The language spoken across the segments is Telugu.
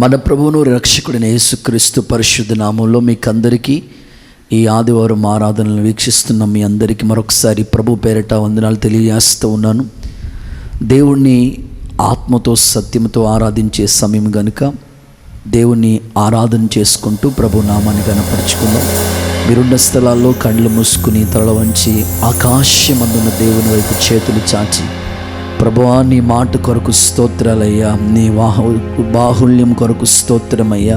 మన ప్రభువును రక్షకుడైన యేసుక్రీస్తు పరిశుద్ధ నామంలో మీకందరికీ ఈ ఆదివారం ఆరాధనలు వీక్షిస్తున్న మీ అందరికీ మరొకసారి ప్రభు పేరట వందనాలు తెలియజేస్తూ ఉన్నాను. దేవుణ్ణి ఆత్మతో సత్యంతో ఆరాధించే సమయం గనుక దేవుణ్ణి ఆరాధన చేసుకుంటూ ప్రభు నామాన్ని కనపరుచుకుందాం. మీరున్న స్థలాల్లో కళ్ళు మూసుకుని తల వంచి ఆకాశమందున్న దేవుని వైపు చేతులు చాచి, ప్రభువా నీ మాట కొరకు స్తోత్రాలయ్యా, నీ బాహుళ్యం కొరకు స్తోత్రమయ్యా,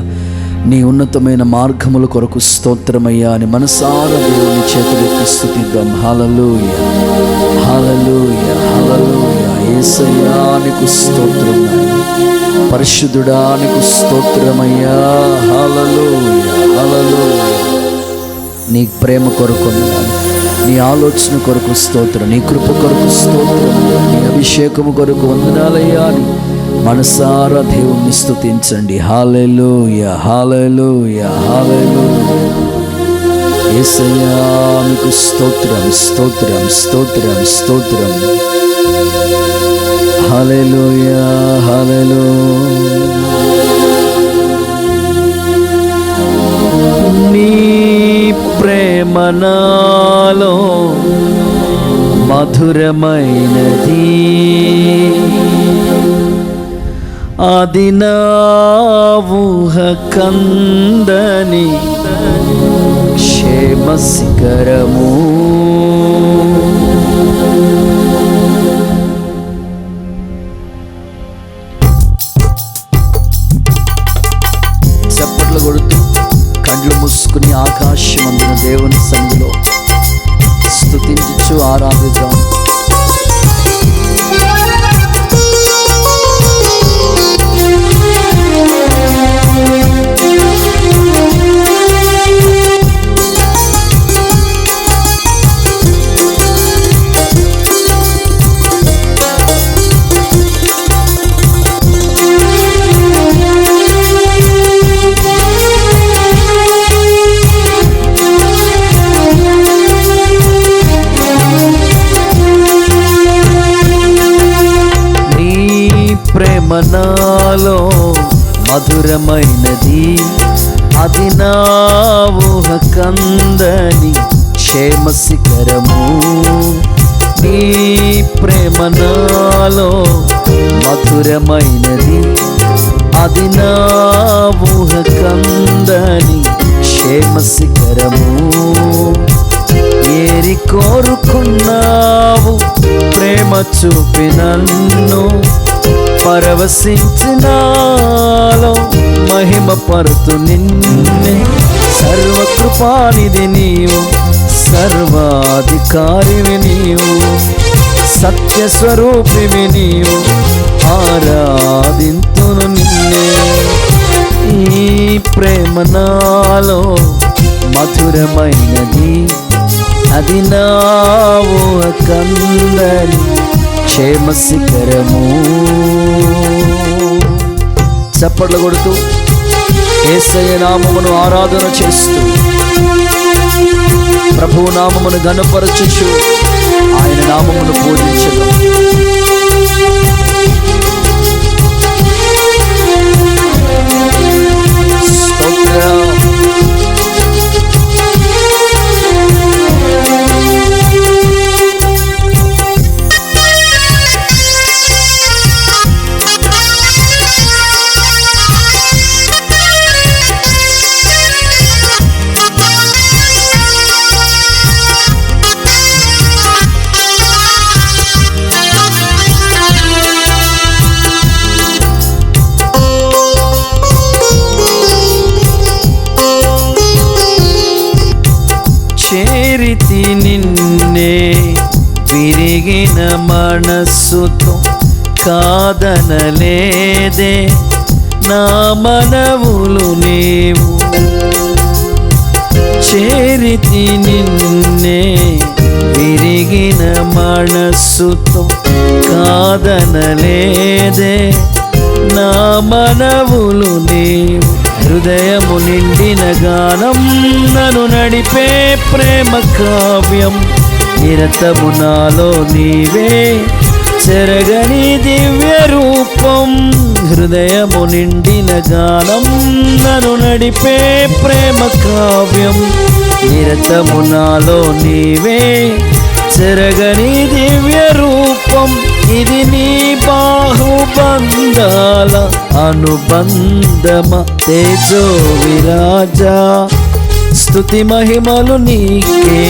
నీ ఉన్నతమైన మార్గముల కొరకు స్తోత్రమయ్యా అని మనసారా దేవుని చేతులెత్తి స్తుతిద్దాం. హల్లెలూయా, హల్లెలూయా, హల్లెలూయా. యేసయ్యా నీకు స్తోత్రం, పరిశుద్ధుడా నీకు స్తోత్రమయ్యా. హల్లెలూయా, హల్లెలూయా. నీ ప్రేమ కొరకు వందనాలు, నీ ఆలోచన కొరకు స్తోత్రం, నీ కృప కొరకు స్తోత్రం, నీ అభిషేకము కొరకు వందనాలయ్యా అని మనసారా దేవుణ్ణి స్తుతించండి. హల్లెలూయా, హల్లెలూయా, హల్లెలూయా. యేసయ్యా నీకు స్తోత్రం, స్తోత్రం, స్తోత్రం, స్తోత్రం. హల్లెలూయా, హల్లెలూయా. నీ ప్రేమ నాలో మధురమైనది, అది నా ఊహ కందని క్షేమ శిఖరము. చప్పట్లు కొడుతూ కళ్ళు మూసుకుని ఆకాశమందున దేవుని సన్నిధిలో స్తుతించు ఆరాధిద్దాం. నాలో మధురమైనది, అది నా ఊహ కందని క్షేమ శిఖరము. నీ ప్రేమ నాలో మధురమైనది, అది నా ఊహ కందని క్షేమ శిఖరము. ఏరి కోరుకున్నావు ప్రేమ చూపి నన్ను, పరవశించినాలో మహిమ పరుతు నిన్నే. సర్వకృపానిధి నీవు, సర్వాధికారివి నీవు, సత్యస్వరూపివి నీవు, ఆరాధింతును నిన్నే. ఈ ప్రేమ నాలో మధురమైనది, అది నా ఊహ కందని క్షేమ శిఖరము. చప్పట్లు కొడుతూ యేసయ్య నామమును ఆరాధన చేస్తూ ప్రభువు నామమును ఘనపరచుచు ఆయన నామమును పూజించడం. చేరితి నిన్నే విరిగిన మనస్సుతో, కాదనలేదే నా మనవులు నీవు. చేరితి నిన్నే విరిగిన మనస్సుతో, కాదనలేదే నా మనవులు నీవు. హృదయము నిండిన గానం నన్ను నడిపే ప్రేమ కావ్యం, నిరతము నాలో నీవే చెరగని దివ్య రూపం, హృదయము నిండిన గానం, నన్ను నడిపే ప్రేమ కావ్యం, నిరతము నాలో నీవే. చెరగని దివ్య రూపం, ఇది నీ బాహుబంధాల అనుబంధమ. తేజో విరాజా, స్తుతి మహిమలు నీకే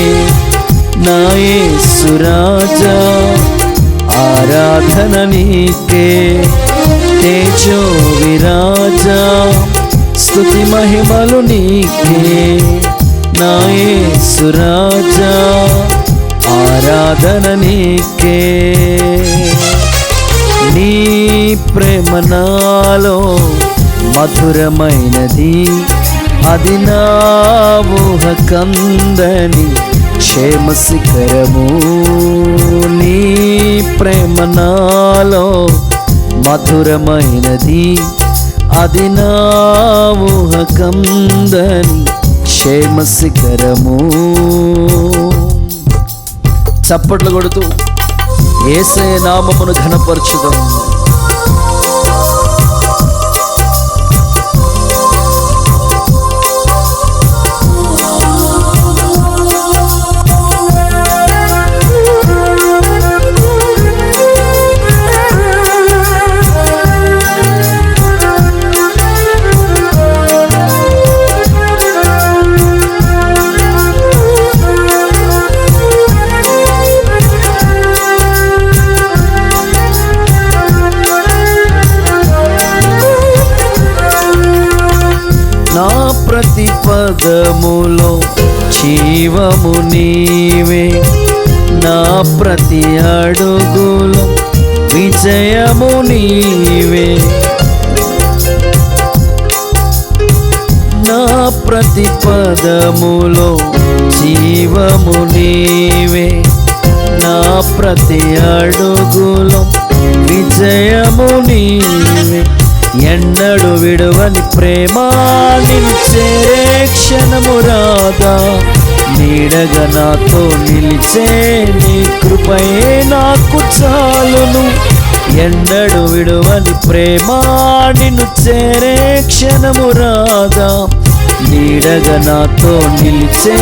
నా యేసు రాజా, ఆరాధన నీకే. తేజో విరాజా, స్తుతి మహిమలు నీకే నా యేసు రాజా, ఆరాధన నీకే. నీ ప్రేమ నాలో మధురమైనది, అది నా ఊహ కందని క్షేమ శిఖరము. నీ ప్రేమ నాలో మధురమైనది, అది నా ఊహ కందని క్షేమ శిఖరము. చప్పట్లు కొడుతూ యేసయ్య నామమును ఘనపరచుదాం. ప్రతి పదములో జీవము నీవే, నా ప్రతి అడుగులో విజయము నీవే. నా ప్రతి పదములో జీవము నీవే, నా ప్రతి అడుగులో విజయము నీవే. ఎన్నడు విడువని ప్రేమ, నిన్ను చేరే క్షణము రాదా, నీడగా నాతో నిలిచే నీ కృపయే నాకు చాలును. ఎన్నడు విడువని ప్రేమ, నిన్ను చేరే క్షణము రాదా, నీడగా నాతో నిలిచే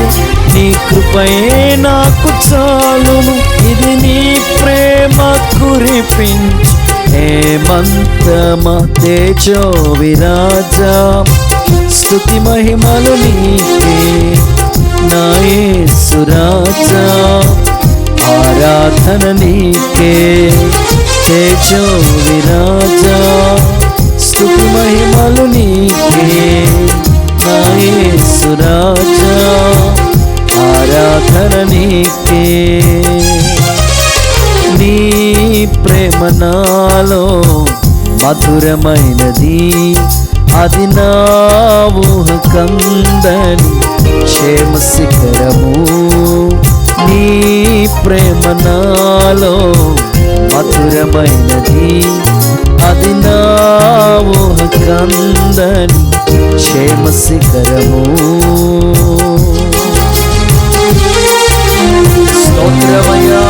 నీ కృపయే నాకు చాలును. ఇది నీ ప్రేమ కురిపించు హేమంతమ. తేజో విరాజా, స్తుతి మహిమలు నీకే నా యేసు రాజా, ఆరాధన నీకే. తేజో విరాజా, స్తుతి మహిమలు నీకే నా యేసు రాజా, ఆరాధన నీకే. నీ ప్రేమ నాలో మధురమైనది, అది నా ఊహ కందని క్షేమ శిఖరము. నీ ప్రేమ నాలో మధురమైనది, అది నా ఊహ కందని క్షేమ శిఖరము. స్తోత్రమయ్యా,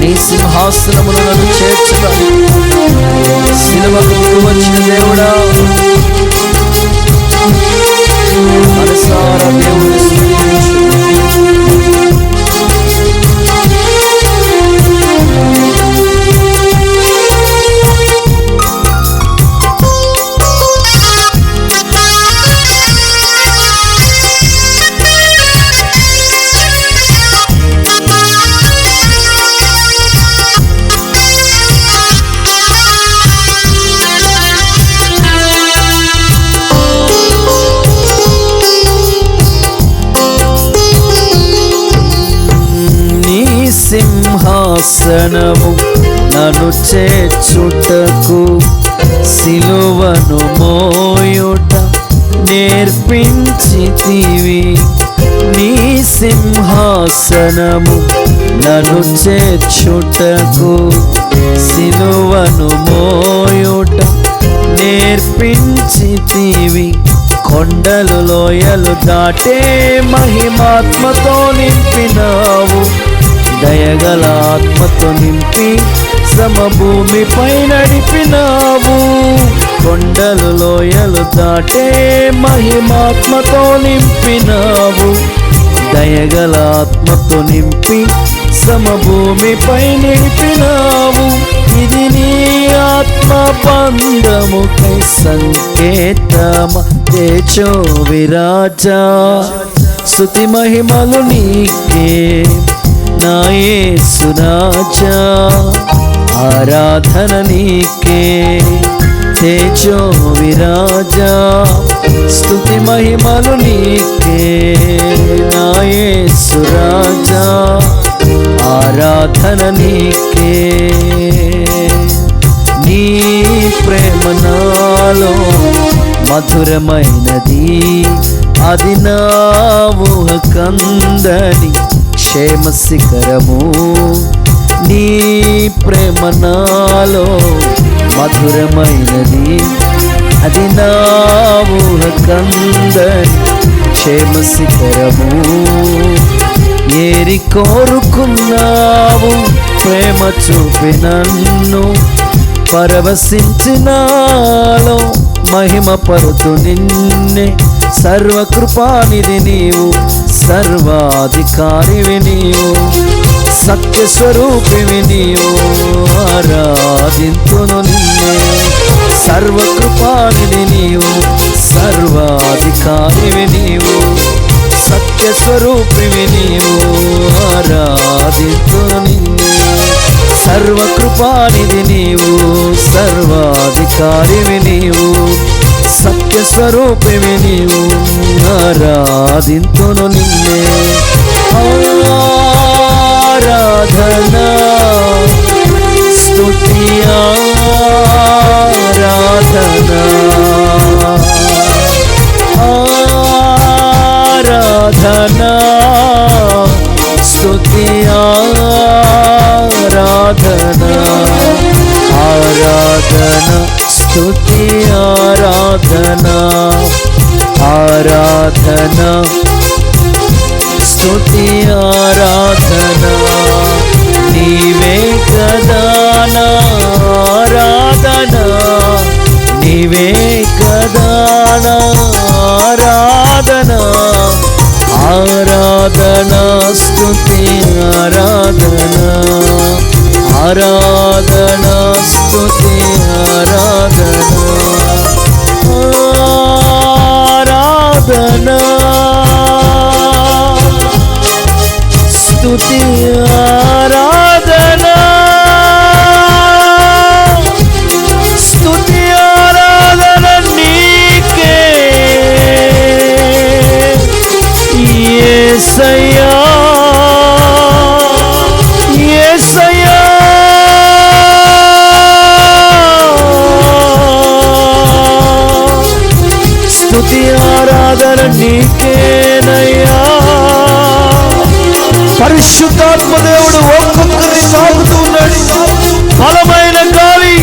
నీ సింహాసనమును నన్ను చేర్చుతాను. సిలువకు వచ్చిన దేవుడా, మనసారా దేవుని స్తుతించు. సింహాసనము నన్ను చేర్చుటకు, సిలువను మోయుట నేర్పించితివి. నీ సింహాసనము నన్ను చేర్చుటకు, సిలువను మోయుట నేర్పించితివి. కొండలు లోయలు దాటే మహిమాత్మతో నింపినావు, దయగల ఆత్మతో నింపి సమభూమిపై నడిపినావు. కొండలు లోయలు దాటే మహిమాత్మతో నింపినావు. దయగల ఆత్మతో నింపి సమభూమిపై నిలిపినావు. ఇది నీ ఆత్మ బంధముకై సంకేతమ తేజో విరాజా. స్తుతి మహిమలు నీకే నా యేసు రాజా. ఆరాధన నీకే తేజో విరాజా. స్తుతి మహిమలు నీకే నా యేసు రాజా. ఆరాధన నీకే. నీ ప్రేమ నాలో మధురమైనది, అది నా ఊహకందని క్షేమ శిఖరము. నీ ప్రేమ నాలో మధురమైనది, అది నా ఊహకందని క్షేమ శిఖరము. ఏరి కోరుకున్నావు ప్రేమ చూపి నన్ను, పరవశించినాలో మహిమ పరుతు నిన్నే. సర్వకృపానిధి నీవు, సర్వాధికారివి నీవు, సత్యస్వరూపివి నీవు, ఆరాధింతును నిన్నే. సర్వకృపానిధి నీవు, సర్వాధికారివి నీవు, సత్యస్వరూపివి నీవు, ఆరాధింతును నిన్నే. సర్వకృపానిధి నీవు, సర్వాధికారివి నీవు, సత్యస్వరూపివి నీవు, ఆరాధింతును నిన్నే. ఆరాధనా స్తుతి ఆరాధనా. ఆరాధనా స్తుతి ఆరాధనా. ఆరాధనా స్తుతి ఆరాధనా. ఆరాధనా స్తుతి ఆరాధనా. నీవే కదా నా ఆరాధనా, నీవే కదా నా ఆరాధనా. ఆరాధనా స్తుతి ఆరాధనా. ఆరాధనా స్తుతి ఆరాధనా. ఆరాధనా స్తుతి ఆరాధనా. స్తుతి ఆరాధన నీకే యేసయ్యా. యేసయ్యా స్తుతి ఆరాధన నీకేనయ్యా. పరిశుద్ధాత్మ దేవుడు ఒక్కొక్కరిని తాకుతూ ఉన్నాడు. బలమైన గాలి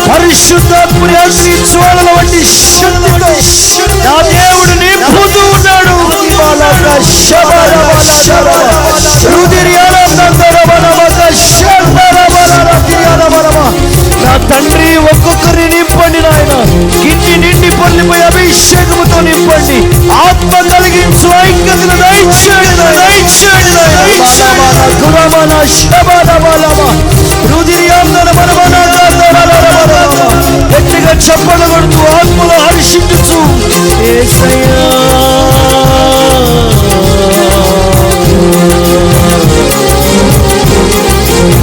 పరిశుద్ధాత్ముని అగ్ని జ్వాలల వంటి శక్తితో నా దేవుడు నింపుతూ ఉన్నాడు. నా తండ్రి ఒక్కొక్కరిని నింపండి నాయన. గిన్నె నిండి పొల్లిపోయి అభిషేకముతో నింపండి. ఆత్మ కలిగించు ఐక్యతను దయచేయండి. గట్టిగా చప్పట్లు కొడుతూ ఆత్మలో హర్షించు. యేసయ్యా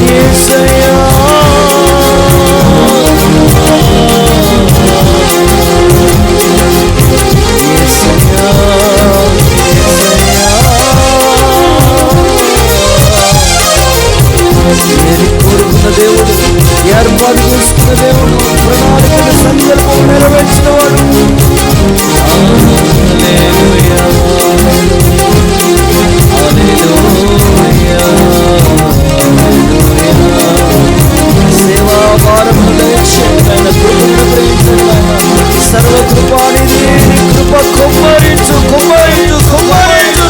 యేసయ్యా కోరుకున్న దేవుడు, ఏర్పాటు చేసుకున్న దేవుడు, ప్రణాళికల సంకల్పం నెరవేర్చిన వాడు. సేవా భారము దయచేయన, కృపను ప్రేమించండి. సర్వకృపానిధి నీ కృప కుమ్మరించు కుమ్మరించు కుమ్మరించు.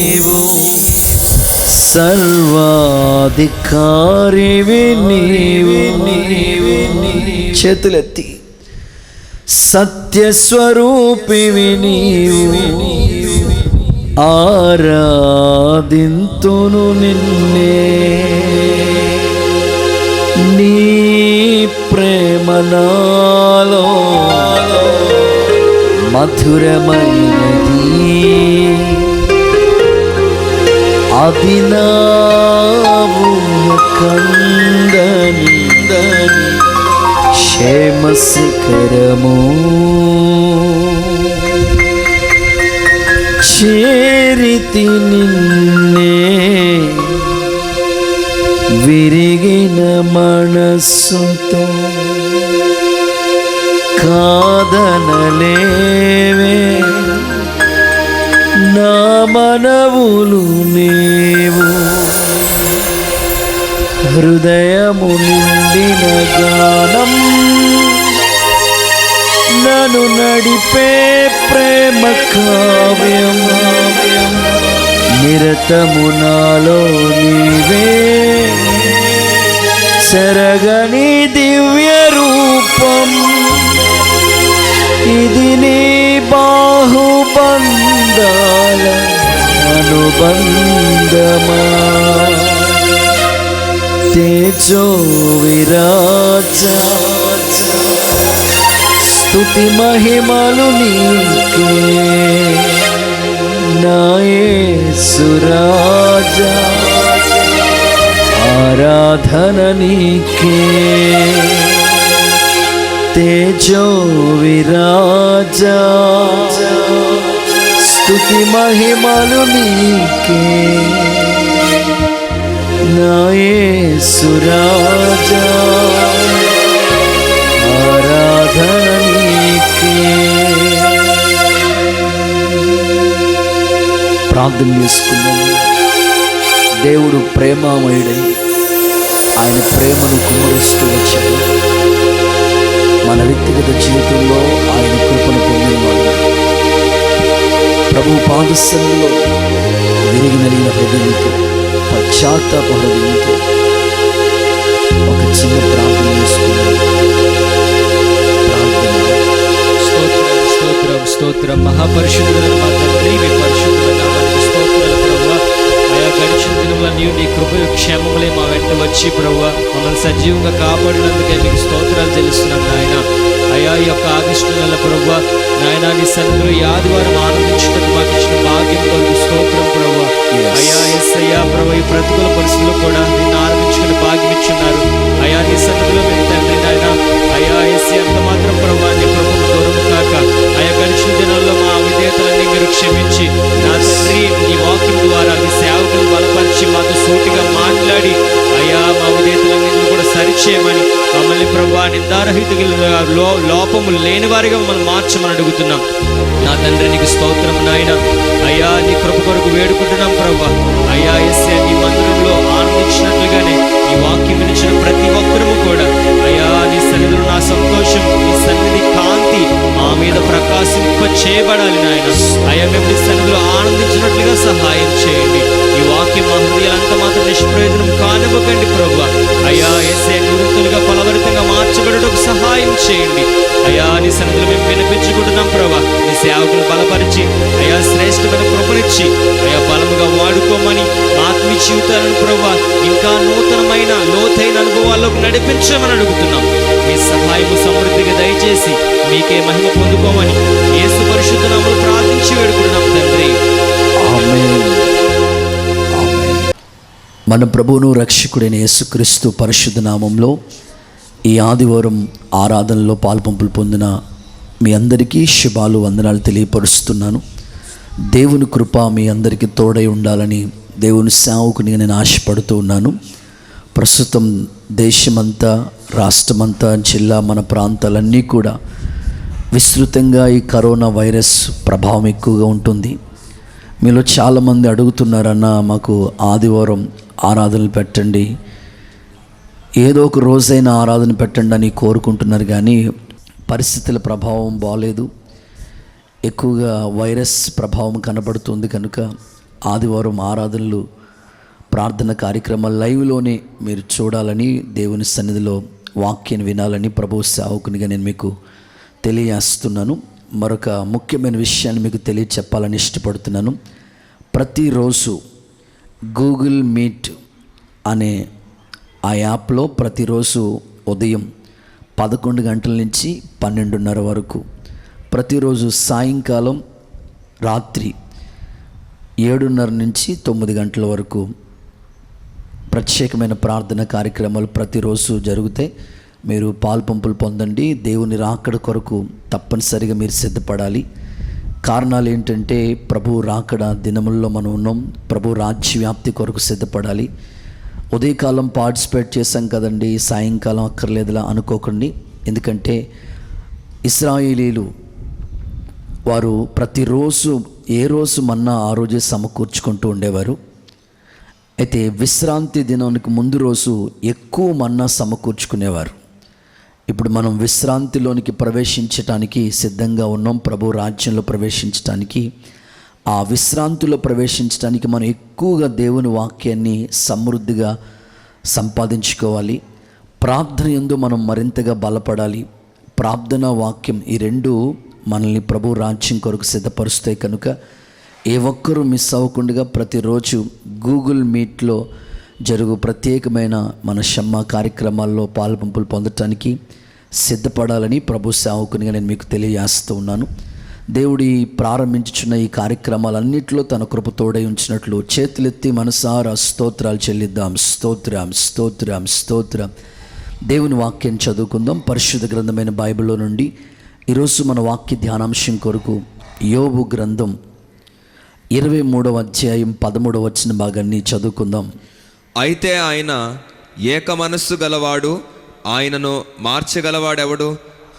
నీవు, సర్వాధికారివి నీవు. చేతులెత్తి సత్యస్వరూపివి నీవు, ఆరాధింతును నిన్నే. నీ ప్రేమ నాలో మధురమైనది, అది నా ఊహ కందని క్షేమ శిఖరము. చేరితి నిన్నే విరిగిన మనస్సుతో, కాదనలేవే నా మనవులు నీవు. హృదయము నిండిన గానం నన్ను నడిపే ప్రేమ కావ్యం. నిరతము నాలో నీవే, చెరగని దివ్య రూపం. ఇది నీ బాహుబంధాల అనుబంధమా. తేజో విరాజ, స్తుతి మహిమలు నీకే. నా యేసు రాజా, ఆరాధన నీకే. తేజో విరాజా, స్తుతి మహిమలు నీకే. నా యేసు రాజా, ఆరాధన నీకే. ప్రార్థన చేసుకున్నాము. దేవుడు ప్రేమామయుడై ఆయన ప్రేమను కుమ్మరిస్తూ వచ్చాడు. మన వ్యక్తిగత జీవితంలో ఆయన కృపను పొందినవాడు. ప్రభు పాదసన్నిధిలో విరిగి నలిగిన హృదయంతో, పశ్చాత్తాప హృదయంతో ఒక చిన్న ప్రార్థన చేసుకున్నాం. ప్రార్థన. స్తోత్రం స్తోత్రం స్తోత్రం. మహాపరిశుద్ధుడైన మా తండ్రి, మీ పరిశుద్ధుల నామానికి స్తోత్రాలు ప్రభువా. ఆయా గడిచిన దినంలో నీవు నీ కృప క్షేమములే మా వెంట వచ్చి ప్రభువా మమ్మల్ని సజీవంగా కాపాడినందుకే మీకు స్తోత్రాలు చెల్లిస్తున్నాం నాయన. అయా ఈ యొక్క ఆగస్టు నెల ప్రభువా నాయన నీ సన్నిధిలో ఈ ఆదివారం ఆనందించడానికి మాకు ఇచ్చిన భాగ్యం కొరకు స్తోత్రం ప్రభువా. అయా యేసయ్యా ప్రభు, ఈ ప్రతికూల పరిస్థితుల్లో కూడా నిన్ను ఆరాధించుకునే భాగ్యం ఇచ్చున్నారు. అయా నీ సన్నిధిలో మేము తండ్రి నాయన అయా యేసయ్య అంత మాత్రం ప్రభువా నీ కృపకు దూరము కాక ఆయా గడిచిన దినాల్లో మా విధేయతలన్నీ మీరు క్షమించి నా తండ్రి నీ వాక్యం ద్వారా మీ సేవకులను బలపరిచి మాతో సూటిగా మాట్లాడి అయా మా విధేయతలన్నింటినీ కూడా సరిచేయమని మమ్మల్ని ప్రభువా నిందారహితులుగా లోపము లేని వారిగా మమ్మల్ని మార్చమని అడుగుతున్నాం. నా తండ్రి నీకు స్తోత్రం నాయన. అయ్యా నీ కృప కొరకు వేడుకుంటున్నాం ప్రభువా. అయ్యా యేసయ్య నీ మందిరంలో ఆనందించినట్లుగానే నీ వాక్యం వినిచిన ప్రతి ఒక్కరము కూడా అయ్యా నీ సన్నిధిలో నా సంతోషం, నీ సన్నిధి కాంతి మా మీద ప్రకాశింప చేయబడాలి నాయన. అయ్యా మేము నీ సన్నిధిలో ఆనందించినట్లుగా సహాయం చేయండి. ఈ వాక్యం మా హృదయాలంతా మాత్రం నిష్ప్రయోజనం కానివ్వకండి ప్రభువా. అయ్యా యేసయ్య నివృత్తులుగా ఫలభరితంగా మార్చబడటకు సహాయం చేయండి. అయ్యా నీ సన్నిధిలో మేము వినిపించుకుంటున్నాం ప్రభా. నీ సేవకులు బలపరిచి అయ్యా శ్రేష్టమైన కృపనిచ్చి అయ్యా బలముగా వాడుకోమని ఆత్మీయ జీవితాలను ప్రభా ఇంకా నూతనమైన లోతైన అనుభవాల్లోకి నడిపించమని అడుగుతున్నాం. మీ సహాయము సమృద్ధిగా దయచేసి మీకే మహిమ పొందుకోమని యేసు పరిశుద్ధ నామములో ప్రార్థించి వేడుకుంటున్నాం తండ్రి. ఆమేన్. మన ప్రభువును రక్షకుడైన యేసుక్రీస్తు పరిశుద్ధ నామంలో ఈ ఆదివారం ఆరాధనలో పాల్పంపులు పొందిన మీ అందరికీ శుభాలు, వందనాలు తెలియపరుస్తున్నాను. దేవుని కృప మీ అందరికీ తోడై ఉండాలని దేవుని సేవకునిగా నేను ఆశపడుతూ ఉన్నాను. ప్రస్తుతం దేశమంతా, రాష్ట్రమంతా, జిల్లా, మన ప్రాంతాలన్నీ కూడా విస్తృతంగా ఈ కరోనా వైరస్ ప్రభావం ఎక్కువగా ఉంటుంది. మీలో చాలామంది అడుగుతున్నారన్న మాకు ఆదివారం ఆరాధనలు పెట్టండి, ఏదో ఒక రోజైనా ఆరాధన పెట్టండి అని కోరుకుంటున్నారు. కానీ పరిస్థితుల ప్రభావం బాలేదు, ఎక్కువగా వైరస్ ప్రభావం కనబడుతుంది. కనుక ఆదివారం ఆరాధనలు, ప్రార్థన కార్యక్రమాలు లైవ్లోనే మీరు చూడాలని, దేవుని సన్నిధిలో వాక్యాన్ని వినాలని ప్రభు సేవకునిగా నేను మీకు తెలియజేస్తున్నాను. మరొక ముఖ్యమైన విషయాన్ని మీకు తెలియచెప్పాలని ఇష్టపడుతున్నాను. ప్రతిరోజు గూగుల్ మీట్ అనే ఆ యాప్లో ప్రతిరోజు ఉదయం 11 గంటల నుంచి 12:30 వరకు, ప్రతిరోజు సాయంకాలం రాత్రి 7:30 నుంచి 9 గంటల వరకు ప్రత్యేకమైన ప్రార్థన కార్యక్రమాలు ప్రతిరోజు జరుగుతాయి. మీరు పాలుపంపులు పొందండి. దేవుని రాకడ కొరకు తప్పనిసరిగా మీరు సిద్ధపడాలి. కారణాలు ఏంటంటే, ప్రభు రాకడ దినముల్లో మనం ఉన్నాం. ప్రభు రాజ్యవ్యాప్తి కొరకు సిద్ధపడాలి. ఉదయకాలం పార్టిసిపేట్ చేశాం కదండి, సాయంకాలం అక్కర్లేదులా అనుకోకండి. ఎందుకంటే ఇశ్రాయేలీలు వారు ప్రతిరోజు ఏ రోజు మన్నా ఆ రోజే సమకూర్చుకుంటూ ఉండేవారు. అయితే విశ్రాంతి దినానికి ముందు రోజు ఎక్కువ మన్నా సమకూర్చుకునేవారు. ఇప్పుడు మనం విశ్రాంతిలోనికి ప్రవేశించటానికి సిద్ధంగా ఉన్నాం. ప్రభు రాజ్యంలో ప్రవేశించటానికి, ఆ విశ్రాంతిలో ప్రవేశించడానికి మనం ఎక్కువగా దేవుని వాక్యాన్ని సమృద్ధిగా సంపాదించుకోవాలి. ప్రార్థన యందు మనం మరింతగా బలపడాలి. ప్రార్థన, వాక్యం ఈ రెండు మనల్ని ప్రభు రాజ్యం కొరకు సిద్ధపరుస్తాయి. కనుక ఏ ఒక్కరూ మిస్ అవ్వకుండా ప్రతిరోజు గూగుల్ మీట్లో జరుగు ప్రత్యేకమైన మన షమ్మా కార్యక్రమాల్లో పాలుపంపులు పొందటానికి సిద్ధపడాలని ప్రభు సేవకునిగా నేను మీకు తెలియజేస్తూ ఉన్నాను. దేవుడి ప్రారంభించుచున్న ఈ కార్యక్రమాలన్నింటిలో తన కృప తోడై ఉంచినట్లు చేతులెత్తి మనసారా స్తోత్రాలు చెల్లిద్దాం. స్తోత్రం, స్తోత్రం, స్తోత్రం. దేవుని వాక్యం చదువుకుందాం. పరిశుద్ధ గ్రంథమైన బైబిల్లో నుండి ఈరోజు మన వాక్య ధ్యానాంశం కొరకు యోబు గ్రంథం 23వ అధ్యాయం 13వ వచన భాగాన్ని చదువుకుందాం. అయితే ఆయన ఏక మనస్సు గలవాడు, ఆయనను మార్చగలవాడెవడు?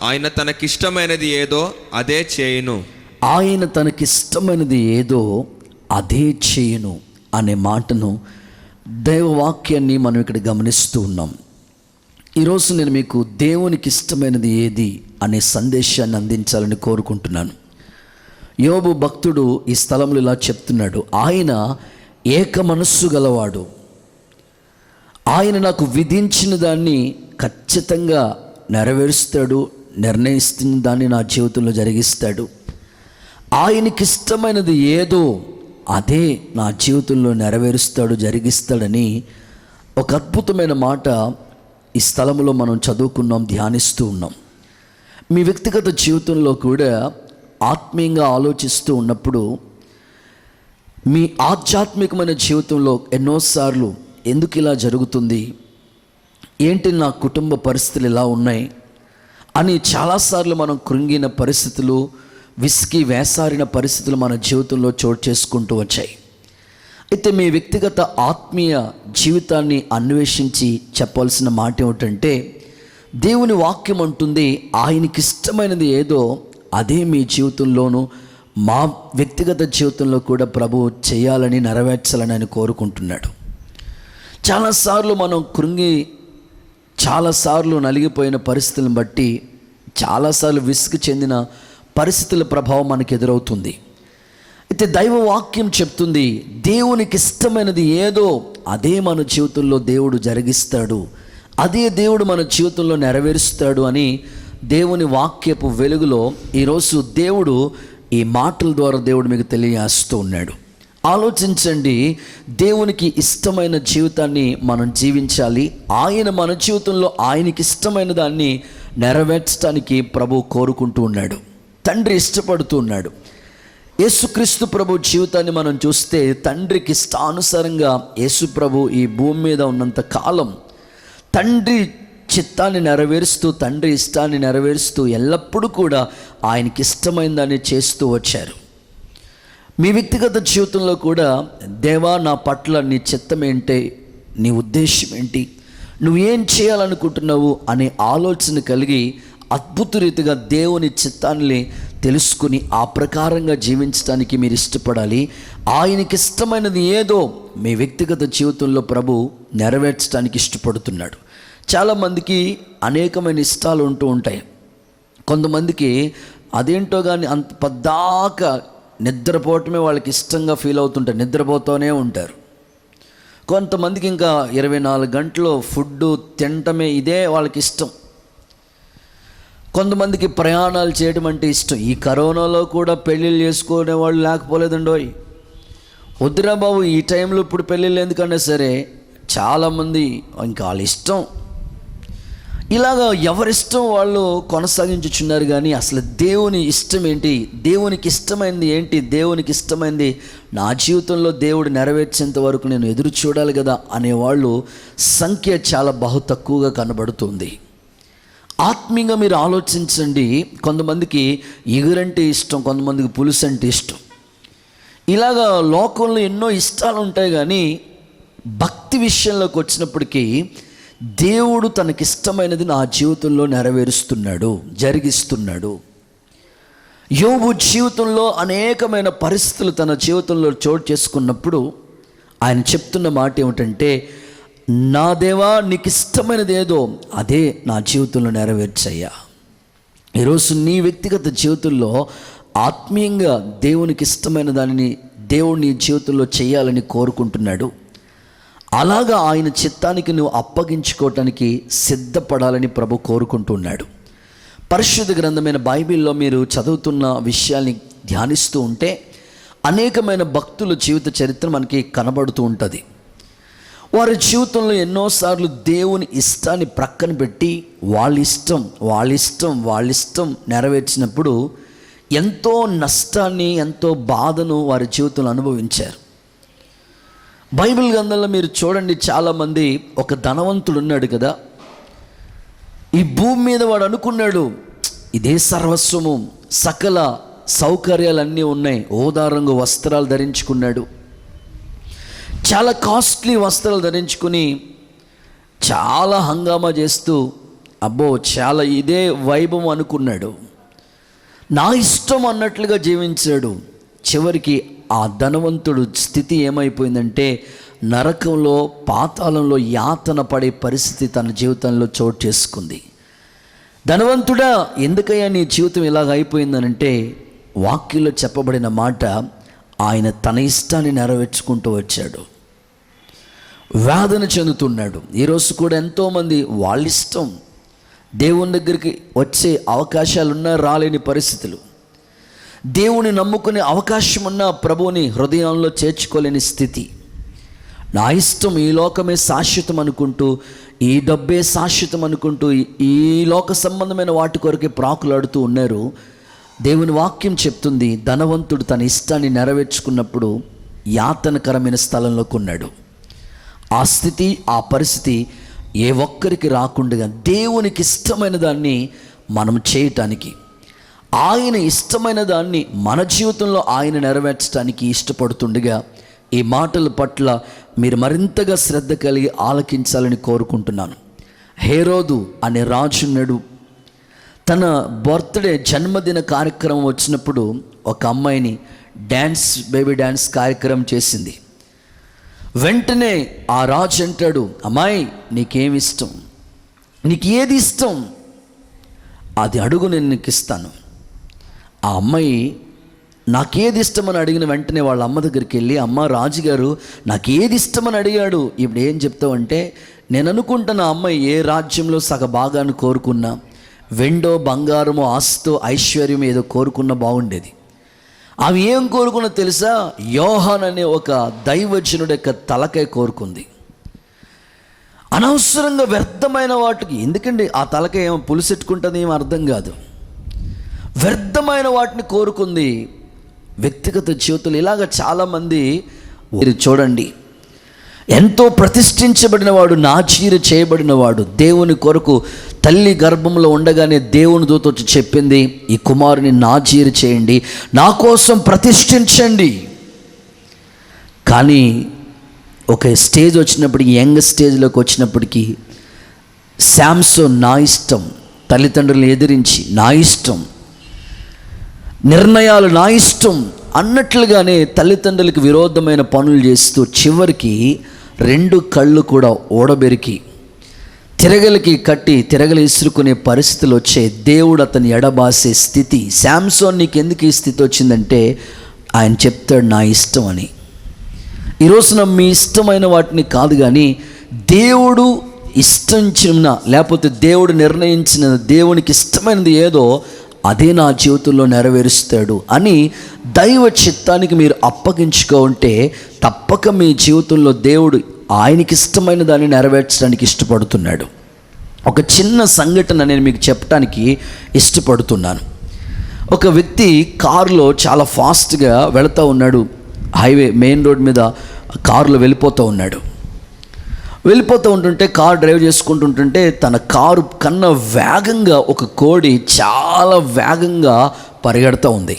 ఆయన తనకిష్టమైనది ఏదో అదే చేయును. ఆయన తనకిష్టమైనది ఏదో అదే చేయును అనే మాటను, దైవవాక్యాన్ని మనం ఇక్కడ గమనిస్తూ ఉన్నాం. ఈరోజు నేను మీకు దేవునికి ఇష్టమైనది ఏది అనే సందేశాన్ని అందించాలని కోరుకుంటున్నాను. యోబు భక్తుడు ఈ స్థలంలో ఇలా చెప్తున్నాడు, ఆయన ఏక మనస్సు గలవాడు, ఆయన నాకు విధించిన దాన్ని ఖచ్చితంగా నెరవేరుస్తాడు, నిర్ణయిస్తున్న దాన్ని నా జీవితంలో జరిగిస్తాడు. ఆయనకి ఇష్టమైనది ఏదో అదే నా జీవితంలో నెరవేరుస్తాడు, జరిగిస్తాడని ఒక అద్భుతమైన మాట ఈ స్థలంలో మనం చదువుకున్నాం, ధ్యానిస్తూ ఉన్నాం. మీ వ్యక్తిగత జీవితంలో కూడా ఆత్మీయంగా ఆలోచిస్తూ ఉన్నప్పుడు, మీ ఆధ్యాత్మికమైన జీవితంలో ఎన్నోసార్లు ఎందుకు ఇలా జరుగుతుంది, ఏంటి నా కుటుంబ పరిస్థితులు ఇలా ఉన్నాయి అని చాలాసార్లు మనం కృంగిన పరిస్థితులు, విసికి వేసారిన పరిస్థితులు మన జీవితంలో చోటు చేసుకుంటూ వచ్చాయి. అయితే మీ వ్యక్తిగత ఆత్మీయ జీవితాన్ని అన్వేషించి చెప్పాల్సిన మాట ఏమిటంటే, దేవుని వాక్యం అంటుంది ఆయనకి ఇష్టమైనది ఏదో అదే మీ జీవితంలోనూ మా వ్యక్తిగత జీవితంలో కూడా ప్రభువు చేయాలని, నెరవేర్చాలని ఆయన కోరుకుంటున్నాడు. చాలాసార్లు మనం కృంగి, చాలాసార్లు నలిగిపోయిన పరిస్థితులను బట్టి, చాలాసార్లు విసుగు చెందిన పరిస్థితుల ప్రభావం మనకు ఎదురవుతుంది. అయితే దైవ వాక్యం చెప్తుంది, దేవునికి ఇష్టమైనది ఏదో అదే మన జీవితంలో దేవుడు జరిగిస్తాడు, అదే దేవుడు మన జీవితంలో నెరవేరుస్తాడు అని దేవుని వాక్యపు వెలుగులో ఈరోజు దేవుడు ఈ మాటల ద్వారా దేవుడు మీకు తెలియజేస్తూ ఉన్నాడు. ఆలోచించండి, దేవునికి ఇష్టమైన జీవితాన్ని మనం జీవించాలి. ఆయన మన జీవితంలో ఆయనకి ఇష్టమైన దాన్ని నెరవేర్చడానికి ప్రభు కోరుకుంటూ ఉన్నాడు, తండ్రి ఇష్టపడుతూ ఉన్నాడు. యేసుక్రీస్తు ప్రభు జీవితాన్ని మనం చూస్తే, తండ్రికి ఇష్టానుసారంగా యేసు ప్రభు ఈ భూమి మీద ఉన్నంత కాలం తండ్రి చిత్తాన్ని నెరవేరుస్తూ, తండ్రి ఇష్టాన్ని నెరవేరుస్తూ ఎల్లప్పుడూ కూడా ఆయనకి ఇష్టమైన దాన్ని చేస్తూ వచ్చారు. మీ వ్యక్తిగత జీవితంలో కూడా, దేవా నా పట్ల నీ చిత్తం ఏంటి, నీ ఉద్దేశం ఏంటి, నువ్వేం చేయాలనుకుంటున్నావు అనే ఆలోచన కలిగి అద్భుత రీతిగా దేవుని చిత్తాన్ని తెలుసుకుని ఆ ప్రకారంగా జీవించడానికి మీరు ఇష్టపడాలి. ఆయనకి ఇష్టమైనది ఏదో మీ వ్యక్తిగత జీవితంలో ప్రభు నెరవేర్చడానికి ఇష్టపడుతున్నాడు. చాలామందికి అనేకమైన ఇష్టాలు ఉంటూ ఉంటాయి. కొంతమందికి అదేంటో కానీ అంత పద్దాక నిద్రపోవటమే వాళ్ళకి ఇష్టంగా ఫీల్ అవుతుంటారు, నిద్రపోతూనే ఉంటారు. కొంతమందికి ఇంకా 24 గంటలు ఫుడ్ తినటమే ఇదే వాళ్ళకి ఇష్టం. కొంతమందికి ప్రయాణాలు చేయడం అంటే ఇష్టం. ఈ కరోనాలో కూడా పెళ్ళిళ్ళు చేసుకునే వాళ్ళు లేకపోలేదండోయ్. వద్దురా బాబు, ఈ టైంలో ఇప్పుడు పెళ్ళిళ్ళు ఎందుకన్నా సరే చాలామంది ఇంకా వాళ్ళ ఇష్టం, ఇలాగా ఎవరిష్టం వాళ్ళు కొనసాగించుచున్నారు. కానీ అసలు దేవుని ఇష్టం ఏంటి, దేవునికి ఇష్టమైంది ఏంటి, దేవునికి ఇష్టమైంది నా జీవితంలో దేవుడు నెరవేర్చేంత వరకు నేను ఎదురు చూడాలి కదా అనేవాళ్ళు సంఖ్య చాలా బహు తక్కువగా కనబడుతుంది. ఆత్మీయంగా మీరు ఆలోచించండి. కొంతమందికి ఎగురంటే ఇష్టం, కొంతమందికి పులుసు అంటే ఇష్టం. ఇలాగా లోకంలో ఎన్నో ఇష్టాలు ఉంటాయి. కానీ భక్తి విషయంలోకి వచ్చినప్పటికీ దేవుడు తనకిష్టమైనది నా జీవితంలో నెరవేరుస్తున్నాడు, జరిగిస్తున్నాడు. యోబు జీవితంలో అనేకమైన పరిస్థితులు తన జీవితంలో చోటు చేసుకున్నప్పుడు ఆయన చెప్తున్న మాట ఏమిటంటే, నా దేవా నీకు ఇష్టమైనది ఏదో అదే నా జీవితంలో నెరవేర్చయ్యా. ఈరోజు నీ వ్యక్తిగత జీవితంలో ఆత్మీయంగా దేవునికి ఇష్టమైన దానిని దేవుడు నీ జీవితంలో చేయాలని కోరుకుంటున్నాడు. అలాగా ఆయన చిత్తానికి నువ్వు అప్పగించుకోవటానికి సిద్ధపడాలని ప్రభు కోరుకుంటున్నాడు. పరిశుద్ధ గ్రంథమైన బైబిల్లో మీరు చదువుతున్న విషయాల్ని ధ్యానిస్తూ ఉంటే అనేకమైన భక్తుల జీవిత చరిత్ర మనకి కనబడుతూ ఉంటుంది. వారి జీవితంలో ఎన్నోసార్లు దేవుని ఇష్టాన్ని ప్రక్కన పెట్టి వాళ్ళ ఇష్టం నెరవేర్చినప్పుడు ఎంతో నష్టాన్ని, ఎంతో బాధను వారి జీవితంలో అనుభవించారు. బైబిల్ గ్రంథంలో మీరు చూడండి, చాలామంది, ఒక ధనవంతుడు ఉన్నాడు కదా, ఈ భూమి మీద వాడు అనుకున్నాడు ఇదే సర్వస్వము, సకల సౌకర్యాలన్నీ ఉన్నాయి. హోదా రంగు వస్త్రాలు ధరించుకున్నాడు, చాలా కాస్ట్లీ వస్త్రాలు ధరించుకుని చాలా హంగామా చేస్తూ అబ్బో చాలా ఇదే వైభవం అనుకున్నాడు. నా ఇష్టం అన్నట్లుగా జీవించాడు. చివరికి ఆ ధనవంతుడు స్థితి ఏమైపోయిందంటే నరకంలో, పాతాళంలో యాతన పడే పరిస్థితి తన జీవితంలో చోటు చేసుకుంది. ధనవంతుడా, ఎందుకయ్యా నీ జీవితం ఇలాగ అయిపోయిందనంటే వాక్యంలో చెప్పబడిన మాట, ఆయన తన ఇష్టాన్ని నెరవేర్చుకుంటూ వచ్చాడు, వేదన చెందుతున్నాడు. ఈరోజు కూడా ఎంతోమంది వాళ్ళ ఇష్టం, దేవుని దగ్గరికి వచ్చే అవకాశాలున్నా రాలేని పరిస్థితులు, దేవుని నమ్ముకునే అవకాశం ఉన్న ప్రభువుని హృదయంలో చేర్చుకోలేని స్థితి. నా ఇష్టం, ఈ లోకమే శాశ్వతం అనుకుంటూ, ఈ డబ్బే శాశ్వతం అనుకుంటూ ఈ లోక సంబంధమైన వాటి కొరకే ప్రాకులాడుతూ ఉన్నారు. దేవుని వాక్యం చెప్తుంది, ధనవంతుడు తన ఇష్టాన్ని నెరవేర్చుకున్నప్పుడు యాతనకరమైన స్థలంలోకి ఉన్నాడు. ఆ స్థితి, ఆ పరిస్థితి ఏ ఒక్కరికి రాకుండా దేవునికి ఇష్టమైన దాన్ని మనం చేయటానికి, ఆయన ఇష్టమైన దాన్ని మన జీవితంలో ఆయన నెరవేర్చడానికి ఇష్టపడుతుండగా ఈ మాటల పట్ల మీరు మరింతగా శ్రద్ధ కలిగి ఆలకించాలని కోరుకుంటున్నాను. హేరోదు అనే రాజున్నాడు. తన బర్త్డే జన్మదిన కార్యక్రమం వచ్చినప్పుడు ఒక అమ్మాయిని బేబీ డ్యాన్స్ కార్యక్రమం చేసింది. వెంటనే ఆ రాజు అంటాడు, అమ్మాయి నీకేమి ఇష్టం, నీకు ఏది ఇష్టం అది అడుగు, నేను నీకు ఇస్తాను. ఆ అమ్మాయి నాకేది ఇష్టమని అడిగిన వెంటనే వాళ్ళ అమ్మ దగ్గరికి వెళ్ళి, అమ్మ రాజుగారు నాకు ఏది ఇష్టమని అడిగాడు, ఇప్పుడు ఏం చెప్తావు అంటే, నేను అనుకుంటున్న అమ్మాయి ఏ రాజ్యంలో సగ భాగాన్ని కోరుకున్నా, వెండో బంగారమో ఆస్తో ఐశ్వర్యం ఏదో కోరుకున్నా బాగుండేది. ఆమె ఏం కోరుకున్నా తెలుసా, యోహాన్ అనే ఒక దైవజనుడి యొక్క తలకాయ కోరుకుంది. అనవసరంగా వ్యర్థమైన వాటికి, ఎందుకండి ఆ తలకాయ ఏమో పులుసెట్టుకుంటుంది, ఏమో అర్థం కాదు, వ్యర్థమైన వాటిని కోరుకుంది. వ్యక్తిగత జీవితంలో ఇలాగ చాలామంది మీరు చూడండి, ఎంతో ప్రతిష్ఠించబడిన వాడు, నాచీరు చేయబడిన వాడు, దేవుని కొరకు తల్లి గర్భంలో ఉండగానే దేవుని దూత వచ్చి చెప్పింది, ఈ కుమారుని నాచీరు చేయండి, నా కోసం ప్రతిష్ఠించండి. కానీ ఒక స్టేజ్ వచ్చినప్పటికీ, యంగ్ స్టేజ్లోకి వచ్చినప్పటికీ శాంసోన్ నా ఇష్టం, తల్లిదండ్రులను ఎదిరించి నా ఇష్టం, నిర్ణయాలు నా ఇష్టం అన్నట్లుగానే తల్లిదండ్రులకు విరోధమైన పనులు చేస్తూ చివరికి 2 కళ్ళు కూడా ఓడబెరికి తిరగలికి కట్టి తిరగలు ఇసురుకునే పరిస్థితులు వచ్చే, దేవుడు అతన్ని ఎడబాసే స్థితి. శాంసోన్ నీకు ఎందుకు ఈ స్థితి వచ్చిందంటే, ఆయన చెప్తాడు నా ఇష్టం అని. ఈ రోజున మీ ఇష్టమైన వాటిని కాదు, కానీ దేవుడు ఇష్టించిన, లేకపోతే దేవుడు నిర్ణయించిన, దేవునికి ఇష్టమైనది ఏదో అదే నా జీవితంలో నెరవేరుస్తాడు అని దైవ చిత్తానికి మీరు అప్పగించుకుంటే తప్పక మీ జీవితంలో దేవుడు ఆయనకి ఇష్టమైన దాన్ని నెరవేర్చడానికి ఇష్టపడుతున్నాడు. ఒక చిన్న సంఘటన నేను మీకు చెప్పడానికి ఇష్టపడుతున్నాను. ఒక వ్యక్తి కారులో చాలా ఫాస్ట్గా వెళుతూ ఉన్నాడు. హైవే మెయిన్ రోడ్ మీద కారులో వెళ్ళిపోతూ ఉన్నాడు. వెళ్ళిపోతూ ఉంటుంటే, కారు డ్రైవ్ చేసుకుంటుంటుంటే తన కారు కన్నా వేగంగా ఒక కోడి చాలా వేగంగా పరిగెడుతూ ఉంది.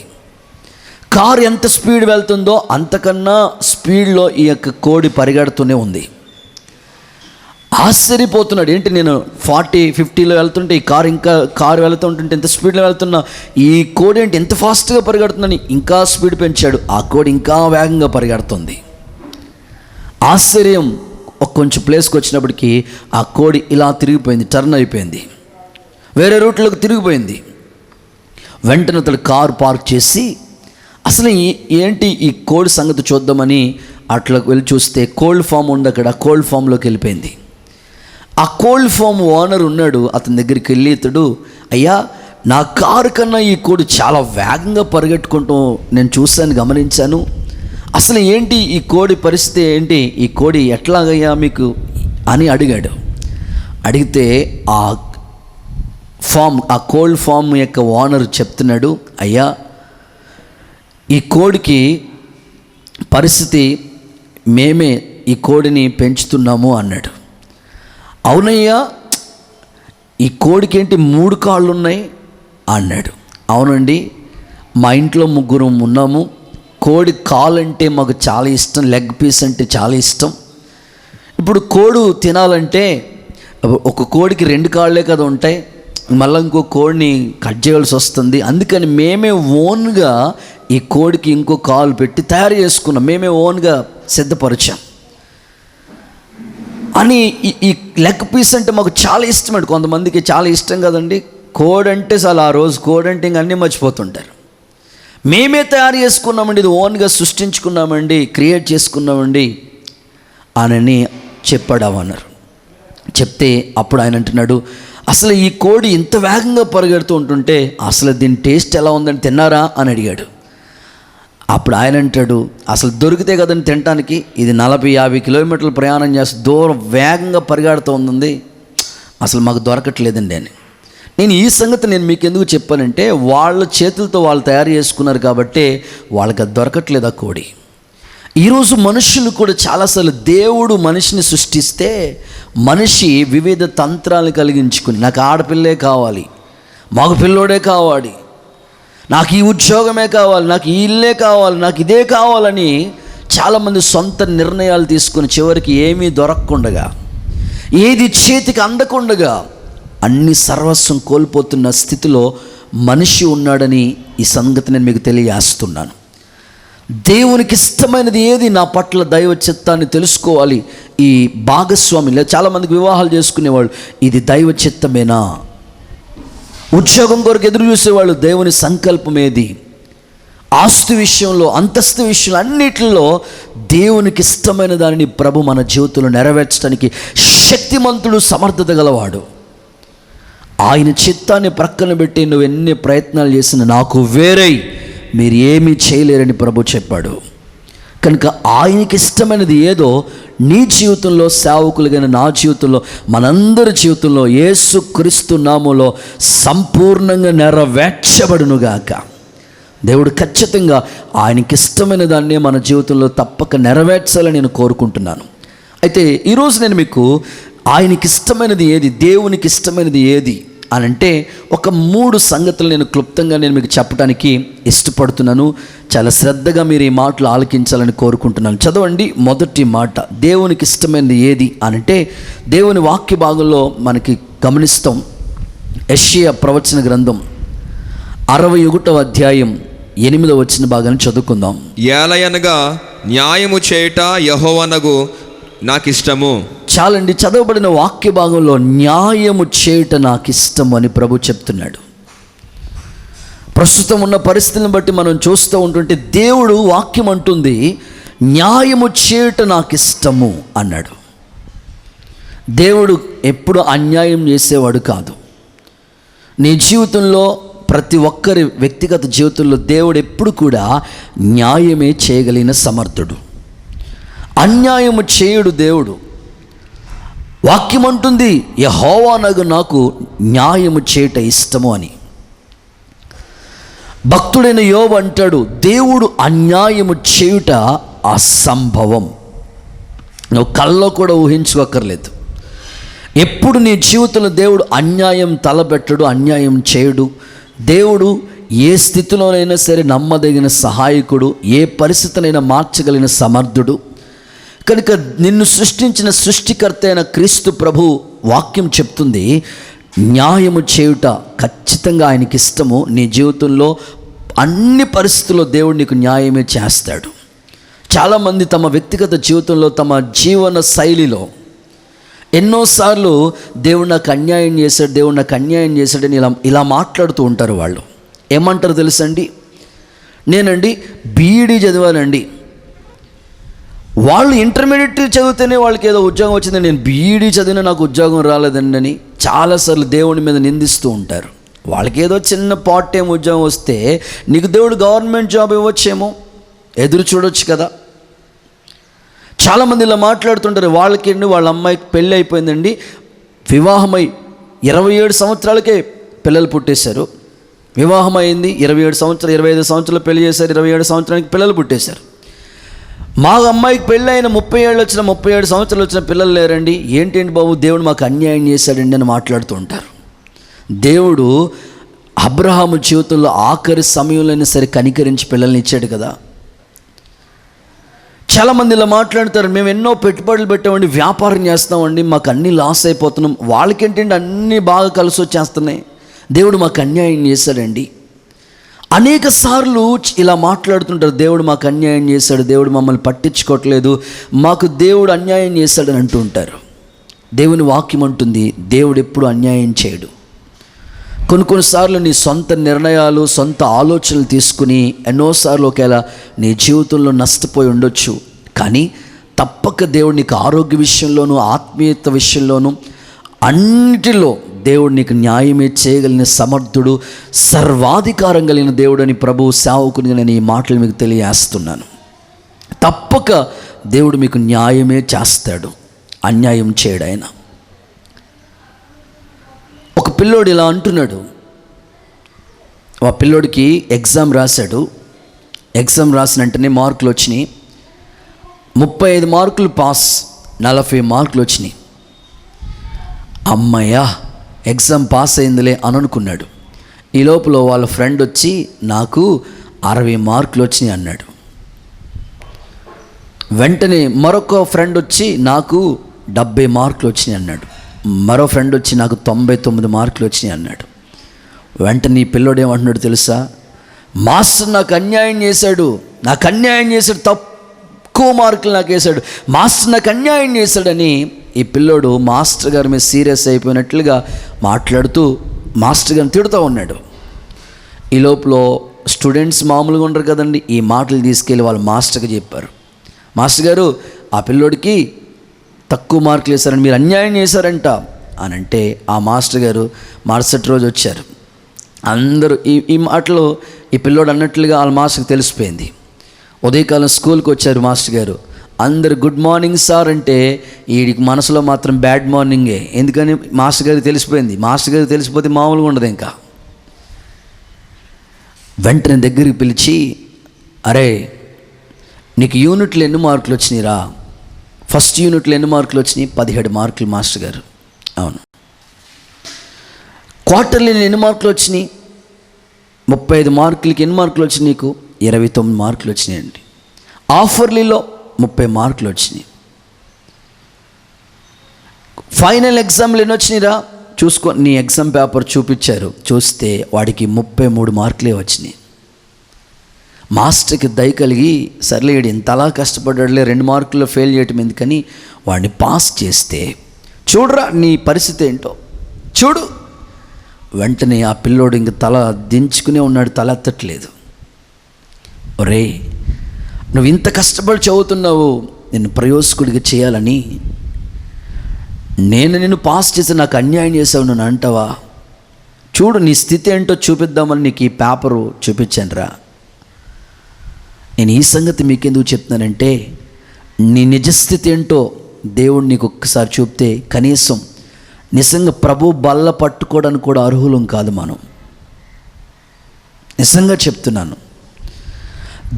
కారు ఎంత స్పీడ్ వెళ్తుందో అంతకన్నా స్పీడ్లో ఈ యొక్క కోడి పరిగెడుతూనే ఉంది. ఆశ్చర్యపోతున్నాడు, ఏంటి నేను 40-50లో వెళ్తుంటే ఈ కారు వెళ్తూ ఉంటుంటే ఎంత స్పీడ్లో వెళ్తున్నా, ఈ కోడి ఏంటి ఎంత ఫాస్ట్గా పరిగెడుతుందని ఇంకా స్పీడ్ పెంచాడు. ఆ కోడి ఇంకా వేగంగా పరిగెడుతుంది. ఆశ్చర్యం. కొంచెం ప్లేస్కి వచ్చినప్పటికీ ఆ కోడి ఇలా తిరిగిపోయింది, టర్న్ అయిపోయింది, వేరే రూట్లోకి తిరిగిపోయింది. వెంటనే అతడు కారు పార్క్ చేసి అసలు ఏంటి ఈ కోడి సంగతి చూద్దామని అట్లా వెళ్ళి చూస్తే కోల్డ్ ఫామ్ ఉంది అక్కడ. కోల్డ్ ఫామ్లోకి వెళ్ళిపోయింది. ఆ కోల్డ్ ఫామ్ ఓనర్ ఉన్నాడు, అతని దగ్గరికి వెళ్ళి ఇతడు, అయ్యా నా కారు కన్నా ఈ కోడి చాలా వేగంగా పరిగెట్టుకుంటూ నేను చూశాను, గమనించాను, అసలు ఏంటి ఈ కోడి పరిస్థితి ఏంటి, ఈ కోడి ఎట్లాగయ్యా మీకు అని అడిగాడు. అడిగితే ఆ కోల్డ్ ఫామ్ యొక్క ఓనర్ చెప్తున్నాడు, అయ్యా ఈ కోడికి పరిస్థితి మేమే ఈ కోడిని పెంచుతున్నాము అన్నాడు. అవునయ్యా ఈ కోడికి ఏంటి 3 కాళ్ళు ఉన్నాయి అన్నాడు. అవునండి, మా ఇంట్లో 3 ఉన్నాము. కోడి కాలు అంటే మాకు చాలా ఇష్టం, లెగ్ పీస్ అంటే చాలా ఇష్టం. ఇప్పుడు కోడి తినాలంటే ఒక కోడికి 2 కాళ్ళే కదా ఉంటాయి, మళ్ళీ ఇంకో కోడిని కట్ చేయాల్సి వస్తుంది. అందుకని మేమే ఓన్గా ఈ కోడికి ఇంకో కాలు పెట్టి తయారు చేసుకున్నాం, మేమే ఓన్గా సిద్ధపరిచాం అని. ఈ లెగ్ పీస్ అంటే మాకు చాలా ఇష్టం అండి. కొంతమందికి చాలా ఇష్టం కదండి కోడి అంటే. అసలు ఆ రోజు కోడి అంటే ఇంక అన్నీ మర్చిపోతుంటారు. మేమే తయారు చేసుకున్నామండి, ఇది ఓన్గా సృష్టించుకున్నామండి, క్రియేట్ చేసుకున్నామండి అని చెప్పాడు అన్నారు. చెప్తే అప్పుడు ఆయన అంటున్నాడు, అసలు ఈ కోడి ఇంత వేగంగా పరిగెడుతూ ఉంటుంటే అసలు దీని టేస్ట్ ఎలా ఉందని తిన్నారా అని అడిగాడు. అప్పుడు ఆయన అంటాడు, అసలు దొరికితే కదండి తినటానికి, ఇది 40-50 కిలోమీటర్లు ప్రయాణం చేస్తూ దూరం వేగంగా పరిగెడుతూ ఉంది, అసలు మాకు దొరకట్లేదండి అని. నేను ఈ సంగతి నేను మీకు ఎందుకు చెప్పానంటే, వాళ్ళ చేతులతో వాళ్ళు తయారు చేసుకున్నారు కాబట్టి వాళ్ళకి అది దొరకట్లేదు ఆ కోడి. ఈరోజు మనుషులు కూడా చాలాసార్లు దేవుడు మనిషిని సృష్టిస్తే మనిషి వివిధ తంత్రాలు కలిగించుకుని, నాకు ఆడపిల్లే కావాలి, మగ పిల్లోడే కావాలి, నాకు ఈ ఉద్యోగమే కావాలి, నాకు ఈ ఇల్లే కావాలి, నాకు ఇదే కావాలని చాలామంది సొంత నిర్ణయాలు తీసుకుని చివరికి ఏమీ దొరకకుండగా, ఏది చేతికి అందకుండగా అన్ని సర్వస్వం కోల్పోతున్న స్థితిలో మనిషి ఉన్నాడని ఈ సంగతి నేను మీకు తెలియజేస్తున్నాను. దేవునికి ఇష్టమైనది ఏది, నా పట్ల దైవ చిత్తాన్ని తెలుసుకోవాలి. ఈ భాగస్వామి చాలామందికి వివాహాలు చేసుకునేవాళ్ళు, ఇది దైవ చిత్తమేనా? ఉద్యోగం కొరకు ఎదురు చూసేవాళ్ళు, దేవుని సంకల్పం ఏది? ఆస్తి విషయంలో, అంతస్తు విషయంలో, అన్నిటిలో దేవునికి ఇష్టమైన దానిని ప్రభు మన జీవితంలో నెరవేర్చడానికి శక్తిమంతుడు, సమర్థత గలవాడు. ఆయన చిత్తాన్ని ప్రక్కన పెట్టి నువ్వు ఎన్ని ప్రయత్నాలు చేసినా నాకు వేరే మీరు ఏమీ చేయలేరని ప్రభు చెప్పాడు. కనుక ఆయనకి ఇష్టమైనది ఏదో నీ జీవితంలో, సేవకులుగా నా జీవితంలో, మనందరి జీవితంలో యేసుక్రీస్తు నామములో సంపూర్ణంగా నెరవేర్చబడునుగాక. దేవుడు ఖచ్చితంగా ఆయనకి ఇష్టమైన దాన్నే మన జీవితంలో తప్పక నెరవేర్చాలని నేను కోరుకుంటున్నాను. అయితే ఈరోజు నేను మీకు ఆయనకి ఇష్టమైనది ఏది, దేవునికి ఇష్టమైనది ఏది అని అంటే ఒక 3 సంగతులు నేను క్లుప్తంగా నేను మీకు చెప్పడానికి ఇష్టపడుతున్నాను. చాలా శ్రద్ధగా మీరు ఈ మాటలు ఆలకించాలని కోరుకుంటున్నాను. చదవండి. మొదటి మాట, దేవునికి ఇష్టమైనది ఏది అని అంటే దేవుని వాక్య భాగంలో మనకి గమనిస్తాం. యెషయా ప్రవచన గ్రంథం 61వ అధ్యాయం 8వ వచన భాగాన్ని చదువుకుందాం. ఏలయనగా న్యాయము చేయుట యెహోవానగు నాకిష్టము. చాలండి, చదవబడిన వాక్య భాగంలో న్యాయము చేయుట నాకు ఇష్టం అని ప్రభు చెప్తున్నాడు. ప్రస్తుతం ఉన్న పరిస్థితిని బట్టి మనం చూస్తూ ఉంటుంటే దేవుడు వాక్యం అంటుంది, న్యాయము చేయుట నాకు ఇష్టము అన్నాడు. దేవుడు ఎప్పుడు అన్యాయం చేసేవాడు కాదు. నీ జీవితంలో ప్రతి ఒక్కరి వ్యక్తిగత జీవితంలో దేవుడు ఎప్పుడు కూడా న్యాయమే చేయగలిగిన సమర్థుడు. అన్యాయము చేయుడు దేవుడు. వాక్యం అంటుంది, యెహోవానగు నాకు న్యాయము చేయుట ఇష్టము అని. భక్తుడైన యోబు అంటాడు, దేవుడు అన్యాయము చేయుట అసంభవం. నువ్వు కల్లో కూడా ఊహించుకోక్కర్లేదు. ఎప్పుడు నీ జీవితంలో దేవుడు అన్యాయం తలబెట్టడు, అన్యాయం చేయడు. దేవుడు ఏ స్థితిలోనైనా సరే నమ్మదగిన సహాయకుడు, ఏ పరిస్థితినైనా మార్చగలిగిన సమర్థుడు. కనుక నిన్ను సృష్టించిన సృష్టికర్త అయిన క్రీస్తు ప్రభు వాక్యం చెప్తుంది, న్యాయము చేయుట ఖచ్చితంగా ఆయనకి ఇష్టము. నీ జీవితంలో అన్ని పరిస్థితుల్లో దేవుడు నీకు న్యాయమే చేస్తాడు. చాలామంది తమ వ్యక్తిగత జీవితంలో, తమ జీవన శైలిలో ఎన్నోసార్లు దేవుడు నాకు అన్యాయం చేశాడు, దేవుడు నాకు అన్యాయం చేశాడని ఇలా మాట్లాడుతూ ఉంటారు. వాళ్ళు ఏమంటారు తెలుసండి? నేనండి బీఈడీ చదివానండి, వాళ్ళు ఇంటర్మీడియట్ చదివితేనే వాళ్ళకి ఏదో ఉద్యోగం వచ్చింది, నేను బీఈడీ చదివినా నాకు ఉద్యోగం రాలేదండి అని చాలాసార్లు దేవుని మీద నిందిస్తూ ఉంటారు. వాళ్ళకి ఏదో చిన్న పార్ట్ టైం ఉద్యోగం వస్తే నీకు దేవుడు గవర్నమెంట్ జాబ్ ఇవ్వచ్చేమో, ఎదురు చూడొచ్చు కదా. చాలామంది ఇలా మాట్లాడుతుంటారు. వాళ్ళకేంటి, వాళ్ళ అమ్మాయికి పెళ్ళి అయిపోయిందండి, వివాహమై 27 సంవత్సరాలకే పిల్లలు పుట్టేశారు. వివాహం అయింది 27 సంవత్సరాలు, 25 సంవత్సరాలు పెళ్లి చేశారు, 27 సంవత్సరానికి పిల్లలు పుట్టేశారు. మా అమ్మాయికి పెళ్ళి అయిన 30 ఏళ్ళు వచ్చిన, 37 సంవత్సరాలు వచ్చిన పిల్లలు లేరండి, ఏంటండి బాబు దేవుడు మాకు అన్యాయం చేశాడండి అని మాట్లాడుతూ ఉంటారు. దేవుడు అబ్రహాము జీవితంలో ఆఖరి సమయంలోనే సరే కనికరించి పిల్లల్ని ఇచ్చాడు కదా. చాలామంది ఇలా మాట్లాడతారు, మేము ఎన్నో పెట్టుబడులు పెట్టామండి, వ్యాపారం చేస్తామండి, మాకు అన్నీ లాస్ అయిపోతున్నాం. వాళ్ళకేంటంటే అన్నీ బాగా కలిసి వచ్చేస్తున్నాయి, దేవుడు మాకు అన్యాయం చేశాడండి. అనేక సార్లు ఇలా మాట్లాడుతుంటారు, దేవుడు మాకు అన్యాయం చేశాడు, దేవుడు మమ్మల్ని పట్టించుకోవట్లేదు, మాకు దేవుడు అన్యాయం చేశాడని అంటూ ఉంటారు. దేవుని వాక్యం అంటుంది, దేవుడు ఎప్పుడు అన్యాయం చేయడు. కొన్నిసార్లు నీ సొంత నిర్ణయాలు, సొంత ఆలోచనలు తీసుకుని ఎన్నోసార్లు ఒకవేళ నీ జీవితంలో నష్టపోయి ఉండొచ్చు. కానీ తప్పక దేవుడు నీకు ఆరోగ్య విషయంలోనూ, ఆత్మీయత విషయంలోనూ, అన్నిటిలో దేవుడు నీకు న్యాయమే చేయగలిగిన సమర్థుడు, సర్వాధికారం కలిగిన దేవుడు అని ప్రభు సేవకునిగా నేను ఈ మాటలు మీకు తెలియజేస్తున్నాను. తప్పక దేవుడు మీకు న్యాయమే చేస్తాడు, అన్యాయం చేయడు ఆయన. ఒక పిల్లోడు ఇలా అంటున్నాడు, ఆ పిల్లోడికి ఎగ్జామ్ రాశాడు. ఎగ్జామ్ రాసిన వెంటనే మార్కులు వచ్చినాయి. 35 మార్కులు పాస్, 40 మార్కులు వచ్చినాయి. అమ్మయ్యా ఎగ్జామ్ పాస్ అయిందిలే అని అనుకున్నాడు. ఈ లోపల వాళ్ళ ఫ్రెండ్ వచ్చి నాకు 60 మార్కులు వచ్చినాయి అన్నాడు. వెంటనే మరొక ఫ్రెండ్ వచ్చి నాకు 70 మార్కులు వచ్చినాయి అన్నాడు. మరో ఫ్రెండ్ వచ్చి నాకు 99 మార్కులు వచ్చినాయి అన్నాడు. వెంటనే ఈ పిల్లోడు ఏమంటున్నాడు తెలుసా? మాస్టర్ నాకు అన్యాయం చేశాడు, తక్కువ మార్కులు నాకు వేశాడు, మాస్టర్ నాకు అన్యాయం చేశాడని ఈ పిల్లోడు మాస్టర్ గారి మీద సీరియస్ అయిపోయినట్లుగా మాట్లాడుతూ మాస్టర్ గారిని తిడుతూ ఉన్నాడు. ఈ లోపల స్టూడెంట్స్ మామూలుగా ఉండరు కదండి, ఈ మాటలు తీసుకెళ్ళి వాళ్ళ మాస్టర్కి చెప్పారు. మాస్టర్ గారు ఆ పిల్లోడికి తక్కువ మార్కులు వేశారని మీరు అన్యాయం చేశారంట అని అంటే, ఆ మాస్టర్ గారు మరుసటి రోజు వచ్చారు. అందరూ ఈ మాటలు ఈ పిల్లోడు అన్నట్లుగా వాళ్ళ మాస్టర్కి తెలిసిపోయింది. ఉదయకాలం స్కూల్కి వచ్చారు మాస్టర్ గారు. అందరు గుడ్ మార్నింగ్ సార్ అంటే వీడికి మనసులో మాత్రం బ్యాడ్ మార్నింగే. ఎందుకని మాస్టర్ గారికి తెలిసిపోయింది. మాస్టర్ గారికి తెలిసిపోతే మామూలుగా ఉండదు. ఇంకా వెంటనే దగ్గరికి పిలిచి, అరే నీకు యూనిట్లు ఎన్ని మార్కులు వచ్చినాయిరా? ఫస్ట్ యూనిట్లో ఎన్ని మార్కులు వచ్చినాయి? 17 మార్కులు మాస్టర్ గారు. అవును. క్వార్టర్లీ ఎన్ని మార్కులు వచ్చినాయి? 35 మార్కులకి ఎన్ని మార్కులు వచ్చినాయి? నీకు 29 మార్కులు వచ్చినాయండి. ఆఫర్లీలో 30 మార్కులు వచ్చినాయి. ఫైనల్ ఎగ్జామ్లు ఎన్ని వచ్చినాయిరా చూసుకో. నీ ఎగ్జామ్ పేపర్ చూపించారు, చూస్తే వాడికి 33 మార్కులే వచ్చినాయి. మాస్టర్కి దయ కలిగి, సర్లేడు ఇంతలా కష్టపడ్డాడులే 2 మార్కుల్లో ఫెయిల్ చేయటం ఎందుకని వాడిని పాస్ చేస్తే, చూడరా నీ పరిస్థితి ఏంటో చూడు. వెంటనే ఆ పిల్లోడు ఇంక తల దించుకునే ఉన్నాడు, తల ఎత్తట్లేదు. ఒరే, నువ్వు ఇంత కష్టపడి చదువుతున్నావు, నిన్ను ప్రయోజకుడిగా చేయాలని, నేను నిన్ను పాస్ చేసి నాకు అన్యాయం చేసావు నన్ను అంటావా? చూడు నీ స్థితి ఏంటో చూపిద్దామని నీకు ఈ పేపరు చూపించాను రా. నేను ఈ సంగతి మీకెందుకు చెప్తున్నానంటే, నీ నిజస్థితి ఏంటో దేవుడు నీకు ఒక్కసారి చూపితే కనీసం నిజంగా ప్రభు బల్ల పట్టుకోవడానికి కూడా అర్హులం కాదు మనం. నిజంగా చెప్తున్నాను.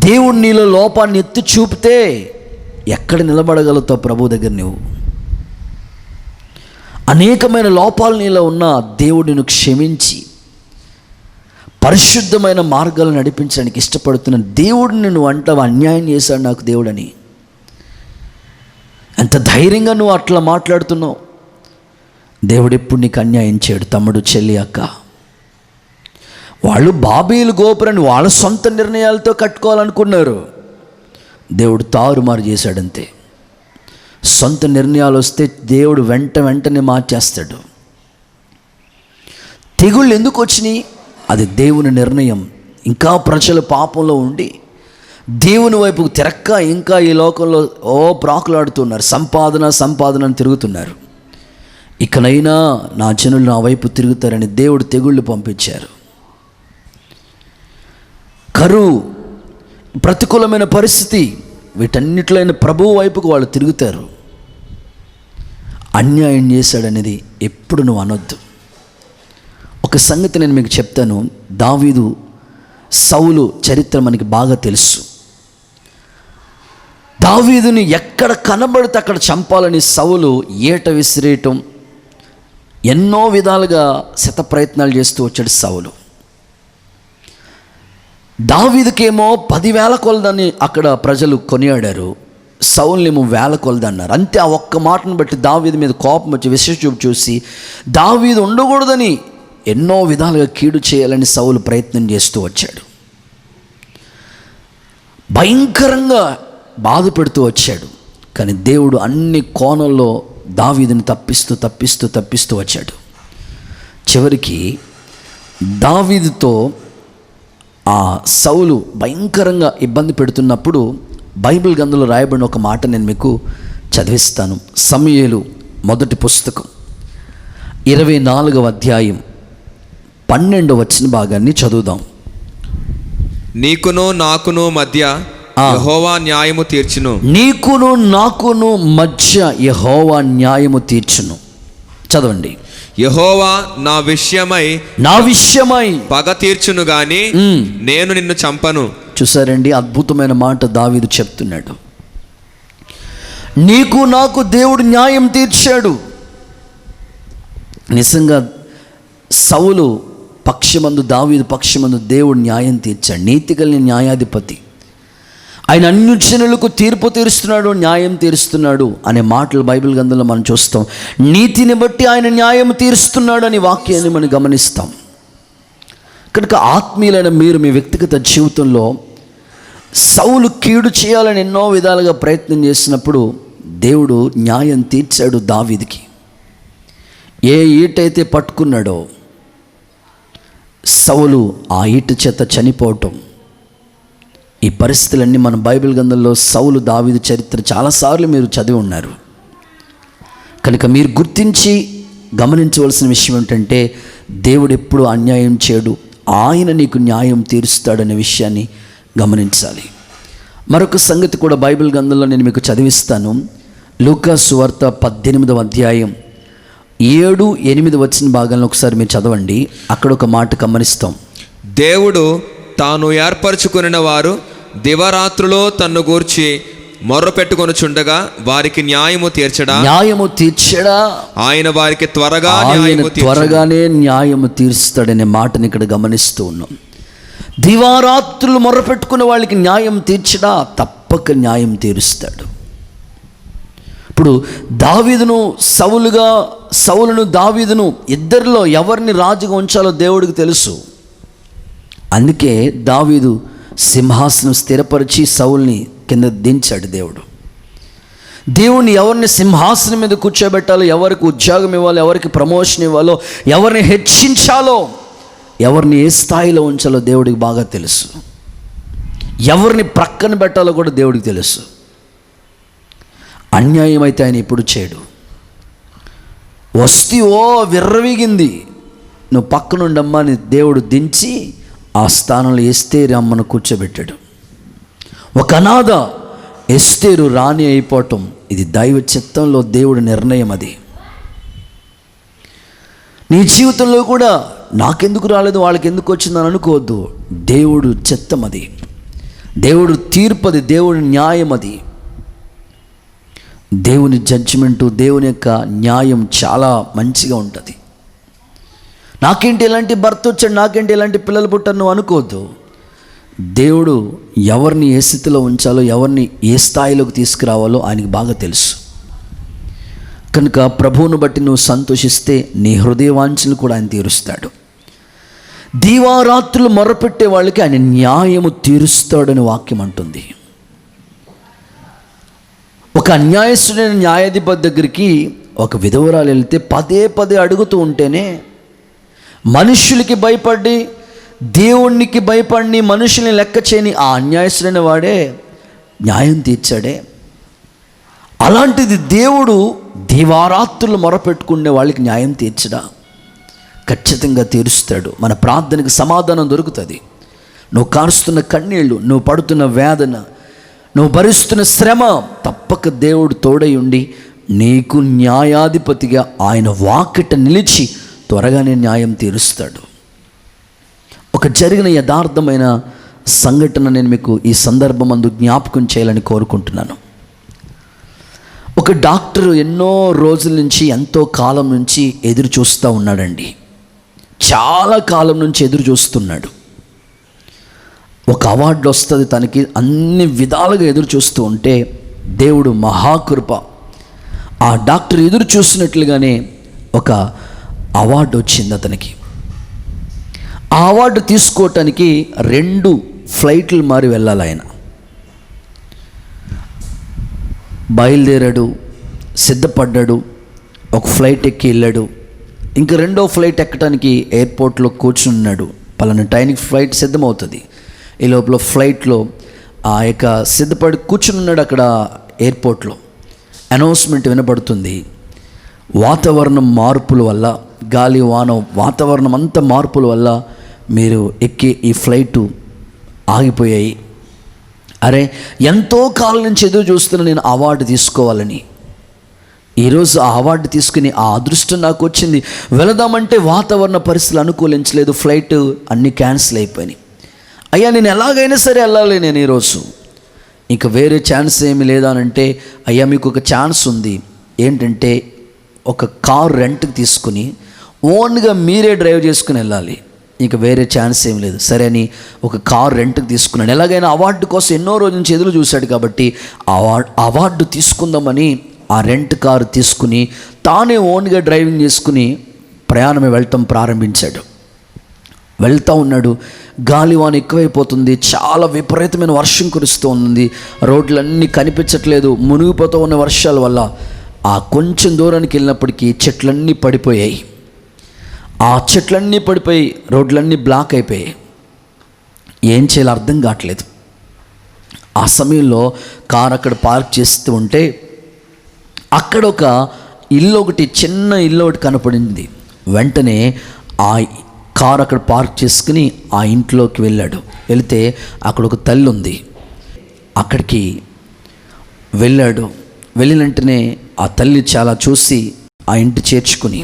దేవుడు నీలో లోపాన్ని ఎత్తి చూపితే ఎక్కడ నిలబడగలుగుతావు ప్రభు దగ్గర? నువ్వు అనేకమైన లోపాలు నీలో ఉన్న దేవుడు నిన్ను క్షమించి పరిశుద్ధమైన మార్గాలు నడిపించడానికి ఇష్టపడుతున్న దేవుడు నిన్ను అంటావు అన్యాయం చేశాడు నాకు దేవుడని. ఎంత ధైర్యంగా నువ్వు అట్లా మాట్లాడుతున్నావు. దేవుడు ఎప్పుడు నీకు అన్యాయం చేయడు తమ్ముడు, చెల్లి, అక్క. వాళ్ళు బాబేలు గోపురాన్ని వాళ్ళ సొంత నిర్ణయాలతో కట్టుకోవాలనుకున్నారు. దేవుడు తారుమారు చేశాడంతే. సొంత నిర్ణయాలు వస్తే దేవుడు వెంటనే మార్చేస్తాడు. తెగుళ్ళు ఎందుకు వచ్చినాయి? అది దేవుని నిర్ణయం. ఇంకా ప్రజలు పాపంలో ఉండి దేవుని వైపుకు తిరక్క ఇంకా ఈ లోకంలో ప్రాకులాడుతున్నారు, సంపాదన అని తిరుగుతున్నారు. ఇకనైనా నా జనులు నా వైపు తిరుగుతారని దేవుడు తెగుళ్ళు పంపించారు. కరువు, ప్రతికూలమైన పరిస్థితి, వీటన్నిటిలో ప్రభువు వైపుకు వాళ్ళు తిరుగుతారు. అన్యాయం చేశాడనేది ఎప్పుడు నువ్వు అనొద్దు. ఒక సంగతి నేను మీకు చెప్తాను. దావీదు, సౌలు చరిత్ర మనకి బాగా తెలుసు. దావీదుని ఎక్కడ కనబడితే అక్కడ చంపాలని సౌలు ఏట విసిరేయటం, ఎన్నో విధాలుగా శత ప్రయత్నాలు చేస్తూ వచ్చాడు సౌలు. దావీదుకేమో 10,000 కొలదని అక్కడ ప్రజలు కొనియాడారు, సౌలునేమో 1,000 కొలదన్నారు. అంతే. ఆ ఒక్క మాటను బట్టి దావీదు మీద కోపం వచ్చి విషచూపు చూసి దావీదు ఉండకూడదని ఎన్నో విధాలుగా కీడు చేయాలని సౌలు ప్రయత్నం చేస్తూ వచ్చాడు. భయంకరంగా బాధ పెడుతూ వచ్చాడు. కానీ దేవుడు అన్ని కోణంలో దావీదుని తప్పిస్తూ వచ్చాడు. చివరికి దావీదుతో ఆ సౌలు భయంకరంగా ఇబ్బంది పెడుతున్నప్పుడు బైబిల్ గ్రంథంలో రాయబడిన ఒక మాట నేను మీకు చదివిస్తాను. సమూయేలు మొదటి పుస్తకం 24వ అధ్యాయం 12వ వచన భాగాన్ని చదువుదాం. నీకును నాకును మధ్య యెహోవా న్యాయము తీర్చును. నీకును నాకును మధ్య యెహోవా న్యాయము తీర్చును. చదవండి. యెహోవా నా విషయమై పగ తీర్చును గాని నేను నిన్ను చంపను. చూసారండి, అద్భుతమైన మాట దావీదు చెప్తున్నాడు. నీకు నాకు దేవుడు న్యాయం తీర్చాడు. నిజంగా సౌలు పక్షమందు, దావీదు పక్షమందు దేవుడు న్యాయం తీర్చాడు. నీతి కలిగిన న్యాయాధిపతి ఆయన. అన్ని జనులకు తీర్పు తీరుస్తున్నాడు, న్యాయం తీరుస్తున్నాడు అనే మాటలు బైబిల్ గ్రంథంలో మనం చూస్తాం. నీతిని బట్టి ఆయన న్యాయం తీరుస్తున్నాడు అనే వాక్యాన్ని మనం గమనిస్తాం. కనుక ఆత్మీయులైన మీరు మీ వ్యక్తిగత జీవితంలో సౌలు కీడు చేయాలని ఎన్నో విధాలుగా ప్రయత్నం చేసినప్పుడు దేవుడు న్యాయం తీర్చాడు దావీదుకి. ఏ ఈటైతే పట్టుకున్నాడో సౌలు ఆ ఈట చేత చనిపోవటం, ఈ పరిస్థితులన్నీ మన బైబిల్ గ్రంథంలో సౌలు దావీదు చరిత్ర చాలాసార్లు మీరు చదివి ఉన్నారు. కనుక మీరు గుర్తించి గమనించవలసిన విషయం ఏంటంటే, దేవుడు ఎప్పుడు అన్యాయం చేయడు, ఆయన నీకు న్యాయం తీరుస్తాడనే విషయాన్ని గమనించాలి. మరొక సంగతి కూడా బైబిల్ గ్రంథంలో నేను మీకు చదివిస్తాను. లూకా సువార్త 18వ అధ్యాయం 7-8 వచ్చిన భాగంలో ఒకసారి మీరు చదవండి. అక్కడ ఒక మాట గమనిస్తాం. దేవుడు తాను ఏర్పరచుకున్న వారు దివరాత్రులో తన్ను గూర్చి మొర్ర పెట్టుకొనుచుండగా వారికి న్యాయము తీర్చడా ఆయన వారికి త్వరగానే న్యాయము తీరుస్తాడనే మాటని ఇక్కడ గమనిస్తూ ఉన్నాం. దివారాత్రులు మొర్ర పెట్టుకున్న వాళ్ళకి న్యాయం తీర్చడా? తప్పక న్యాయం తీరుస్తాడు. ఇప్పుడు దావీదును సౌలును దావీదును ఇద్దరిలో ఎవరిని రాజుగా ఉంచాలో దేవుడికి తెలుసు. అందుకే దావీదు సింహాసనం స్థిరపరిచి సౌల్ని కింద దించాడు దేవుడు. దేవుణ్ణి ఎవరిని సింహాసనం మీద కూర్చోబెట్టాలో, ఎవరికి ఉద్యోగం ఇవ్వాలో, ఎవరికి ప్రమోషన్ ఇవ్వాలో, ఎవరిని హెచ్చించాలో, ఎవరిని ఏ స్థాయిలో ఉంచాలో దేవుడికి బాగా తెలుసు. ఎవరిని ప్రక్కన పెట్టాలో కూడా దేవుడికి తెలుసు. అన్యాయం అయితే ఆయన ఎప్పుడు చేయడు. వస్తీవో విర్రవీగింది, నువ్వు పక్కనుండమ్మా అని దేవుడు దించి ఆ స్థానంలో ఎస్తేరు అమ్మను కూర్చోబెట్టాడు. ఒక అనాథ ఎస్తేరు రాణి అయిపోవటం ఇది దైవ చిత్తంలో దేవుడి నిర్ణయం. అది నీ జీవితంలో కూడా నాకెందుకు రాలేదు, వాళ్ళకి ఎందుకు వచ్చిందని అనుకోవద్దు. దేవుడు చిత్తం అది, దేవుడు తీర్పు అది, దేవుడి న్యాయం అది. దేవుని జడ్జిమెంటు, దేవుని యొక్క న్యాయం చాలా మంచిగా ఉంటుంది. నాకేంటి ఇలాంటి భర్త వచ్చాడు, నాకేంటి ఇలాంటి పిల్లలు పుట్టారు నువ్వు అనుకోవద్దు. దేవుడు ఎవరిని ఏ స్థితిలో ఉంచాలో, ఎవరిని ఏ స్థాయిలోకి తీసుకురావాలో ఆయనకి బాగా తెలుసు. కనుక ప్రభువును బట్టి నువ్వు సంతోషిస్తే నీ హృదయ వాంఛలు కూడా ఆయన తీరుస్తాడు. దీవారాత్రులు మొర్రపెట్టే వాళ్ళకి ఆయన న్యాయము తీరుస్తాడని వాక్యం అంటుంది. ఒక అన్యాయస్తుడైన న్యాయాధిపతి దగ్గరికి ఒక విధవరాలు వెళ్తే పదే పదే అడుగుతూ ఉంటేనే, మనుషులకి భయపడి, దేవునికి భయపడి, మనుషుల్ని లెక్క చేయని ఆ అన్యాయస్తుడైన వాడే న్యాయం తీర్చాడే. అలాంటిది దేవుడు దీవారాత్రులు మొరపెట్టుకునే వాళ్ళకి న్యాయం తీర్చడా? ఖచ్చితంగా తీరుస్తాడు. మన ప్రార్థనకి సమాధానం దొరుకుతుంది. నువ్వు కారుస్తున్న కన్నీళ్ళు, నువ్వు పడుతున్న వేదన, నువ్వు భరిస్తున్న శ్రమ, తప్పక దేవుడు తోడై ఉండి నీకు న్యాయాధిపతిగా ఆయన వాకిట నిలిచి త్వరగానే న్యాయం తీరుస్తాడు. ఒక జరిగిన యథార్థమైన సంఘటన నేను మీకు ఈ సందర్భం అందు జ్ఞాపకం చేయాలని కోరుకుంటున్నాను. ఒక డాక్టర్ ఎన్నో రోజుల నుంచి, ఎంతో కాలం నుంచి ఎదురు చూస్తూ ఉన్నాడండి. చాలా కాలం నుంచి ఎదురు చూస్తున్నాడు. ఒక అవార్డు వస్తుంది తనకి, అన్ని విధాలుగా ఎదురు చూస్తూ ఉంటే దేవుడు మహాకృప, ఆ డాక్టర్ ఎదురు చూసినట్లుగానే ఒక అవార్డు వచ్చింది అతనికి. ఆ అవార్డు తీసుకోవటానికి 2 ఫ్లైట్లు మారి వెళ్ళాలి ఆయన. బయలుదేరాడు, సిద్ధపడ్డాడు, ఒక ఫ్లైట్ ఎక్కి వెళ్ళాడు. ఇంకా 2వ ఫ్లైట్ ఎక్కడానికి ఎయిర్పోర్ట్లో కూర్చున్నాడు. పలానా టైంకి ఫ్లైట్ సిద్ధమవుతుంది. ఈ లోపల ఫ్లైట్లో ఆ యొక్క సిద్ధపడి కూర్చున్నాడు. అక్కడ ఎయిర్పోర్ట్లో అనౌన్స్మెంట్ వినపడుతుంది. వాతావరణం మార్పుల వల్ల, గాలి వాన వాతావరణం అంతా మార్పుల వల్ల మీరు ఎక్కే ఈ ఫ్లైటు ఆగిపోయాయి. అరే, ఎంతో కాలం నుంచి ఎదురు చూస్తున్నా నేను అవార్డు తీసుకోవాలని. ఈరోజు ఆ అవార్డు తీసుకుని ఆ అదృష్టం నాకు వచ్చింది. వెళదామంటే వాతావరణ పరిస్థితులు అనుకూలించలేదు, ఫ్లైట్ అన్నీ క్యాన్సిల్ అయిపోయినాయి. అయ్యా, నేను ఎలాగైనా సరే వెళ్ళాలి నేను ఈరోజు, ఇంకా వేరే ఛాన్స్ ఏమి లేదా అని అంటే, అయ్యా మీకు ఒక ఛాన్స్ ఉంది. ఏంటంటే ఒక కార్ రెంట్కి తీసుకుని ఓన్గా మీరే డ్రైవ్ చేసుకుని వెళ్ళాలి, ఇంకా వేరే ఛాన్స్ ఏం లేదు. సరే అని ఒక కార్ రెంట్కి తీసుకున్నాడు. ఎలాగైనా అవార్డు కోసం ఎన్నో రోజుల నుంచి ఎదురు చూశాడు కాబట్టి అవార్డు తీసుకుందామని ఆ రెంట్ కారు తీసుకుని తానే ఓన్గా డ్రైవింగ్ చేసుకుని ప్రయాణమే వెళ్ళటం ప్రారంభించాడు. వెళ్తూ ఉన్నాడు. గాలివాన ఎక్కువైపోతుంది, చాలా విపరీతమైన వర్షం కురుస్తూ ఉంది, రోడ్లన్నీ కనిపించట్లేదు, మునిగిపోతూ ఉన్న వర్షాల వల్ల. ఆ కొంచెం దూరానికి వెళ్ళినప్పటికీ చెట్లన్నీ పడిపోయాయి. ఆ చెట్లన్నీ పడిపోయి రోడ్లన్నీ బ్లాక్ అయిపోయాయి. ఏం చేయాలో అర్థం కావట్లేదు. ఆ సమయంలో కారు అక్కడ పార్క్ చేస్తూ ఉంటే అక్కడ ఒక ఇల్లు ఒకటి, చిన్న ఇల్లు ఒకటి కనపడింది. వెంటనే ఆ కారు అక్కడ పార్క్ చేసుకుని ఆ ఇంట్లోకి వెళ్ళాడు. వెళితే అక్కడ ఒక తల్లి ఉంది. అక్కడికి వెళ్ళాడు. వెళ్ళిన వెంటనే ఆ తల్లి చాలా చూసి ఆ ఇంటి చేర్చుకుని,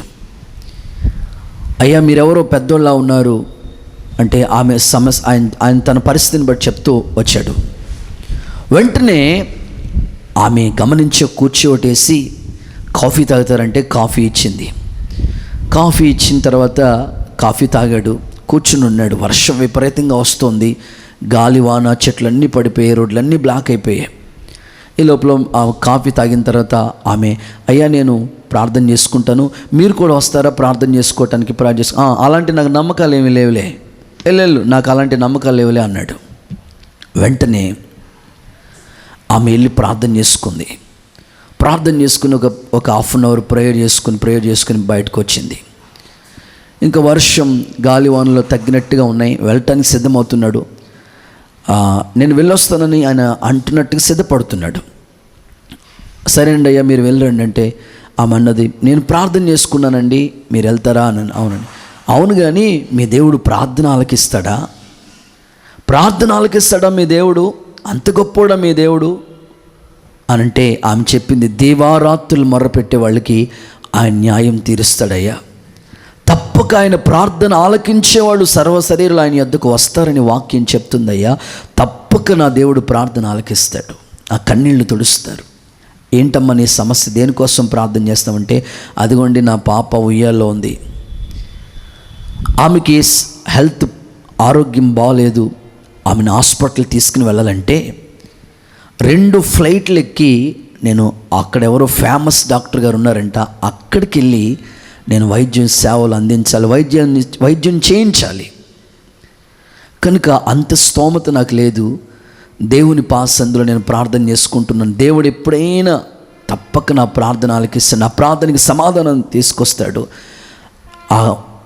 అయ్యా మీరెవరో పెద్దోళ్ళ ఉన్నారు అంటే ఆమె సమస్య ఆయన తన పరిస్థితిని బట్టి చెప్తూ వచ్చాడు. వెంటనే ఆమె గమనించి కూర్చోటేసి కాఫీ తాగుతారంటే కాఫీ ఇచ్చింది. కాఫీ ఇచ్చిన తర్వాత కాఫీ తాగాడు, కూర్చుని ఉన్నాడు. వర్షం విపరీతంగా వస్తుంది, గాలివాన, చెట్లన్నీ పడిపోయాయి, రోడ్లన్నీ బ్లాక్ అయిపోయాయి. ఈ లోపల ఆ కాఫీ తాగిన తర్వాత ఆమె, అయ్యా నేను ప్రార్థన చేసుకుంటాను, మీరు కూడా వస్తారా ప్రార్థన చేసుకోవటానికి? అలాంటి నాకు నమ్మకాలు ఏమీ లేవులే, వెళ్ళు, నాకు అలాంటి నమ్మకాలు లేవులే అన్నాడు. వెంటనే ఆమె వెళ్ళి ప్రార్థన చేసుకుంది. ప్రార్థన చేసుకుని ఒక హాఫ్ అన్ అవర్ ప్రేయర్ చేసుకుని బయటకు వచ్చింది. ఇంకా వర్షం గాలివానలో తగ్గినట్టుగా ఉన్నాయి, వెళ్ళటానికి సిద్ధమవుతున్నాడు. నేను వెళ్ళొస్తానని ఆయన అంటున్నట్టుగా సిద్ధపడుతున్నాడు. సరేనండి అయ్యా మీరు వెళ్ళండి అంటే ఆమె అన్నది, నేను ప్రార్థన చేసుకున్నానండి, మీరు వెళ్తారా అని. అవునండి. అవును, కానీ మీ దేవుడు ప్రార్థన ఆలకిస్తాడా? మీ దేవుడు అంత గొప్పోడా మీ దేవుడు అని అంటే ఆమె చెప్పింది, దేవారాత్రులు మొర్రపెట్టే వాళ్ళకి ఆయన న్యాయం తీరుస్తాడయ్యా. తప్పక ఆయన ప్రార్థన ఆలకించేవాళ్ళు సర్వశరీరులు ఆయన యొద్దకు వస్తారని వాక్యం చెప్తుందయ్యా. తప్పక నా దేవుడు ప్రార్థన ఆలకిస్తాడు, ఆ కన్నీళ్లు తుడుస్తారు. ఏంటమ్మా నీ సమస్య, దేనికోసం ప్రార్థన చేస్తామంటే, అదిగోండి నా పాప ఉయ్యాల్లో ఉంది, ఆమెకి హెల్త్ ఆరోగ్యం బాగలేదు, ఆమెను హాస్పిటల్ తీసుకుని వెళ్ళాలంటే 2 ఫ్లైట్లు ఎక్కి నేను అక్కడెవరో ఫేమస్ డాక్టర్ గారు ఉన్నారంట, అక్కడికి వెళ్ళి నేను వైద్యం సేవలు అందించాలి, వైద్యం చేయించాలి. కనుక అంత స్తోమత నాకు లేదు. దేవుని పాసందులో నేను ప్రార్థన చేసుకుంటున్నాను. దేవుడు ఎప్పుడైనా తప్పక నా ప్రార్థన ఆలకిస్తాడు, నా ప్రార్థనకి సమాధానం తీసుకొస్తాడు. ఆ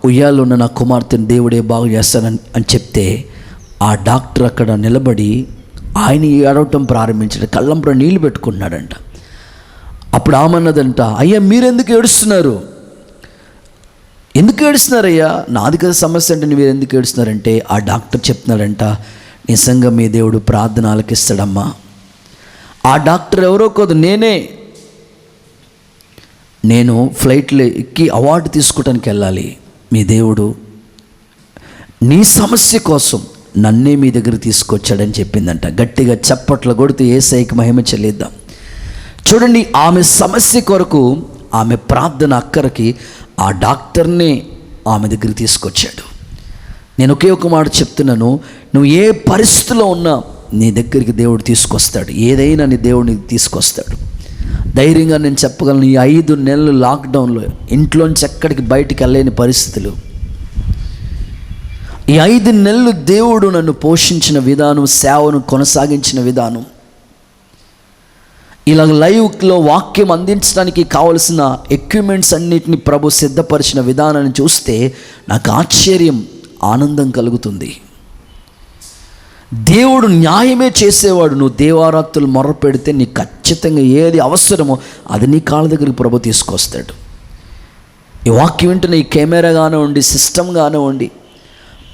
ఉయ్యాల్లో ఉన్న నా కుమార్తెను దేవుడే బాగు చేస్తానని అని చెప్తే ఆ డాక్టర్ అక్కడ నిలబడి ఆయన ఏడవటం ప్రారంభించాడు, కళ్ళంపుర నీళ్లు పెట్టుకున్నాడంట. అప్పుడు ఆమన్నదంట, అయ్యా మీరెందుకు ఏడుస్తున్నారయ్యా, నాది కదా సమస్య అంటే మీరు ఎందుకు ఏడుస్తున్నారంటే ఆ డాక్టర్ చెప్తున్నాడంట, నిజంగా మీ దేవుడు ప్రార్థన ఆలకిస్తాడమ్మా. ఆ డాక్టర్ ఎవరో కాదు, నేను ఫ్లైట్లో ఎక్కి అవార్డు తీసుకోవడానికి వెళ్ళాలి. మీ దేవుడు నీ సమస్య కోసం నన్నే మీ దగ్గర తీసుకొచ్చాడని చెప్పిందంట. గట్టిగా చప్పట్లు కొడుతూ యేసయ్యకి మహిమ చెల్లిద్దాం. చూడండి, ఆమె సమస్య కొరకు, ఆమె ప్రార్థన అక్కరకి ఆ డాక్టర్నే ఆమె దగ్గర తీసుకొచ్చాడు. నేను ఒకే ఒక మాట చెప్తున్నాను, నువ్వు ఏ పరిస్థితిలో ఉన్నా నీ దగ్గరికి దేవుడు తీసుకొస్తాడు, ఏదైనా నీ దేవుడిని తీసుకొస్తాడు. ధైర్యంగా నేను చెప్పగలను, ఈ 5 నెలలు లాక్డౌన్లో ఇంట్లోంచి ఎక్కడికి బయటికి వెళ్ళలేని పరిస్థితులు, ఈ 5 నెలలు దేవుడు నన్ను పోషించిన విధానం, సేవను కొనసాగించిన విధానం, ఇలా లైవ్లో వాక్యం అందించడానికి కావలసిన ఎక్విప్మెంట్స్ అన్నిటిని ప్రభు సిద్ధపరిచిన విధానాన్ని చూస్తే నాకు ఆశ్చర్యం, ఆనందం కలుగుతుంది. దేవుడు న్యాయమే చేసేవాడు. నువ్వు దేవారాత్రులు మొర్ర పెడితే నీకు ఖచ్చితంగా ఏది అవసరమో అది నీ కాళ్ళ దగ్గరికి ప్రభు తీసుకొస్తాడు. ఈ వాక్యం వింటున్న ఈ కెమెరా కానివ్వండి, సిస్టమ్ కానివ్వండి,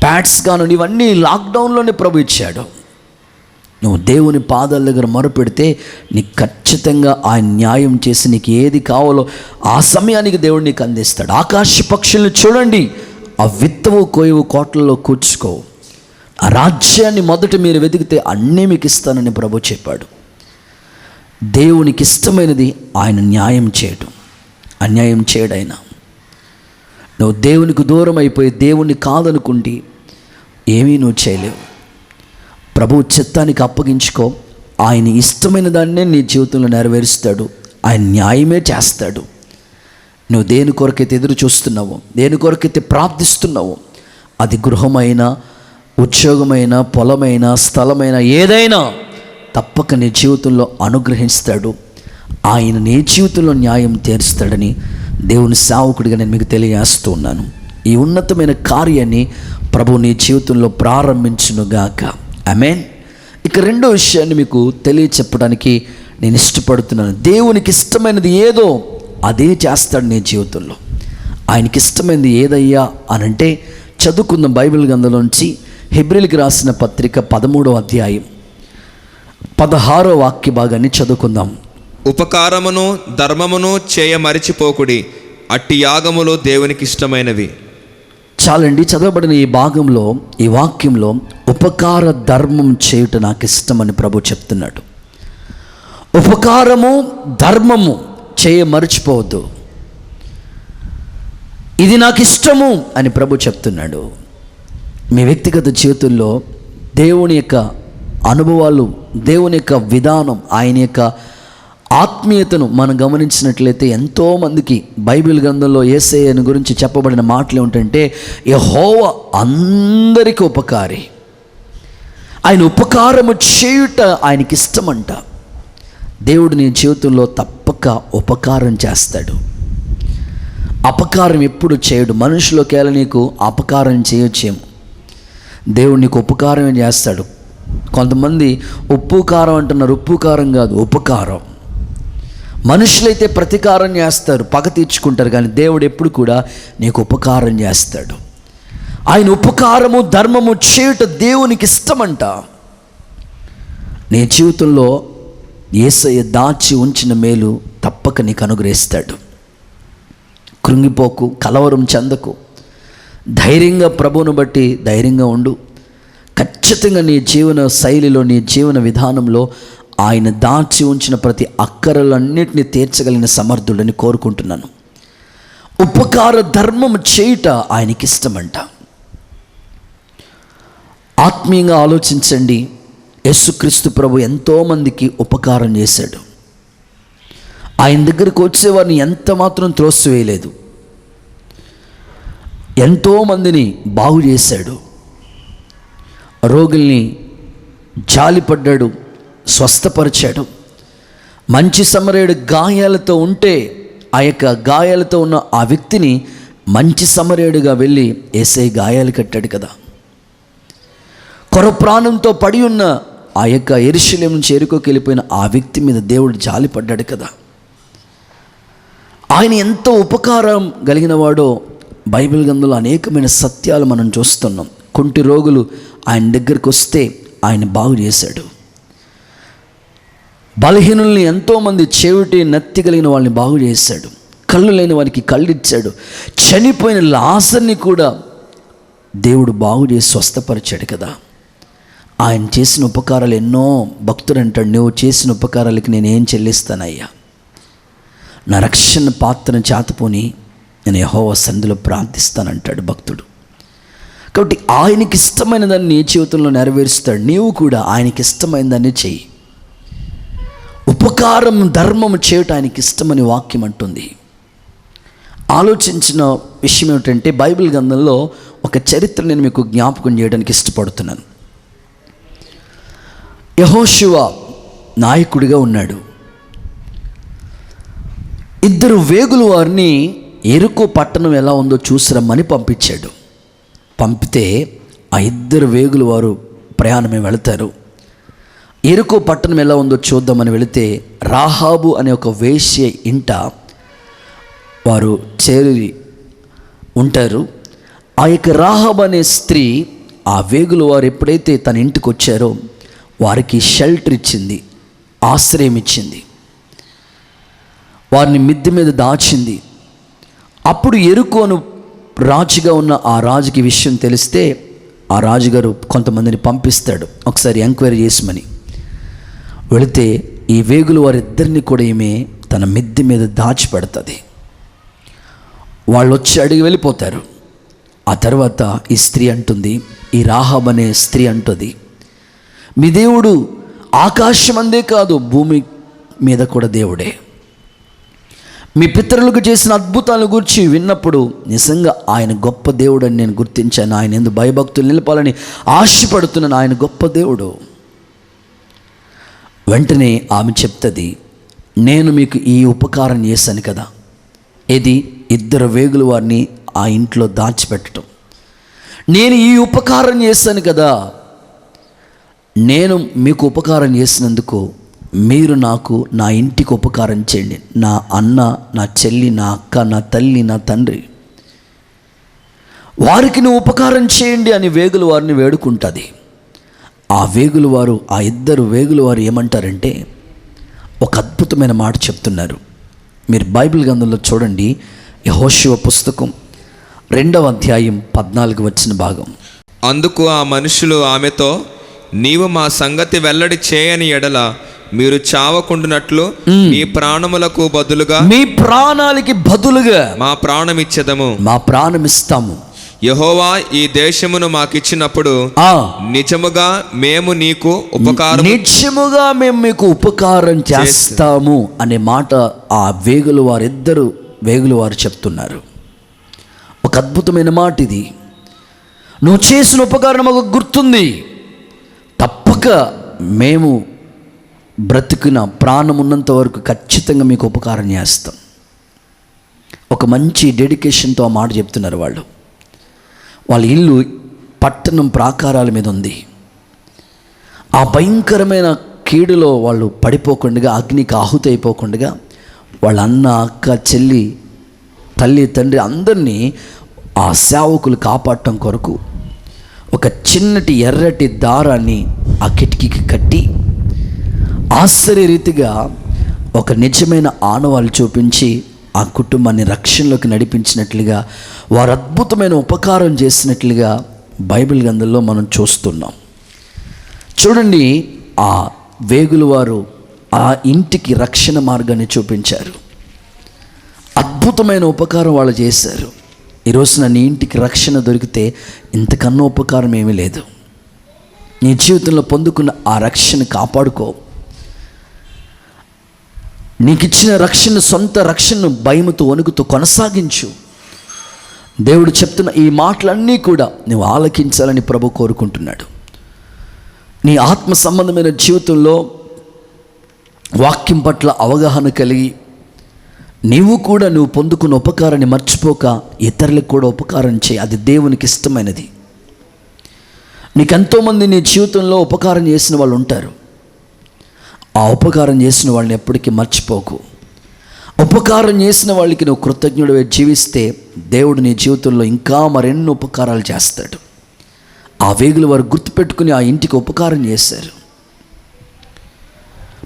ప్యాడ్స్ కానివ్వండి, ఇవన్నీ లాక్డౌన్లోనే ప్రభు ఇచ్చాడు. నువ్వు దేవుని పాదాల దగ్గర మొరపెడితే నీకు ఖచ్చితంగా ఆయన న్యాయం చేసి నీకు ఏది కావాలో ఆ సమయానికి దేవుడు నీకు అందిస్తాడు. ఆకాశ పక్షులను చూడండి, ఆ విత్తవు కోయవు కోట్లలో కూర్చుకోవు, ఆ రాజ్యాన్ని మొదట మీరు వెతికితే అన్నీ మీకు ఇస్తానని ప్రభు చెప్పాడు. దేవునికి ఇష్టమైనది ఆయన న్యాయం చేయడం, అన్యాయం చేయడైనా. నువ్వు దేవునికి దూరం అయిపోయి దేవుణ్ణి కాదనుకుంటే ఏమీ నువ్వు చేయలేవు. ప్రభు చిత్తానికి అప్పగించుకో, ఆయన ఇష్టమైన దాన్నే నీ జీవితంలో నెరవేరుస్తాడు, ఆయన న్యాయమే చేస్తాడు. నువ్వు దేని కొరకైతే ఎదురు చూస్తున్నావో, దేని కొరకైతే ప్రార్థిస్తున్నావో, అది గృహమైనా, ఉద్యోగమైనా, పొలమైనా, స్థలమైనా, ఏదైనా తప్పక నీ జీవితంలో అనుగ్రహిస్తాడు. ఆయన నీ జీవితంలో న్యాయం తీరుస్తాడని దేవుని సేవకుడిగా నేను మీకు తెలియజేస్తూ ఉన్నాను. ఈ ఉన్నతమైన కార్యాన్ని ప్రభు నీ జీవితంలో ప్రారంభించునుగాక. ఆమేన్. ఇక రెండో విషయాన్ని మీకు తెలియచెప్పడానికి నేను ఇష్టపడుతున్నాను. దేవునికి ఇష్టమైనది ఏదో అదే చేస్తాడు నీ జీవితంలో. ఆయనకి ఇష్టమైనది ఏదయ్యా అనంటే, చదువుకున్న బైబిల్ గ్రంథంలోంచి హెబ్రీయులకు రాసిన పత్రిక 13వ అధ్యాయం 16వ వాక్య భాగాన్ని చదువుకుందాం. ఉపకారమును ధర్మమును చేయ మరిచిపోకుడి, అట్టి యాగములు దేవునికి ఇష్టమైనవి. చాలండి, చదవబడిన ఈ భాగంలో, ఈ వాక్యంలో ఉపకార ధర్మం చేయుట నాకు ఇష్టమని ప్రభు చెప్తున్నాడు. ఉపకారము ధర్మము చేయ మర్చిపోవద్దు, ఇది నాకు ఇష్టము అని ప్రభు చెప్తున్నాడు. మీ వ్యక్తిగత జీవితంలో దేవుని యొక్క అనుభవాలు, దేవుని యొక్క విధానం, ఆయన యొక్క ఆత్మీయతను మనం గమనించినట్లయితే ఎంతోమందికి బైబిల్ గ్రంథంలో యేసయ్యను గురించి చెప్పబడిన మాటలు ఏమిటంటే, యెహోవా అందరికీ ఉపకారి, ఆయన ఉపకారము చేయుట ఆయనకి ఇష్టమంట. దేవుడు నీ జీవితంలో తప్పక ఉపకారం చేస్తాడు. అపకారం ఎప్పుడు చేయడు. మనుషులకేళ నీకు అపకారం చేయొచ్చేమో, దేవుడు నీకు ఉపకారం చేస్తాడు. కొంతమంది ఉప్పు కారం అంటున్నారు, ఉప్పు కారం కాదు, ఉపకారం. మనుషులైతే ప్రతీకారం చేస్తారు, పగ తీర్చుకుంటారు, కానీ దేవుడు ఎప్పుడు కూడా నీకు ఉపకారం చేస్తాడు. ఆయన ఉపకారము ధర్మము చేయుట దేవునికి ఇష్టమంట. నీ జీవితంలో యేసయ్య దాచి ఉంచిన మేలు తప్పక నీకు అనుగ్రహిస్తాడు. కృంగిపోకు, కలవరం చెందకు, ధైర్యంగా ప్రభువును బట్టి ధైర్యంగా ఉండు. ఖచ్చితంగా నీ జీవన శైలిలో, నీ జీవన విధానంలో ఆయన దాచి ఉంచిన ప్రతి అక్కరలన్నిటిని తీర్చగలిగిన సమర్థుడని కోరుకుంటున్నాను. ఉపకార ధర్మం చేయుట ఆయనకి ఇష్టమంట. ఆత్మీయంగా ఆలోచించండి. యేసుక్రీస్తు ప్రభు ఎంతోమందికి ఉపకారం చేశాడు. ఆయన దగ్గరకు వచ్చేవారిని ఎంత మాత్రం త్రోసివేయలేదు. ఎంతోమందిని బాగు చేశాడు. రోగుల్ని జాలిపడ్డాడు, స్వస్థపరిచాడు. మంచి సమరయుడు గాయాలతో ఉంటే ఆ యొక్క గాయాలతో ఉన్న ఆ వ్యక్తిని మంచి సమరయుడిగా వెళ్ళి యేసయ్య గాయాలు కట్టాడు కదా. కొర ప్రాణంతో పడి ఉన్న ఆ యొక్క యెరూషలేము నుంచి యెరికోకి వెళ్ళిపోయిన ఆ వ్యక్తి మీద దేవుడు జాలిపడ్డాడు కదా. ఆయన ఎంత ఉపకారం కలిగిన వాడో బైబిల్ గ్రంథంలో అనేకమైన సత్యాలు మనం చూస్తున్నాం. కుంటి రోగులు ఆయన దగ్గరికి వస్తే ఆయన బాగు చేశాడు. బలహీనుల్ని ఎంతోమంది చెవిటి నత్తి కలిగిన వాళ్ళని బాగు చేశాడు. కళ్ళు లేని వారికి కళ్ళు ఇచ్చాడు. చనిపోయిన లాజర్ని కూడా దేవుడు బాగు చేసి స్వస్థపరిచాడు కదా. ఆయన చేసిన ఉపకారాలు ఎన్నో. భక్తుడు అంటాడు, నువ్వు చేసిన ఉపకారాలకి నేనేం చెల్లిస్తానయ్యా, నా రక్షణ పాత్రను చేతపోని నేను యెహోవా సన్నిధిలో ప్రార్థిస్తానంటాడు భక్తుడు. కాబట్టి ఆయనకి ఇష్టమైన దాన్ని నీ జీవితంలో నెరవేరుస్తాడు. నీవు కూడా ఆయనకి ఇష్టమైన దాన్ని చెయ్యి. ఉపకారం ధర్మం చేయటం ఆయనకి ఇష్టమని వాక్యం అంటుంది. ఆలోచించిన విషయం ఏమిటంటే, బైబిల్ గ్రంథంలో ఒక చరిత్ర నేను మీకు జ్ఞాపకం చేయడానికి ఇష్టపడుతున్నాను. యెహోషువ నాయకుడిగా ఉన్నాడు. ఇద్దరు వేగులు వారిని యెరికో పట్టణం ఎలా ఉందో చూసిరమ్మని పంపించాడు. పంపితే ఆ ఇద్దరు వేగులు వారు ప్రయాణమే వెళతారు. యెరికో పట్టణం ఎలా ఉందో చూద్దామని వెళితే రాహాబు అనే ఒక వేశ్య ఇంట వారు చేరి ఉంటారు. ఆ యొక్క రాహాబు అనే స్త్రీ ఆ వేగులు వారు ఎప్పుడైతే తన ఇంటికి వచ్చారో వారికి షెల్టర్ ఇచ్చింది, ఆశ్రయం ఇచ్చింది, వారిని మిద్దె మీద దాచింది. అప్పుడు యెరికోను రాజుగా ఉన్న ఆ రాజుకి విషయం తెలిస్తే ఆ రాజుగారు కొంతమందిని పంపిస్తాడు ఒకసారి ఎంక్వైరీ చేసిమని. వెళితే ఈ వేగులు వారిద్దరిని కూడా ఈమె తన మిద్దె మీద దాచిపెడుతుంది. వాళ్ళు వచ్చి అడిగి వెళ్ళిపోతారు. ఆ తర్వాత ఈ స్త్రీ అంటుంది, ఈ రాహాబ్ అనే స్త్రీ అంటుంది, మీ దేవుడు ఆకాశం అందే కాదు భూమి మీద కూడా దేవుడే. మీ పితరులకు చేసిన అద్భుతాలను గురించి విన్నప్పుడు నిజంగా ఆయన గొప్ప దేవుడు అని నేను గుర్తించాను. ఆయన ఎందుకు భయభక్తులు నిలపాలని ఆశపడుతున్నాను. ఆయన గొప్ప దేవుడు. వెంటనే ఆమె చెప్తుంది, నేను మీకు ఈ ఉపకారం చేశాను కదా. ఇది ఇద్దరు వేగులు వారిని ఆ ఇంట్లో దాచిపెట్టడం. నేను ఈ ఉపకారం చేశాను కదా. నేను మీకు ఉపకారం చేసినందుకు మీరు నాకు నా ఇంటికి ఉపకారం చేయండి. నా అన్న, నా చెల్లి, నా అక్క, నా తల్లి, నా తండ్రి, వారికి నువ్వు ఉపకారం చేయండి అని వేగులు వారిని వేడుకుంటుంది. ఆ వేగులు వారు, ఆ ఇద్దరు వేగులు వారు ఏమంటారంటే ఒక అద్భుతమైన మాట చెప్తున్నారు. మీరు బైబిల్ గ్రంథంలో చూడండి, యెహోషువ పుస్తకం 2వ అధ్యాయం 14 వచ్చిన భాగం. అందుకు ఆ మనుషులు ఆమెతో, నీవు మా సంగతి వెల్లడి చేయని ఎడల మీరు చావకుండునట్లు మీ ప్రాణములకు బదులుగా, మీ ప్రాణాలకి బదులుగా మా ప్రాణం ఇచ్చేదము, మా ప్రాణం ఇస్తాము. యెహోవా ఈ దేశమును మాకిచ్చినప్పుడు నిజముగా మేము నీకు ఉపకారం, నిజముగా మేము మీకు ఉపకారం చేస్తాము అనే మాట ఆ వేగులు వారిద్దరు వేగులు వారు చెప్తున్నారు. ఒక అద్భుతమైన మాట ఇది. నువ్వు చేసిన ఉపకారం మాకు గుర్తుంది, తప్పక మేము బ్రతికిన ప్రాణం ఉన్నంత వరకు ఖచ్చితంగా మీకు ఉపకారం చేస్తాం. ఒక మంచి డెడికేషన్తో ఆ మాట చెప్తున్నారు వాళ్ళు. వాళ్ళ ఇల్లు పట్టణం ప్రాకారాల మీద ఉంది. ఆ భయంకరమైన కీడులో వాళ్ళు పడిపోకుండా, అగ్నికి ఆహుతి అయిపోకుండా వాళ్ళ అన్న, అక్క, చెల్లి, తల్లి, తండ్రి అందరినీ ఆ సేవకులు కాపాడటం కొరకు ఒక చిన్నటి ఎర్రటి దారాన్ని ఆ కిటికీకి కట్టి ఆశ్చర్యరీతిగా ఒక నిజమైన ఆనవాళ్ళు చూపించి ఆ కుటుంబాన్ని రక్షణలోకి నడిపించినట్లుగా, వారు అద్భుతమైన ఉపకారం చేసినట్లుగా బైబిల్ గ్రంథంలో మనం చూస్తున్నాం. చూడండి, ఆ వేగులు వారు ఆ ఇంటికి రక్షణ మార్గాన్ని చూపించారు. అద్భుతమైన ఉపకారం వాళ్ళు చేశారు. ఈరోజున నీ ఇంటికి రక్షణ దొరికితే ఇంతకన్నా ఉపకారం ఏమీ లేదు. నీ జీవితంలో పొందుకున్న ఆ రక్షణ కాపాడుకో. నీకు ఇచ్చిన రక్షణ, సొంత రక్షణను భయముతో వణుకుతూ కొనసాగించు. దేవుడు చెప్తున్న ఈ మాటలన్నీ కూడా నువ్వు ఆలకించాలని ప్రభు కోరుకుంటున్నాడు. నీ ఆత్మ సంబంధమైన జీవితంలో వాక్యం పట్ల అవగాహన కలిగి నువ్వు పొందుకున్న ఉపకారాన్ని మర్చిపోక ఇతరులకు కూడా ఉపకారం చేయి. అది దేవునికి ఇష్టమైనది. నీకెంతోమంది నీ జీవితంలో ఉపకారం చేసిన వాళ్ళు ఉంటారు. ఆ ఉపకారం చేసిన వాళ్ళని ఎప్పటికీ మర్చిపోకు. ఉపకారం చేసిన వాళ్ళకి నువ్వు కృతజ్ఞుడివై జీవిస్తే దేవుడు నీ జీవితంలో ఇంకా మరెన్నో ఉపకారాలు చేస్తాడు. ఆ వేగులు వారు గుర్తుపెట్టుకుని ఆ ఇంటికి ఉపకారం చేశారు.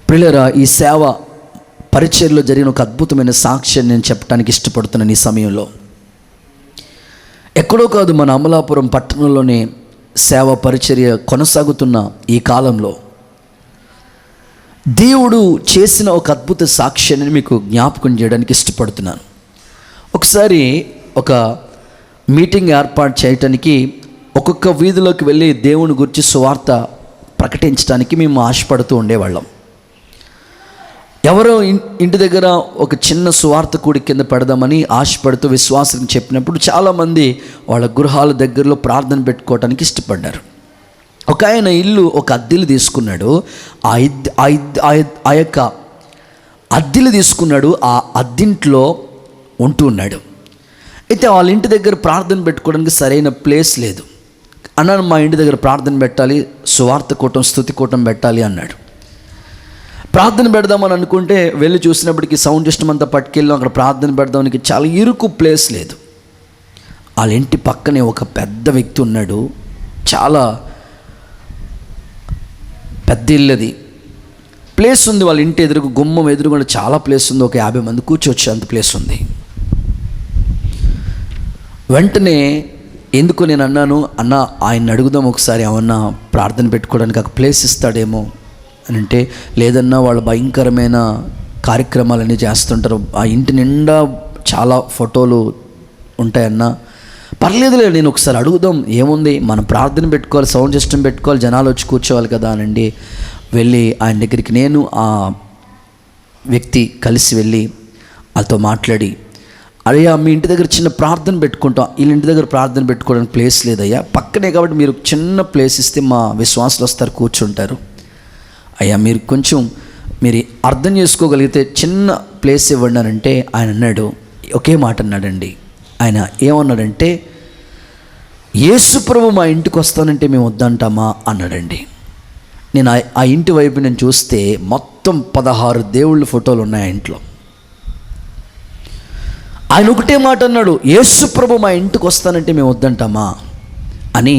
ప్రియులారా, ఈ సేవ పరిచర్యలో జరిగిన ఒక అద్భుతమైన సాక్ష్యాన్ని నేను చెప్పడానికి ఇష్టపడుతున్నాను. ఈ సమయంలో ఎక్కడో కాదు, మన అమలాపురం పట్టణంలోనే సేవ పరిచర్య కొనసాగుతున్న ఈ కాలంలో దేవుడు చేసిన ఒక అద్భుత సాక్ష్యాన్ని మీకు జ్ఞాపకం చేయడానికి ఇష్టపడుతున్నాను. ఒకసారి ఒక మీటింగ్ ఏర్పాటు చేయటానికి ఒక్కొక్క వీధిలోకి వెళ్ళి దేవుని గురించి సువార్త ప్రకటించడానికి మేము ఆశపడుతూ ఉండేవాళ్ళం. ఎవరో ఇంటి దగ్గర ఒక చిన్న సువార్త కూడి కింద పెడదామని ఆశపడుతూ విశ్వాసం చెప్పినప్పుడు చాలామంది వాళ్ళ గృహాల దగ్గరలో ప్రార్థన పెట్టుకోవడానికి ఇష్టపడ్డారు. ఒక ఆయన ఇల్లు ఒక అద్దెలు తీసుకున్నాడు. ఆ యొక్క అద్దెలు తీసుకున్నాడు. ఆ అద్దింట్లో ఉంటూ ఉన్నాడు. అయితే వాళ్ళ ఇంటి దగ్గర ప్రార్థన పెట్టుకోవడానికి సరైన ప్లేస్ లేదు. అన్నాను, మా ఇంటి దగ్గర ప్రార్థన పెట్టాలి, సువార్త కూటం, స్తుతి కూటం పెట్టాలి అన్నాడు. ప్రార్థన పెడదామని అనుకుంటే వెళ్ళి చూసినప్పటికీ సౌండ్ సిస్టమ్ అంతా పట్టుకెళ్ళాం. అక్కడ ప్రార్థన పెడదానికి చాలా ఇరుకు ప్లేస్ లేదు. వాళ్ళ ఇంటి పక్కనే ఒక పెద్ద వ్యక్తి ఉన్నాడు. చాలా పెద్ద ఇల్లది, ప్లేస్ ఉంది. వాళ్ళ ఇంటి ఎదురుకు, గుమ్మం ఎదురుగా చాలా ప్లేస్ ఉంది. ఒక 50 మంది కూర్చోవచ్చు అంత ప్లేస్ ఉంది. వెంటనే ఎందుకు నేను అన్నాను, అన్న ఆయన అడుగుదాం ఒకసారి, ఏమన్నా ప్రార్థన పెట్టుకోవడానికి ఒక ప్లేస్ ఇస్తాడేమో అని అంటే, లేదన్నా వాళ్ళు భయంకరమైన కార్యక్రమాలన్నీ చేస్తుంటారు, ఆ ఇంటి నిండా చాలా ఫోటోలు ఉంటాయన్నా. పర్లేదులే, నేను ఒకసారి అడుగుదాం, ఏముంది, మనం ప్రార్థన పెట్టుకోవాలి, సౌండ్ సిస్టమ్ పెట్టుకోవాలి, జనాలు వచ్చి కూర్చోవాలి కదా అనండి. వెళ్ళి ఆయన దగ్గరికి నేను ఆ వ్యక్తి కలిసి వెళ్ళి వాళ్ళతో మాట్లాడి, అయ్యా మీ ఇంటి దగ్గర చిన్న ప్రార్థన పెట్టుకుంటాం, వీళ్ళ ఇంటి దగ్గర ప్రార్థన పెట్టుకోవడానికి ప్లేస్ లేదయ్యా, పక్కనే కాబట్టి మీరు చిన్న ప్లేస్ ఇస్తే మా విశ్వాసులు వస్తారు, కూర్చుంటారు. అయ్యా మీరు కొంచెం మీరు అర్థం చేసుకోగలిగితే చిన్న ప్లేస్ ఇవ్వండి అని అంటే ఆయన అన్నాడు, ఒకే మాట అన్నాడండి. ఆయన ఏమన్నాడంటే, యేసు ప్రభు మా ఇంటికి వస్తానంటే మేము వద్దంటామా అన్నాడండి. నేను ఆ ఇంటి వైపు నేను చూస్తే మొత్తం 16 దేవుళ్ళ ఫోటోలు ఉన్నాయి ఆ ఇంట్లో. ఆయన ఒకటే మాట అన్నాడు, యేసు ప్రభు మా ఇంటికి వస్తానంటే మేము వద్దంటామా అని.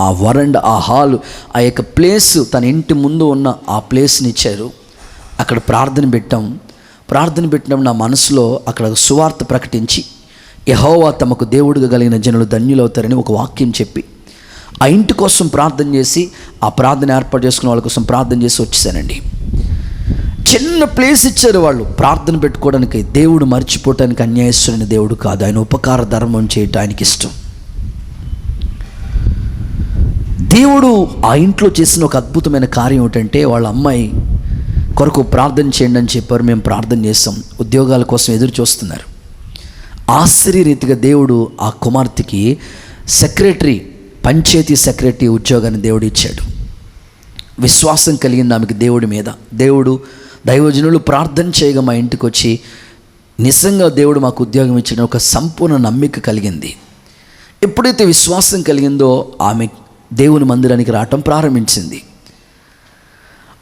ఆ వరండ, ఆ హాలు, ఆ యొక్క ప్లేస్, తన ఇంటి ముందు ఉన్న ఆ ప్లేస్ని ఇచ్చారు. అక్కడ ప్రార్థన పెట్టాం. ప్రార్థన పెట్టినప్పుడు నా మనసులో అక్కడ సువార్త ప్రకటించి, యెహోవా తమకు దేవుడిగా కలిగిన జనులు ధన్యులవుతారని ఒక వాక్యం చెప్పి ఆ ఇంటి కోసం ప్రార్థన చేసి, ఆ ప్రార్థన ఏర్పాటు చేసుకున్న వాళ్ళ కోసం ప్రార్థన చేసి వచ్చేసానండి. చిన్న ప్లేస్ ఇచ్చారు వాళ్ళు ప్రార్థన పెట్టుకోవడానికి. దేవుడు మర్చిపోవటానికి అన్యాయస్తుడైన దేవుడు కాదు. ఆయన ఉపకార ధర్మం చేయటం ఆయనకి ఇష్టం. దేవుడు ఆ ఇంట్లో చేసిన ఒక అద్భుతమైన కార్యం ఏమిటంటే, వాళ్ళ అమ్మాయి కొరకు ప్రార్థన చేయండి అని చెప్పారు. మేము ప్రార్థన చేస్తాం. ఉద్యోగాల కోసం ఎదురు చూస్తున్నారు. ఆశ్చర్యరీతిగా దేవుడు ఆ కుమార్తెకి సెక్రటరీ, పంచాయతీ సెక్రటరీ ఉద్యోగాన్ని దేవుడు ఇచ్చాడు. విశ్వాసం కలిగింది ఆమెకి దేవుడి మీద. దైవజనులు ప్రార్థన చేయగా మా ఇంటికి వచ్చి నిజంగా దేవుడు మాకు ఉద్యోగం ఇచ్చిన ఒక సంపూర్ణ నమ్మిక కలిగింది. ఎప్పుడైతే విశ్వాసం కలిగిందో ఆమె దేవుని మందిరానికి రావటం ప్రారంభించింది.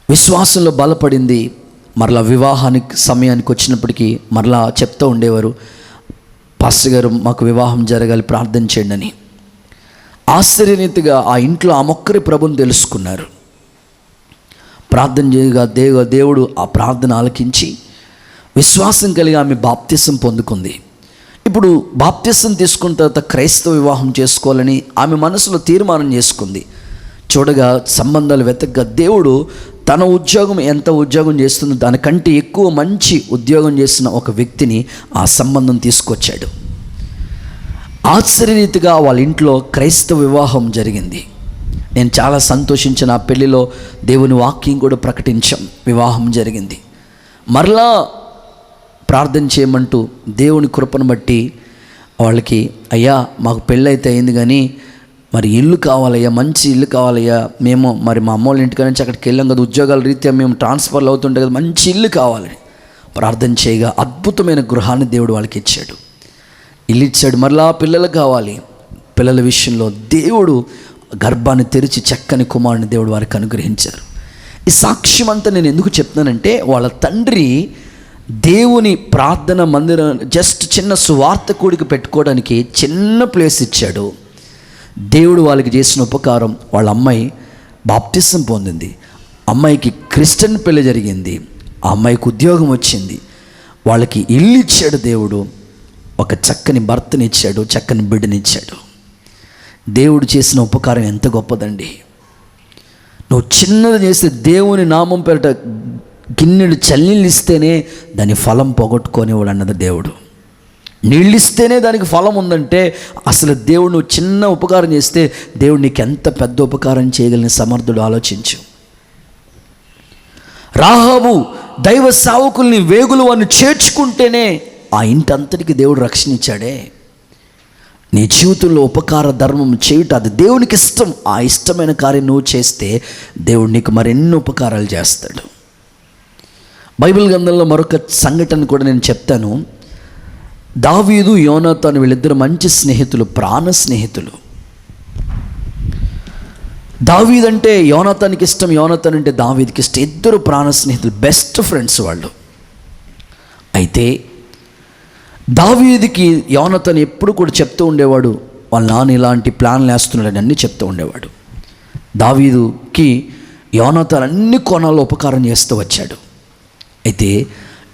విశ్వాసంలో బలపడింది. మరలా వివాహానికి సమయానికి వచ్చినప్పటికీ మరలా చెప్తూ ఉండేవారు, పాస్టర్ గారు మాకు వివాహం జరగాలి, ప్రార్థన చేయండి అని. ఆశ్చర్యరీతిగా ఆ ఇంట్లో ఆ మొక్కరి ప్రభుని తెలుసుకున్నారు. ప్రార్థన చేయగా దేవుడు ఆ ప్రార్థన ఆలకించి విశ్వాసం కలిగి ఆమె బాప్తిసం పొందుకుంది. ఇప్పుడు బాప్తిసం తీసుకున్న తర్వాత క్రైస్తవ వివాహం చేసుకోవాలని ఆమె మనసులో తీర్మానం చేసుకుంది. చూడగా సంబంధాలు వెతకగా దేవుడు తన ఉద్యోగం ఎంత ఉద్యోగం చేస్తుందో దానికంటే ఎక్కువ మంచి ఉద్యోగం చేసిన ఒక వ్యక్తిని ఆ సంబంధం తీసుకొచ్చాడు. ఆశ్చర్యరీతిగా వాళ్ళ ఇంట్లో క్రైస్తవ వివాహం జరిగింది. నేను చాలా సంతోషించిన ఆ పెళ్లిలో దేవుని వాక్యం కూడా ప్రకటించాం. వివాహం జరిగింది. మరలా ప్రార్థన చేయమంటూ దేవుని కృపను బట్టి వాళ్ళకి, అయ్యా మాకు పెళ్ళైతే అయింది కానీ మరి ఇల్లు కావాలయ్యా, మంచి ఇల్లు కావాలయ్యా, మేము మరి మా అమ్మ వాళ్ళ ఇంటికి నుంచి అక్కడికి వెళ్ళాం కదా, ఉద్యోగాల రీత్యా మేము ట్రాన్స్ఫర్లు అవుతుంటే కదా, మంచి ఇల్లు కావాలని ప్రార్థన చేయగా అద్భుతమైన గృహాన్ని దేవుడు వాళ్ళకి ఇచ్చాడు. ఇల్లు ఇచ్చాడు. మరలా పిల్లలు కావాలి. పిల్లల విషయంలో దేవుడు గర్భాన్ని తెరిచి చక్కని కుమారుని దేవుడు వారికి అనుగ్రహించారు. ఈ సాక్ష్యం అంతా నేను ఎందుకు చెప్తున్నానంటే, వాళ్ళ తండ్రి దేవుని ప్రార్థన మందిరం జస్ట్ చిన్న సువార్త కూడికి పెట్టుకోవడానికి చిన్న ప్లేస్ ఇచ్చాడు. దేవుడు వాళ్ళకి చేసిన ఉపకారం, వాళ్ళ అమ్మాయి బాప్తిసం పొందింది. అమ్మాయికి క్రిస్టియన్ పెళ్లి జరిగింది. ఆ అమ్మాయికి ఉద్యోగం వచ్చింది. వాళ్ళకి ఇల్లు ఇచ్చాడు దేవుడు. ఒక చక్కని భర్తనిచ్చాడు, చక్కని బిడ్డనిచ్చాడు. దేవుడు చేసిన ఉపకారం ఎంత గొప్పదండి. నువ్వు చిన్నది చేస్తే దేవుని నామం పేరిట గిన్నెడు చల్లీళ్ళు ఇస్తేనే దాని ఫలం పోగొట్టుకోనివాడు అన్నది దేవుడు. నీళ్ళు ఇస్తేనే దానికి ఫలం ఉందంటే అసలు దేవుడు నువ్వు చిన్న ఉపకారం చేస్తే దేవుడు నీకు ఎంత పెద్ద ఉపకారం చేయగలిగిన సమర్థుడు. ఆలోచించు. రాహాబు దైవ సేవకుల్ని వేగులు వారిని చేర్చుకుంటేనే ఆ ఇంటి అంతటికి దేవుడు రక్షణ ఇచ్చాడే. నీ జీవితంలో ఉపకార ధర్మం చేయుట అది దేవునికి ఇష్టం. ఆ ఇష్టమైన కార్యం నువ్వు చేస్తే దేవుడు నీకు మరెన్నో ఉపకారాలు చేస్తాడు. బైబిల్ గ్రంథంలో మరొక సంఘటన కూడా నేను చెప్తాను. దావీదు యోనాతాను వీళ్ళిద్దరు మంచి స్నేహితులు, ప్రాణ స్నేహితులు. దావీదు అంటే యోనాతానికి ఇష్టం, యోనాతాన్ అంటే దావీదుకి ఇష్టం. ఇద్దరు ప్రాణ స్నేహితులు, బెస్ట్ ఫ్రెండ్స్ వాళ్ళు. అయితే దావీదుకి యోనాతాన్ ఎప్పుడు కూడా చెప్తూ ఉండేవాడు, వాళ్ళ నాన్న ఇలాంటి ప్లాన్లు వేస్తున్నాడని అన్నీ చెప్తూ ఉండేవాడు. దావీదుకి యోనాతాన్ అన్ని కోణాల్లో ఉపకారం చేస్తూ వచ్చాడు. అయితే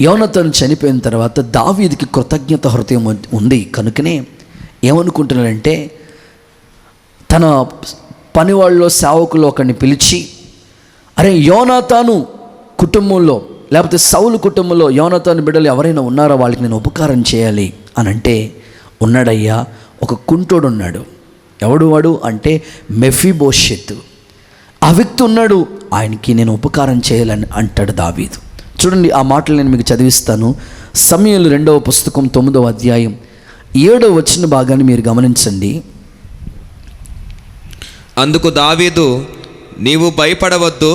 యోనాతాన్ చనిపోయిన తర్వాత దావీదుకి కృతజ్ఞత హృదయం ఉంది. కనుకనే ఏమనుకుంటున్నాడంటే, తన పనివాళ్ళలో సేవకుల్లో ఒకరిని పిలిచి, అరే యోనాతాను కుటుంబంలో లేకపోతే సౌలు కుటుంబంలో యోనాతాను బిడ్డలు ఎవరైనా ఉన్నారో వాళ్ళకి నేను ఉపకారం చేయాలి అని అంటే, ఉన్నాడయ్యా, ఒక కుంటోడు ఉన్నాడు. ఎవడు వాడు అంటే మెఫీబోషెత్. ఆ వ్యక్తి ఉన్నాడు, ఆయనకి నేను ఉపకారం చేయాలని అంటాడు దావీదు. చూడండి, ఆ మాటలు నేను మీకు చదివిస్తాను. సమూయేలు 2వ పుస్తకం 9వ అధ్యాయం 7వ వచన భాగాన్ని మీరు గమనించండి. అందుకు దావీదు, నీవు భయపడవద్దు,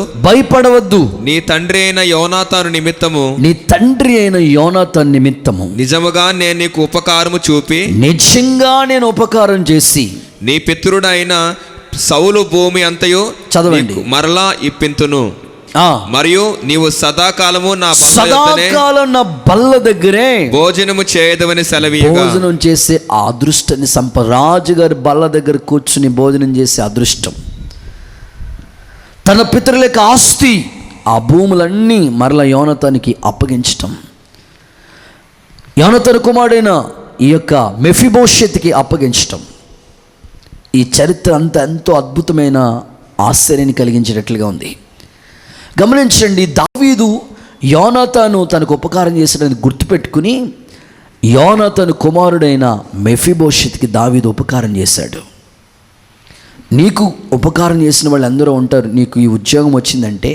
నీ తండ్రి అయిన యోనాతాను నిమిత్తము నిజముగా నేను నీకు ఉపకారము చూపి, నిజంగా నేను ఉపకారం చేసి నీ పితరుడైన సౌలు భూమి అంతయు చదవండి మరలా ఇప్పింతును. మరియు నీవు సదాకాలము నా బల్ల దగ్గరే భోజనము చేయదవని సెలవీయగా. భోజనం చేసే ఆ అదృష్టాన్ని రాజుగారి బల్ల దగ్గర కూర్చుని భోజనం చేసే అదృష్టం, తన పితరులకు ఆస్తి, ఆ భూములన్నీ మరల యోనాతానికి అప్పగించటం, యోనాతాను కుమారుడైన ఈ యొక్క మెఫీబోషెత్కి అప్పగించటం. ఈ చరిత్ర అంతా ఎంతో అద్భుతమైన ఆశ్చర్యాన్ని కలిగించేటట్లుగా ఉంది. గమనించండి, దావీదు యోనాతాను తనకు ఉపకారం చేసాడని గుర్తుపెట్టుకుని యోనాతాను కుమారుడైన మెఫీబోషెత్కి దావీదు ఉపకారం చేశాడు. నీకు ఉపకారం చేసిన వాళ్ళు అందరూ ఉంటారు. నీకు ఈ ఉద్యోగం వచ్చిందంటే,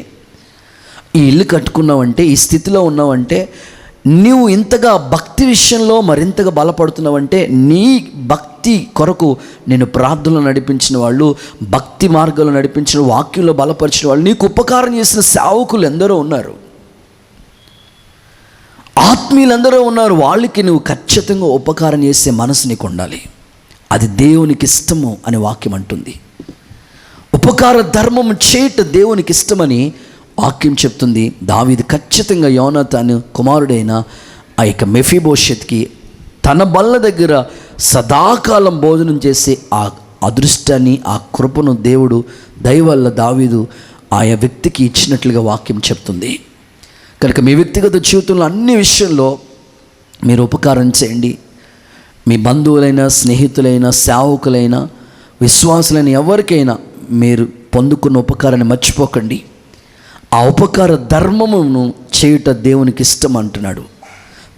ఈ ఇల్లు కట్టుకున్నావంటే, ఈ స్థితిలో ఉన్నావంటే, నీవు ఇంతగా భక్తి విషయంలో మరింతగా బలపడుతున్నావంటే నీ భక్తి భక్తి కొరకు నేను ప్రార్థనలో నడిపించిన వాళ్ళు, భక్తి మార్గంలో నడిపించిన, వాక్యంలో బలపరిచిన వాళ్ళు, నీకు ఉపకారం చేసిన సేవకులు ఎందరో ఉన్నారు, ఆత్మీయులందరూ ఉన్నారు. వాళ్ళకి నువ్వు ఖచ్చితంగా ఉపకారం చేసే మనసు నీకు ఉండాలి. అది దేవునికి ఇష్టము అని వాక్యం అంటుంది. ఉపకార ధర్మం చేయట దేవునికి ఇష్టమని వాక్యం చెప్తుంది. దావీదు ఖచ్చితంగా యోనాతాను కుమారుడైన ఆ యొక్క మెఫీబోషెత్కి తన బల్ల దగ్గర సదాకాలం భోజనం చేసే ఆ అదృష్టాన్ని, ఆ కృపను దేవుడు దయవల్ల దావీదు ఆయా వ్యక్తికి ఇచ్చినట్లుగా వాక్యం చెప్తుంది. కనుక మీ వ్యక్తిగత జీవితంలో అన్ని విషయంలో మీరు ఉపకారం చేయండి. మీ బంధువులైనా, స్నేహితులైనా, సేవకులైనా, విశ్వాసులైన ఎవరికైనా మీరు పొందుకున్న ఉపకారాన్ని మర్చిపోకండి. ఆ ఉపకార ధర్మమును చేయుట దేవునికి ఇష్టం అంటున్నాడు.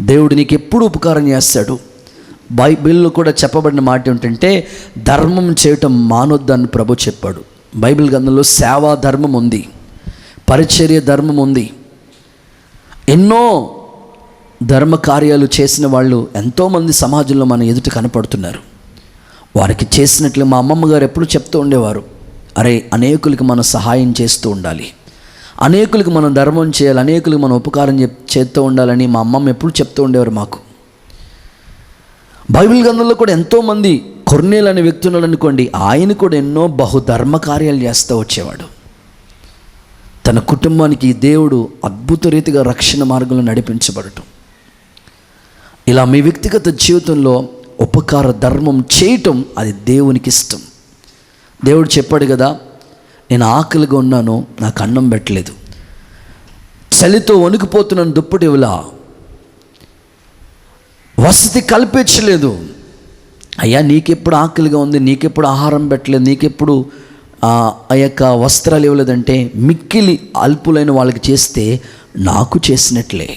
దేవుడు నీకు ఎప్పుడు ఉపకారం చేస్తాడు. బైబిల్లో కూడా చెప్పబడిన మాట ఏంటంటే ధర్మం చేయటం మానొద్దని ప్రభు చెప్పాడు. బైబిల్ గ్రంథంలో సేవా ధర్మం ఉంది, పరిచర్య ధర్మం ఉంది. ఎన్నో ధర్మ కార్యాలు చేసిన వాళ్ళు ఎంతోమంది సమాజంలో మన ఎదుట కనపడుతున్నారు. వారికి చేసినట్లు మా అమ్మమ్మ గారు ఎప్పుడు చెప్తూ ఉండేవారు, అరే అనేకులకి మనం సహాయం చేస్తూ ఉండాలి, అనేకులకు మనం ధర్మం చేయాలి, అనేకులకు మనం ఉపకారం చేస్తూ ఉండాలని మా అమ్మమ్మ ఎప్పుడు చెప్తూ ఉండేవారు మాకు. బైబిల్ గ్రంథంలో కూడా ఎంతోమంది, కొర్నేలు అనే వ్యక్తి ఉన్నాడు అనుకోండి, ఆయన కూడా ఎన్నో బహుధర్మ కార్యాలు చేస్తూ వచ్చేవాడు. తన కుటుంబానికి దేవుడు అద్భుత రీతిగా రక్షణ మార్గంలో నడిపించబడటం. ఇలా మీ వ్యక్తిగత జీవితంలో ఉపకార ధర్మం చేయటం అది దేవునికి ఇష్టం. దేవుడు చెప్పాడు కదా, నేను ఆకలిగా ఉన్నాను, నాకు అన్నం పెట్టలేదు, చలితో వణికిపోతున్నాను, దుప్పటి ఇవ్వలా, వసతి కల్పించలేదు. అయ్యా నీకెప్పుడు ఆకలిగా ఉంది, నీకెప్పుడు ఆహారం పెట్టలేదు, నీకెప్పుడు ఆ యొక్క వస్త్రాలు ఇవ్వలేదంటే మిక్కిలి అల్పులైన వాళ్ళకి చేస్తే నాకు చేసినట్లే.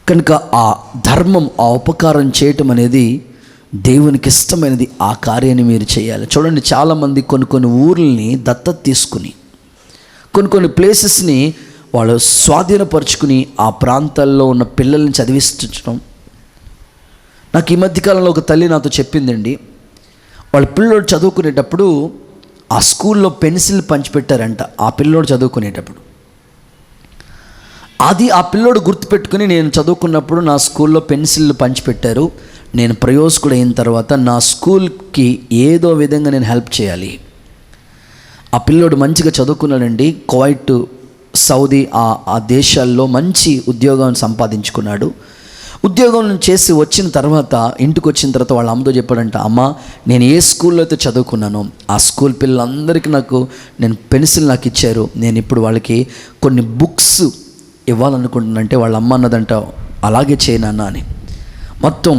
కనుక ఆ ధర్మం, ఆ ఉపకారం చేయటం అనేది దేవునికి ఇష్టమైనది. ఆ కార్యాన్ని మీరు చేయాలి. చూడండి, చాలామంది కొన్ని ఊర్లని దత్తత తీసుకుని, కొన్ని ప్లేసెస్ని వాళ్ళు స్వాధీనపరుచుకుని ఆ ప్రాంతాల్లో ఉన్న పిల్లల్ని చదివిస్తుంచడం. నాకు ఈ మధ్యకాలంలో ఒక తల్లి నాతో చెప్పిందండి, వాళ్ళ పిల్లోడు చదువుకునేటప్పుడు ఆ స్కూల్లో పెన్సిల్ పంచిపెట్టారంట ఆ పిల్లోడు చదువుకునేటప్పుడు. అది ఆ పిల్లోడు గుర్తుపెట్టుకుని, నేను చదువుకున్నప్పుడు నా స్కూల్లో పెన్సిళ్ళు పంచిపెట్టారు, నేను ప్రయోజకుడు అయిన తర్వాత నా స్కూల్కి ఏదో విధంగా నేను హెల్ప్ చేయాలి. ఆ పిల్లోడు మంచిగా చదువుకున్నాడండి. కువైట్, సౌదీ ఆ దేశాల్లో మంచి ఉద్యోగాన్ని సంపాదించుకున్నాడు. ఉద్యోగం చేసి వచ్చిన తర్వాత, ఇంటికి వచ్చిన తర్వాత వాళ్ళ అమ్మతో చెప్పాడంట, అమ్మ నేను ఏ స్కూల్లో అయితే చదువుకున్నానో ఆ స్కూల్ పిల్లలందరికీ నేను పెన్సిల్ నాకు ఇచ్చారు, నేను ఇప్పుడు వాళ్ళకి కొన్ని బుక్స్ ఇవ్వాలనుకుంటున్నానంటే వాళ్ళ అమ్మ అన్నదంట, అలాగే చేయనన్నా అని. మొత్తం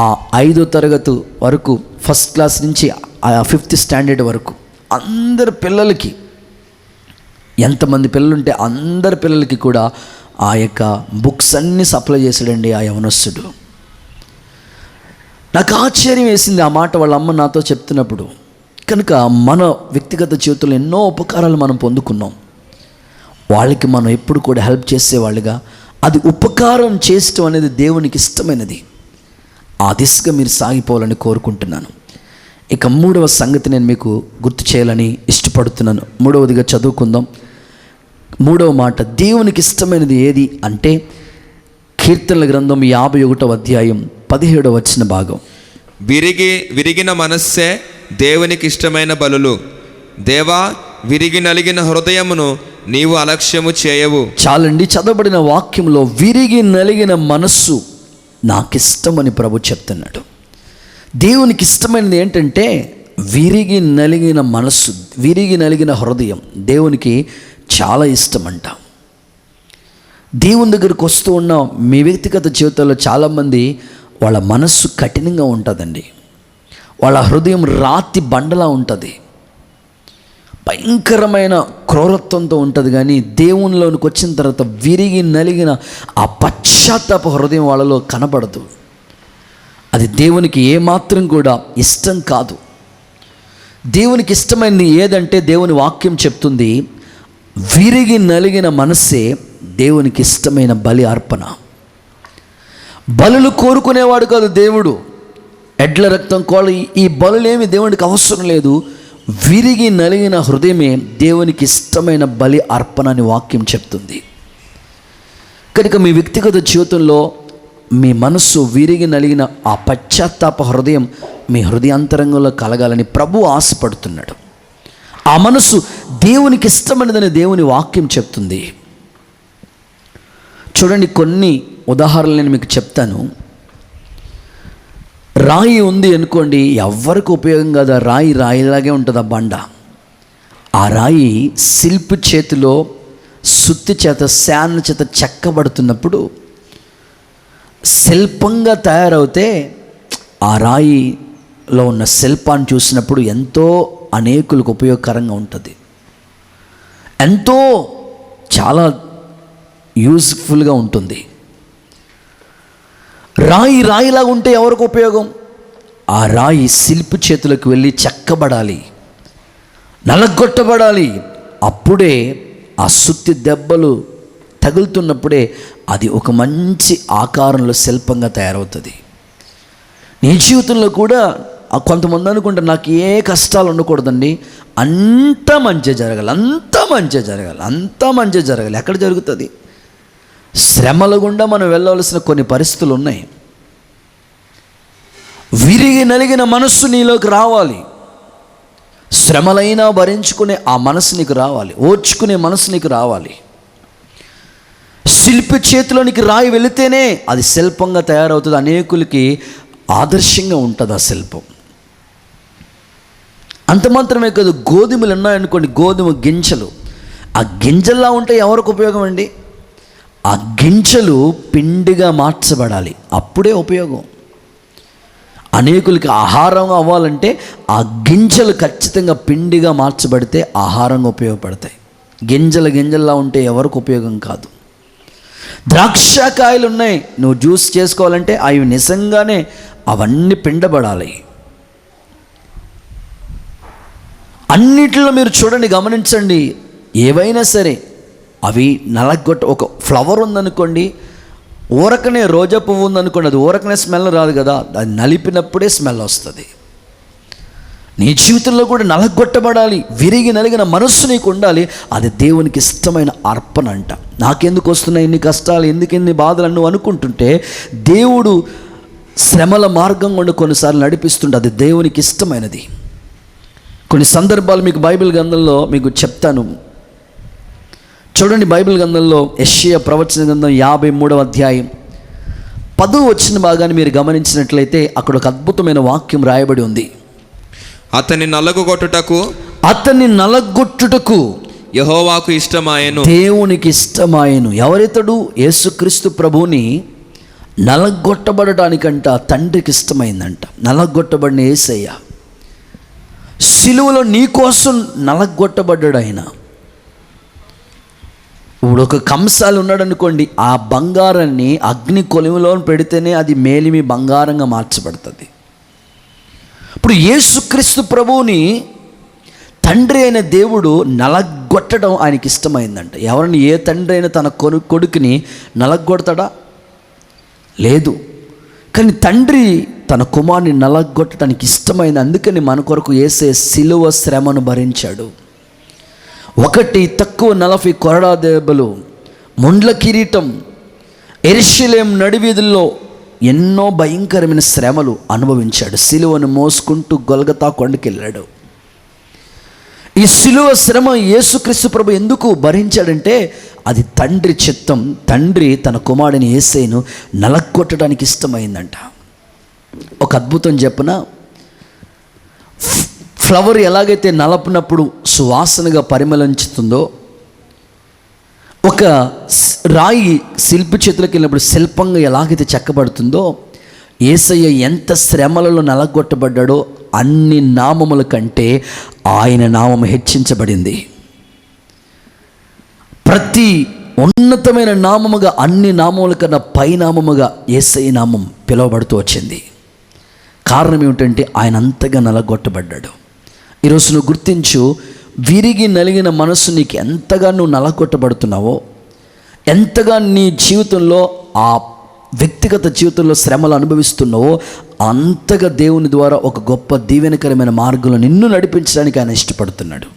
ఆ 5వ తరగతి వరకు, ఫస్ట్ క్లాస్ నుంచి 5th స్టాండర్డ్ వరకు అందరి పిల్లలకి, ఎంతమంది పిల్లలుంటే అందరి పిల్లలకి కూడా ఆ యొక్క బుక్స్ అన్నీ సప్లై చేశాడండి ఆ యవనస్తుడు. నాకు ఆశ్చర్యం వేసింది ఆ మాట వాళ్ళ అమ్మ నాతో చెప్తున్నప్పుడు. కనుక మన వ్యక్తిగత జీవితంలో ఎన్నో ఉపకారాలు మనం పొందుకున్నాం. వాళ్ళకి మనం ఎప్పుడు కూడా హెల్ప్ చేసేవాళ్ళుగా, అది ఉపకారం చేయటం అనేది దేవునికి ఇష్టమైనది. ఆ దిశగా మీరు సాగిపోవాలని కోరుకుంటున్నాను. ఇక 3వ సంగతి నేను మీకు గుర్తు చేయాలని ఇష్టపడుతున్నాను. 3వదిగా చదువుకుందాం. 3వ మాట, దేవునికి ఇష్టమైనది ఏది అంటే కీర్తనల గ్రంథం 51వ అధ్యాయం 17వ వచన భాగం. విరిగిన మనస్సే దేవునికి ఇష్టమైన బలులు, దేవా విరిగి నలిగిన హృదయమును నీవు అలక్ష్యము చేయవు. చాలండి, చదవబడిన వాక్యంలో విరిగి నలిగిన మనస్సు నాకిష్టమని ప్రభు చెప్తున్నాడు. దేవునికి ఇష్టమైనది ఏంటంటే విరిగి నలిగిన మనస్సు, విరిగి నలిగిన హృదయం దేవునికి చాలా ఇష్టమంట. దేవుని దగ్గరికి వస్తూ ఉన్న మీ వ్యక్తిగత జీవితంలో చాలామంది వాళ్ళ మనస్సు కఠినంగా ఉంటుందండి. వాళ్ళ హృదయం రాతి బండలా ఉంటుంది, భయంకరమైన క్రూరత్వంతో ఉంటుంది. కానీ దేవునిలోనికి వచ్చిన తర్వాత విరిగి నలిగిన ఆ పశ్చాత్తాప హృదయం వాళ్ళలో కనబడదు. అది దేవునికి ఏమాత్రం కూడా ఇష్టం కాదు. దేవునికి ఇష్టమైనది ఏదంటే దేవుని వాక్యం చెప్తుంది, విరిగి నలిగిన మనస్సే దేవునికి ఇష్టమైన బలి అర్పణ. బలులు కోరుకునేవాడు కాదు దేవుడు, ఎడ్ల రక్తం, కోళ్ళ ఈ బలులేమి దేవునికి అవసరం లేదు. విరిగి నలిగిన హృదయమే దేవునికి ఇష్టమైన బలి అర్పణ అని వాక్యం చెప్తుంది. కనుక మీ వ్యక్తిగత జీవితంలో మీ మనస్సు విరిగి నలిగిన ఆ పశ్చాత్తాప హృదయం మీ హృదయాంతరంగంలో కలగాలని ప్రభు ఆశపడుతున్నాడు. ఆ మనస్సు దేవునికి ఇష్టమైనదని దేవుని వాక్యం చెప్తుంది. చూడండి, కొన్ని ఉదాహరణలు నేను మీకు చెప్తాను. రాయి ఉంది అనుకోండి, ఎవ్వరికి ఉపయోగం కాదు. ఆ రాయి రాయిలాగే ఉంటుంది. ఆ బండ, ఆ రాయి శిల్పి చేతిలో సుత్తి చేత, శాన చేత చెక్కబడుతున్నప్పుడు శిల్పంగా తయారవుతే ఆ రాయిలో ఉన్న శిల్పాన్ని చూసినప్పుడు ఎంతో అనేకులకు ఉపయోగకరంగా ఉంటుంది. ఎంతో చాలా యూజ్ఫుల్గా ఉంటుంది. రాయి రాయిలాగా ఉంటే ఎవరికి ఉపయోగం? ఆ రాయి శిల్పి చేతులకు వెళ్ళి చెక్కబడాలి, నలగొట్టబడాలి. అప్పుడే ఆ సుత్తి దెబ్బలు తగులుతున్నప్పుడే అది ఒక మంచి ఆకారంలో శిల్పంగా తయారవుతుంది. నీ జీవితంలో కూడా కొంతమంది అనుకుంటారు, నాకు ఏ కష్టాలు ఉండకూడదండి, అంతా మంచి జరగాలి, అంతా మంచి జరగాలి, అంతా మంచి జరగాలి. ఎక్కడ జరుగుతుంది? శ్రమల గుండా మనం వెళ్ళవలసిన కొన్ని పరిస్థితులు ఉన్నాయి. విరిగి నలిగిన మనస్సు నీలోకి రావాలి. శ్రమలైనా భరించుకునే ఆ మనసు నీకు రావాలి, ఓర్చుకునే మనసు నీకు రావాలి. శిల్పి చేతిలోనికి రాయి వెళితేనే అది శిల్పంగా తయారవుతుంది. అనేకులకి ఆదర్శంగా ఉంటుంది ఆ శిల్పం. అంత మాత్రమే కాదు, గోధుమలు ఉన్నాయనుకోండి, గోధుమ గింజలు, ఆ గింజల్లా ఉంటే ఎవరికి ఉపయోగం అండి? ఆ గింజలు పిండిగా మార్చబడాలి, అప్పుడే ఉపయోగం. అనేకులకి ఆహారం అవ్వాలంటే ఆ గింజలు ఖచ్చితంగా పిండిగా మార్చబడితే ఆహారంగా ఉపయోగపడతాయి. గింజల్లా ఉంటే ఎవరికి ఉపయోగం కాదు. ద్రాక్షకాయలు ఉన్నాయి, నువ్వు జ్యూస్ చేసుకోవాలంటే అవి నిజంగానే అవన్నీ పిండబడాలి. అన్నిటిలో మీరు చూడండి, గమనించండి, ఏవైనా సరే అవి నలగొట్ట. ఒక ఫ్లవర్ ఉందనుకోండి, ఊరకనే రోజా పువ్వు ఉందనుకోండి, అది ఊరకనే స్మెల్ రాదు కదా, అది నలిపినప్పుడే స్మెల్ వస్తుంది. నీ జీవితంలో కూడా నలగొట్టబడాలి, విరిగి నలిగిన మనస్సు నీకు ఉండాలి. అది దేవునికి ఇష్టమైన అర్పణ అంట. నాకెందుకు వస్తున్నాయి ఇన్ని కష్టాలు, ఎందుకు ఇన్ని బాధలు నువ్వు అనుకుంటుంటే, దేవుడు శ్రమల మార్గం గుండా కొన్నిసార్లు నడిపిస్తుంటే అది దేవునికి ఇష్టమైనది. కొన్ని సందర్భాలు మీకు బైబిల్ గ్రంథంలో మీకు చెప్తాను. చూడండి, బైబిల్ గ్రంథంలో యెషయా ప్రవచన గ్రంథం 53వ అధ్యాయం 10వ వచన భాగాన్ని మీరు గమనించినట్లయితే అక్కడ ఒక అద్భుతమైన వాక్యం రాయబడి ఉంది. అతన్ని నలగొట్టుటకు యెహోవాకు ఇష్టమాయెను. దేవునికి ఇష్టమాయెను. ఎవరితడు? యేసుక్రీస్తు ప్రభువుని నలగొట్టబడటానికంట తండ్రికి ఇష్టమైందంట. నలగొట్టబడిన యేసయ్య సిలువలో నీ కోసం నలగొట్టబడ్డాడు ఆయన. ఇప్పుడు ఒక కంసాలు ఉన్నాడు అనుకోండి, ఆ బంగారాన్ని అగ్ని కొలిమిలో పెడితేనే అది మేలిమి బంగారంగా మార్చబడుతుంది. ఇప్పుడు యేసుక్రీస్తు ప్రభువుని తండ్రి అయిన దేవుడు నలగొట్టడం ఆయనకి ఇష్టమైందంట. ఎవరిని? ఏ తండ్రి అయినా తన కొడుకుని నలగొడతాడా? లేదు. కానీ తండ్రి తన కుమారుని నలగొట్టడానికి ఇష్టమైంది. అందుకని మన కొరకు యేసే సిలువ శ్రమను భరించాడు. 1 తక్కువ 40 కొరడా దెబ్బలు, ముండ్ల కిరీటం, యెరూషలేము నడివీధుల్లో ఎన్నో భయంకరమైన శ్రమలు అనుభవించాడు. సిలువను మోసుకుంటూ గొల్గతా కొండకెళ్ళాడు. ఈ సిలువ శ్రమ యేసుక్రీస్తు ప్రభు ఎందుకు భరించాడంటే అది తండ్రి చిత్తం. తండ్రి తన కుమారుడిని యేసయ్యను నలగొట్టడానికి ఇష్టమైందంట. ఒక అద్భుతం చెప్పన, ఫ్లవర్ ఎలాగైతే నలపినప్పుడు సువాసనగా పరిమళించుతుందో, ఒక రాయి శిల్పి చేతులకు వెళ్ళినప్పుడు శిల్పంగా ఎలాగైతే చెక్కబడుతుందో, యేసయ్య ఎంత శ్రమలలో నలగొట్టబడ్డాడో అన్ని నామముల కంటే ఆయన నామం హెచ్చించబడింది. ప్రతి ఉన్నతమైన నామముగా, అన్ని నామముల కన్నా పైనామముగా యేసయ్య నామం పిలువబడుతూ వచ్చింది. కారణం ఏమిటంటే ఆయన అంతగా నలగొట్టబడ్డాడు. ఈరోజు నువ్వు గుర్తించు, విరిగి నలిగిన మనసు నీకు ఎంతగా నువ్వు నలగొట్టబడుతున్నావో, ఎంతగా నీ జీవితంలో ఆ వ్యక్తిగత జీవితంలో శ్రమలు అనుభవిస్తున్నావో, అంతగా దేవుని ద్వారా ఒక గొప్ప దీవెనకరమైన మార్గంలో నిన్ను నడిపించడానికి ఆయన ఇష్టపడుతున్నాడు.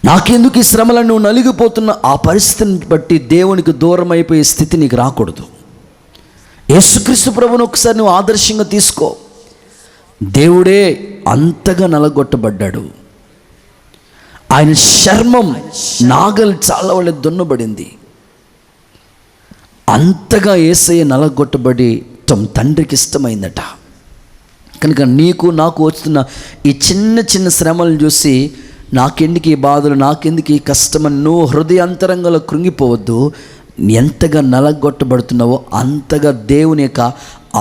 నాకెందుకు ఈ శ్రమలను నువ్వు నలిగిపోతున్న ఆ పరిస్థితిని బట్టి దేవునికి దూరం అయిపోయే స్థితి నీకు రాకూడదు. యేసుక్రీస్తు ప్రభువును ఒకసారి నువ్వు ఆదర్శంగా తీసుకో. దేవుడే అంతగా నలగొట్టబడ్డాడు. ఆయన చర్మం నాగలు చాలా వాళ్ళ దున్నబడింది. అంతగా యేసయ్య నలగొట్టబడి తండ్రికి ఇష్టమైందట. కనుక నీకు నాకు వస్తున్న ఈ చిన్న చిన్న శ్రమలను చూసి నాకెందుకు ఈ బాధలు, నాకెందుకు ఈ కష్టమని నువ్వు హృదయాంతరంగంలో కృంగిపోవద్దు. ఎంతగా నలగొట్టబడుతున్నావో అంతగా దేవుని యొక్క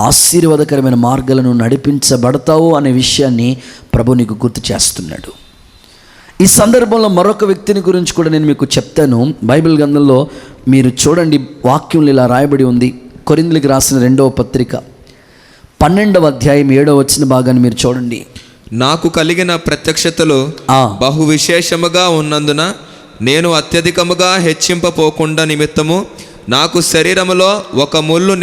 ఆశీర్వాదకరమైన మార్గాలను నడిపించబడతావు అనే విషయాన్ని ప్రభు నీకు గుర్తు చేస్తున్నాడు. ఈ సందర్భంలో మరొక వ్యక్తిని గురించి కూడా నేను మీకు చెప్తాను. బైబిల్ గ్రంథంలో మీరు చూడండి, వాక్యంలో ఇలా రాయబడి ఉంది. కొరింథీయులకు రాసిన 2వ పత్రిక 12వ అధ్యాయం 7వ వచన భాగాన్ని మీరు చూడండి. నాకు కలిగిన ప్రత్యక్షతలు బహు విశేషముగా ఉన్నందున నేను అత్యధికముగా హెచ్చింపపోకుండా నిమిత్తము నాకు శరీరములో ఒక ముళ్ళు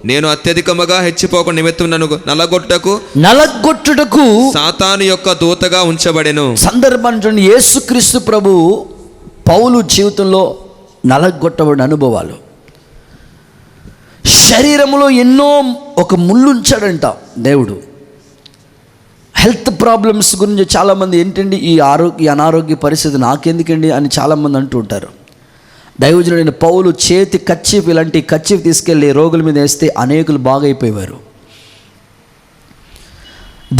నేను అత్యధికముగా హెచ్చిపోకుండా నిమిత్తం నన్ను నలగొట్టుటకు సాతాను యొక్క దూతగా ఉంచబడెను. సందర్భాన్ని చూడండి. యేసుక్రీస్తు ప్రభు పౌలు జీవితంలో నలగొట్టబడిన అనుభవాలు, శరీరంలో ఎన్నో ఒక ముళ్ళు ఉంచాడంట దేవుడు. హెల్త్ ప్రాబ్లమ్స్ గురించి చాలామంది ఏంటండి ఈ అనారోగ్య పరిస్థితి నాకెందుకండి అని చాలామంది అంటూ ఉంటారు. దైవజనుడైన పౌలు చేతి కర్చీఫ్, ఇలాంటి కర్చీఫ్ తీసుకెళ్ళి రోగుల మీద వేస్తే అనేకులు బాగైపోయేవారు,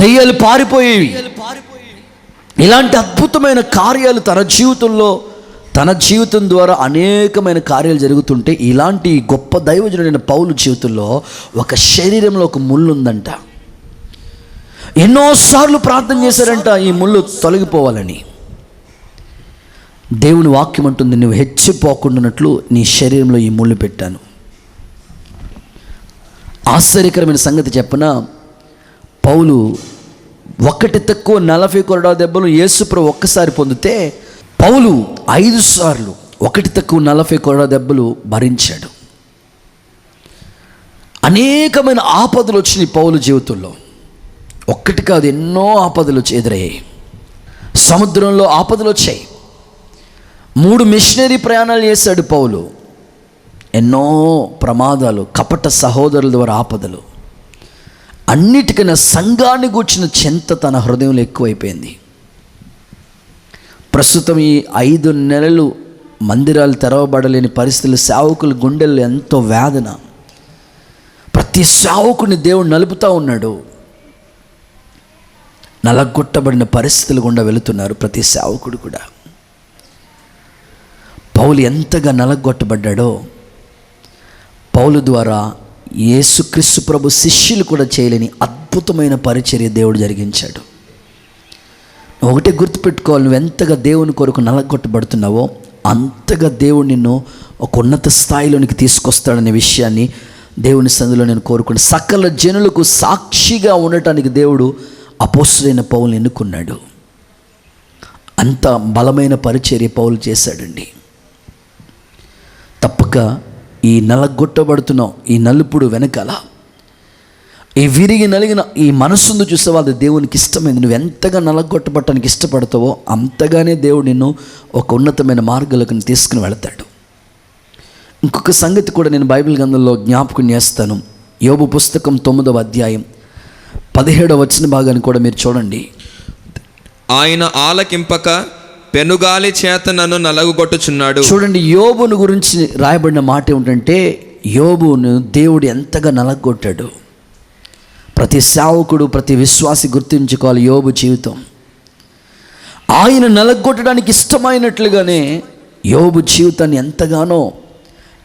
దయ్యాలు పారిపోయేవి. ఇలాంటి అద్భుతమైన కార్యాలు తన జీవితం ద్వారా అనేకమైన కార్యాలు జరుగుతుంటే, ఇలాంటి గొప్ప దైవజనుడైన పౌలు జీవితంలో ఒక శరీరంలో ఒక ముళ్ళు ఉందంట. ఎన్నోసార్లు ప్రార్థన చేశారంట ఈ ముళ్ళు తొలగిపోవాలని. దేవుని వాక్యం అంటుంది, నువ్వు హెచ్చిపోకుండానట్లు నీ శరీరంలో ఈ ముళ్ళు పెట్టాను. ఆశ్చర్యకరమైన సంగతి చెప్పనా, పౌలు ఒకటి తక్కువ 40 కొరడా దెబ్బలు యేసుప్రభు ఒక్కసారి పొందితే, పౌలు 5 సార్లు ఒకటి తక్కువ 40 కొరడా దెబ్బలు భరించాడు. అనేకమైన ఆపదలు వచ్చినాయి పౌలు జీవితంలో. ఒక్కటి కాదు, ఎన్నో ఆపదలు ఎదురయ్యాయి. సముద్రంలో ఆపదలు వచ్చాయి. 3 మిషనరీ ప్రయాణాలు చేశాడు పౌలు. ఎన్నో ప్రమాదాలు, కపట సహోదరుల ద్వారా ఆపదలు. అన్నిటికన్నా సంఘాన్ని గూర్చిన చింత తన హృదయంలో ఎక్కువైపోయింది. ప్రస్తుతం ఈ 5 నెలలు మందిరాలు తెరవబడలేని పరిస్థితులు, సేవకుల గుండెల్లో ఎంతో వేదన. ప్రతి సేవకుని దేవుడు నలుపుతూ ఉన్నాడు. నలగొట్టబడిన పరిస్థితులు గుండా వెళుతున్నారు ప్రతి సేవకుడు కూడా. పౌలు ఎంతగా నలగొట్టబడ్డాడో, పౌలు ద్వారా యేసుక్రీస్తు ప్రభు శిష్యులు కూడా చేయలేని అద్భుతమైన పరిచర్య దేవుడు జరిగించాడు. ఒకటే గుర్తుపెట్టుకోవాలి, నువ్వు ఎంతగా దేవుని కొరకు నలగొట్టబడుతున్నావో అంతగా దేవుడు నిన్ను ఒక ఉన్నత స్థాయిలోనికి తీసుకొస్తాడనే విషయాన్ని దేవుని సన్నిధిలో నేను కోరుకుని, సకల జనులకు సాక్షిగా ఉండటానికి దేవుడు అపోస్తలుడైన పౌలుని ఎన్నుకున్నాడు. అంత బలమైన పరిచర్య పౌలు చేశాడండి. తప్పక ఈ నలగొట్టబడుతున్నావు, ఈ నలుపుడు వెనకాల ఈ విరిగి నలిగిన ఈ మనస్సును చూసే వాళ్ళు దేవునికి ఇష్టమైంది. నువ్వు ఎంతగా నలగొట్టబట్టడానికి ఇష్టపడతావో అంతగానే దేవుడు నిన్ను ఒక ఉన్నతమైన మార్గాలకు తీసుకుని వెళతాడు. ఇంకొక సంగతి కూడా నేను బైబిల్ గ్రంథంలో జ్ఞాపకం చేస్తాను. యోబు పుస్తకం 9వ అధ్యాయం 17వ వచన భాగాన్ని కూడా మీరు చూడండి. ఆయన ఆలకింపక పెనుగాలి చేత నన్ను నలగొట్టుచున్నాడు. చూడండి, యోబును గురించి రాయబడిన మాట ఏమిటంటే, యోబును దేవుడు ఎంతగా నలగొట్టాడు. ప్రతి సేవకుడు, ప్రతి విశ్వాసి గుర్తించుకోవాలి యోబు జీవితం. ఆయన నలగొట్టడానికి ఇష్టమైనట్లుగానే యోబు జీవితాన్ని ఎంతగానో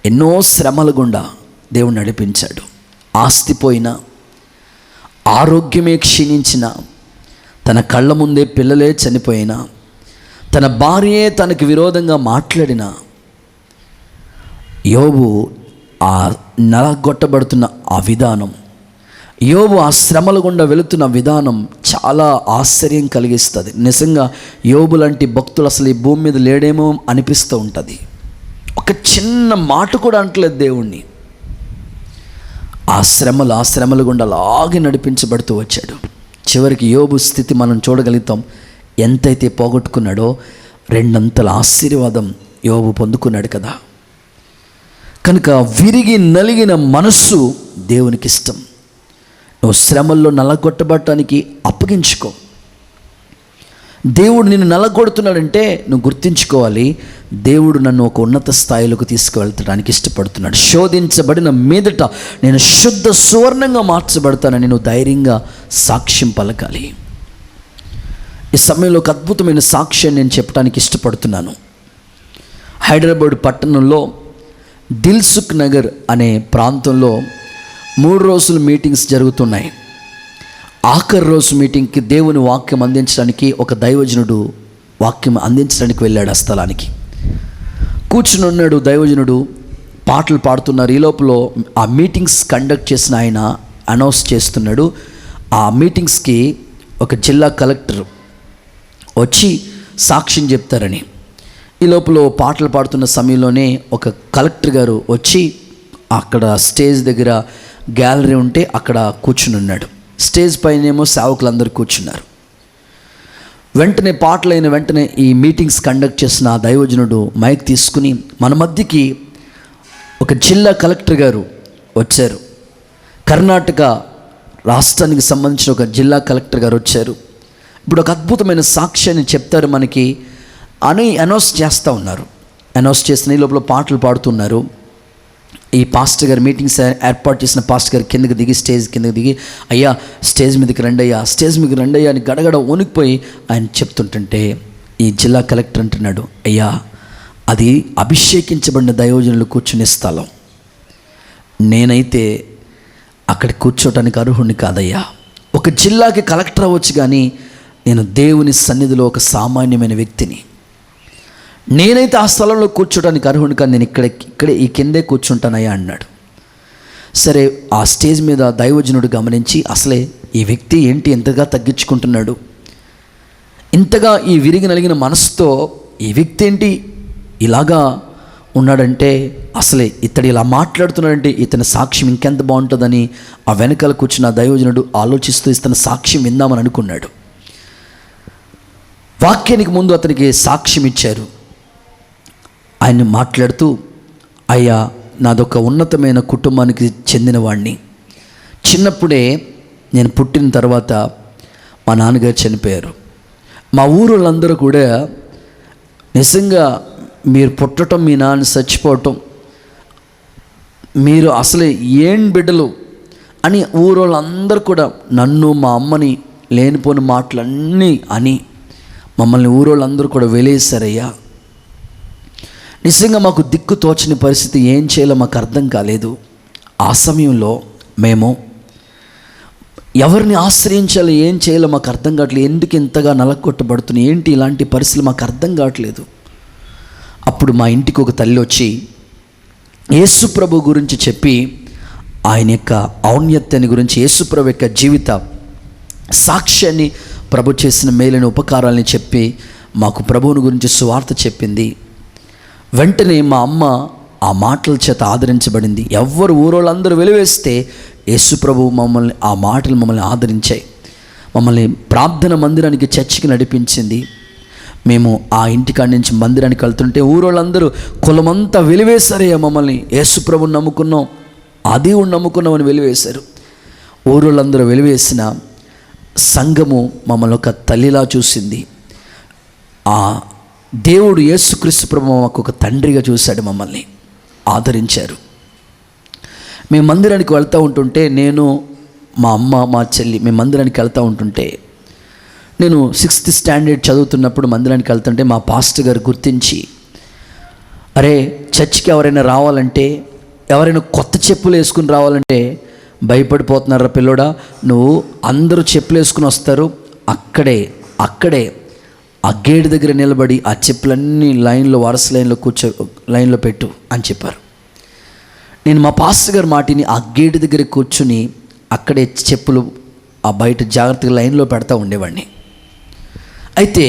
ఎన్నో శ్రమల గుండా దేవుడు నడిపించాడు. ఆస్తి పోయినా, ఆరోగ్యమే క్షీణించిన, తన కళ్ళ ముందే పిల్లలే చనిపోయినా, తన భార్యే తనకు విరోధంగా మాట్లాడిన యోబు ఆ నలగొట్టబడుతున్న ఆ విధానం, యోబు ఆ శ్రమల గుండా వెళుతున్న విధానం చాలా ఆశ్చర్యం కలిగిస్తుంది. నిజంగా యోబు లాంటి భక్తులు అసలు ఈ భూమి మీద లేడేమో అనిపిస్తూ ఉంటుంది. ఒక చిన్న మాట కూడా అంటలేదు దేవుణ్ణి. ఆ శ్రమలు గుండా అలాగే నడిపించబడుతూ వచ్చాడు. చివరికి యోబు స్థితి మనం చూడగలుగుతాం. ఎంతైతే పోగొట్టుకున్నాడో 2 అంతల ఆశీర్వాదం యోబు పొందుకున్నాడు కదా. కనుక విరిగి నలిగిన మనస్సు దేవునికి ఇష్టం. నువ్వు శ్రమల్లో నలగొట్టబడటానికి అప్పగించుకో. దేవుడు నిన్ను నలగొడుతున్నాడంటే నువ్వు గుర్తించుకోవాలి, దేవుడు నన్ను ఒక ఉన్నత స్థాయిలోకి తీసుకువెళ్తడానికి ఇష్టపడుతున్నాడు. శోధించబడిన మీదట నేను శుద్ధ సువర్ణంగా మార్చబడతానని నువ్వు ధైర్యంగా సాక్ష్యం పలకాలి. ఈ సమయంలో ఒక అద్భుతమైన సాక్ష్యం నేను చెప్పడానికి ఇష్టపడుతున్నాను. హైదరాబాద్ పట్టణంలో దిల్సుఖ్ నగర్ అనే ప్రాంతంలో 3 రోజులు మీటింగ్స్ జరుగుతున్నాయి. ఆఖరి రోజు మీటింగ్కి దేవుని వాక్యం అందించడానికి ఒక దైవజనుడు వాక్యం అందించడానికి వెళ్ళాడు. ఆ స్థలానికి కూర్చుని ఉన్నాడు దైవజనుడు, పాటలు పాడుతున్నారు. ఈ లోపల ఆ మీటింగ్స్ కండక్ట్ చేసిన ఆయన అనౌన్స్ చేస్తున్నాడు, ఆ మీటింగ్స్కి ఒక జిల్లా కలెక్టర్ వచ్చి సాక్ష్యం చెప్తారని. ఈ లోపల పాటలు పాడుతున్న సమయంలోనే ఒక కలెక్టర్ గారు వచ్చి అక్కడ స్టేజ్ దగ్గర గ్యాలరీ ఉంటే అక్కడ కూర్చుని ఉన్నాడు. స్టేజ్ పైనేమో సేవకులందరూ కూర్చున్నారు. వెంటనే పాటలైన వెంటనే ఈ మీటింగ్స్ కండక్ట్ చేసిన ఆ దైవజనుడు మైక్ తీసుకుని మన మధ్యకి ఒక జిల్లా కలెక్టర్ గారు వచ్చారు. కర్ణాటక రాష్ట్రానికి సంబంధించిన ఒక జిల్లా కలెక్టర్ గారు వచ్చారు. ఇప్పుడు ఒక అద్భుతమైన సాక్ష్యాన్ని చెప్తారు మనకి అని అనౌన్స్ చేస్తూ ఉన్నారు. అనౌన్స్ చేసిన ఈ లోపల పాటలు పాడుతున్నారు. ఈ పాస్టర్ గారు మీటింగ్స్ ఏర్పాటు చేసిన పాస్టర్ గారు కిందకి దిగి స్టేజ్ కిందకి దిగి, అయ్యా స్టేజ్ మీదకి రండి అయ్యా, స్టేజ్ మీదకి రండి అయ్యా అని గడగడ వణికిపోయి ఆయన చెప్తుంటుంటే ఈ జిల్లా కలెక్టర్ అంటున్నాడు, అయ్యా అది అభిషేకించబడిన దైవజనులు కూర్చునే స్థలం, నేనైతే అక్కడ కూర్చోటానికి అర్హుడిని కాదయ్యా. ఒక జిల్లాకి కలెక్టర్ అవ్వచ్చు కానీ నేను దేవుని సన్నిధిలో ఒక సామాన్యమైన వ్యక్తిని, నేనైతే ఆ స్థలంలో కూర్చోడానికి అర్హుడిని కానీ నేను ఇక్కడే ఈ కిందే కూర్చుంటానయ్యా అన్నాడు. సరే, ఆ స్టేజ్ మీద దైవజనుడు గమనించి అసలే ఈ వ్యక్తి ఏంటి ఎంతగా తగ్గించుకుంటున్నాడు, ఇంతగా ఈ విరిగి నలిగిన మనసుతో ఈ వ్యక్తి ఏంటి ఇలాగా ఉన్నాడంటే, అసలే ఇతడు ఇలా మాట్లాడుతున్నాడంటే ఇతని సాక్ష్యం ఇంకెంత బాగుంటుందని ఆ వెనకాల కూర్చున్న దైవజనుడు ఆలోచిస్తూ ఇతని సాక్ష్యం విందామని అనుకున్నాడు. వాక్యానికి ముందు అతనికి సాక్ష్యం ఇచ్చారు. ఆయన మాట్లాడుతూ, అయ్యా నాదొక ఉన్నతమైన కుటుంబానికి చెందినవాడిని, చిన్నప్పుడే నేను పుట్టిన తర్వాత మా నాన్నగారు చనిపోయారు. మా ఊరోళ్ళందరూ కూడా నిజంగా మీరు పుట్టడం, మీ నాన్న చచ్చిపోవటం, మీరు అసలు ఏం బిడ్డలు అని ఊరోళ్ళందరూ కూడా నన్ను మా అమ్మని లేనిపోని మాటలన్నీ అని మమ్మల్ని ఊరోళ్ళందరూ కూడా వెలేశారయ్యా. నిజంగా మాకు దిక్కు తోచని పరిస్థితి, ఏం చేయాలో మాకు అర్థం కాలేదు. ఆ సమయంలో మేము ఎవరిని ఆశ్రయించాలో ఏం చేయాలో మాకు అర్థం కావట్లేదు. ఎందుకు ఇంతగా నలగొట్టబడుతుంది, ఏంటి ఇలాంటి పరిస్థితులు మాకు అర్థం కావట్లేదు. అప్పుడు మా ఇంటికి ఒక తల్లి వచ్చి యేసు ప్రభు గురించి చెప్పి, ఆయన యొక్క ఔన్నత్యాన్ని గురించి, యేసు ప్రభు యొక్క జీవిత సాక్ష్యాన్ని, ప్రభు చేసిన మేలైన ఉపకారాలని చెప్పి మాకు ప్రభువుని గురించి సువార్త చెప్పింది. వెంటనే మా అమ్మ ఆ మాటల చేత ఆదరించబడింది. ఎవ్వరు ఊరోళ్ళందరూ వెలివేస్తే యేసు ప్రభు ఆ మాటలు మమ్మల్ని ఆదరించాయి. మమ్మల్ని ప్రార్థన మందిరానికి, చర్చికి నడిపించింది. మేము ఆ ఇంటికాడి నుంచి మందిరానికి వెళ్తుంటే ఊరోళ్ళందరూ కులమంతా వెలివేశారయ్యా మమ్మల్ని, యేసు ప్రభుని నమ్ముకున్నాం, ఆ దేవుడిని నమ్ముకున్నామని వెలివేశారు. ఊరోళ్ళందరూ వెలివేసిన సంఘము మమ్మల్ని ఒక తల్లిలా చూసింది. ఆ దేవుడు యేసుక్రీస్తు ప్రభువు మాకు ఒక తండ్రిగా చూశాడు, మమ్మల్ని ఆదరించారు. మేము మందిరానికి వెళ్తూ ఉంటుంటే, నేను మా అమ్మ మా చెల్లి మేము మందిరానికి వెళ్తూ ఉంటుంటే, నేను 6th స్టాండర్డ్ చదువుతున్నప్పుడు మందిరానికి వెళ్తుంటే మా పాస్టర్ గారు గుర్తించి, అరే చర్చికి ఎవరైనా రావాలంటే, ఎవరైనా కొత్త చెప్పులు వేసుకుని రావాలంటే భయపడిపోతున్నారా పిల్లోడా, నువ్వు అందరూ చెప్పులు వేసుకుని వస్తారు, అక్కడే ఆ గేట్ దగ్గర నిలబడి ఆ చెప్పులన్నీ లైన్లో, వరుస లైన్లో పెట్టు అని చెప్పారు. నేను మా పాస్టర్ గారి మాటిని ఆ గేట్ దగ్గర కూర్చుని అక్కడే చెప్పులు ఆ బయట జాగ్రత్తగా లైన్లో పెడతా ఉండేవాడిని. అయితే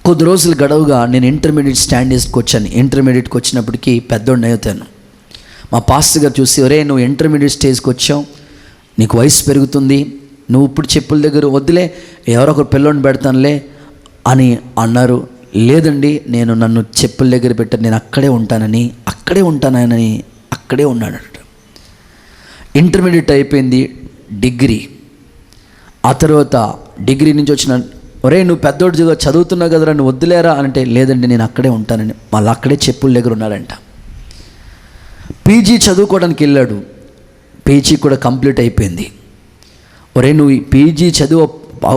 కొద్ది రోజులు గడవుగా నేను ఇంటర్మీడియట్ స్టాండర్డ్స్కి వచ్చాను. ఇంటర్మీడియట్కి వచ్చినప్పటికీ పెద్దోడిని అవుతాను. మా పాస్టర్ గారు చూసి, ఒరే నువ్వు ఇంటర్మీడియట్ స్టేజ్కి వచ్చావు, నీకు వయసు పెరుగుతుంది, నువ్వు ఇప్పుడు చెప్పుల దగ్గర వద్దులే, ఎవరో ఒకరు పిల్లోని పెడతానులే అని అన్నారు. లేదండి, నేను నన్ను చెప్పుల దగ్గర పెట్టాను, నేను అక్కడే ఉంటానని అక్కడే ఉన్నాడట. ఇంటర్మీడియట్ అయిపోయింది, డిగ్రీ. ఆ తర్వాత డిగ్రీ నుంచి వచ్చిన, ఒరే నువ్వు పెద్దోడు చదువుతున్నావు కదరా, నువ్వు వద్దులేరా అంటే, లేదండి నేను అక్కడే ఉంటానని మళ్ళీ అక్కడే చెప్పుల దగ్గర ఉన్నాడంట. పీజీ చదువుకోవడానికి వెళ్ళాడు, పీజీ కూడా కంప్లీట్ అయిపోయింది. ఒరే నువ్వు పీజీ చదువు,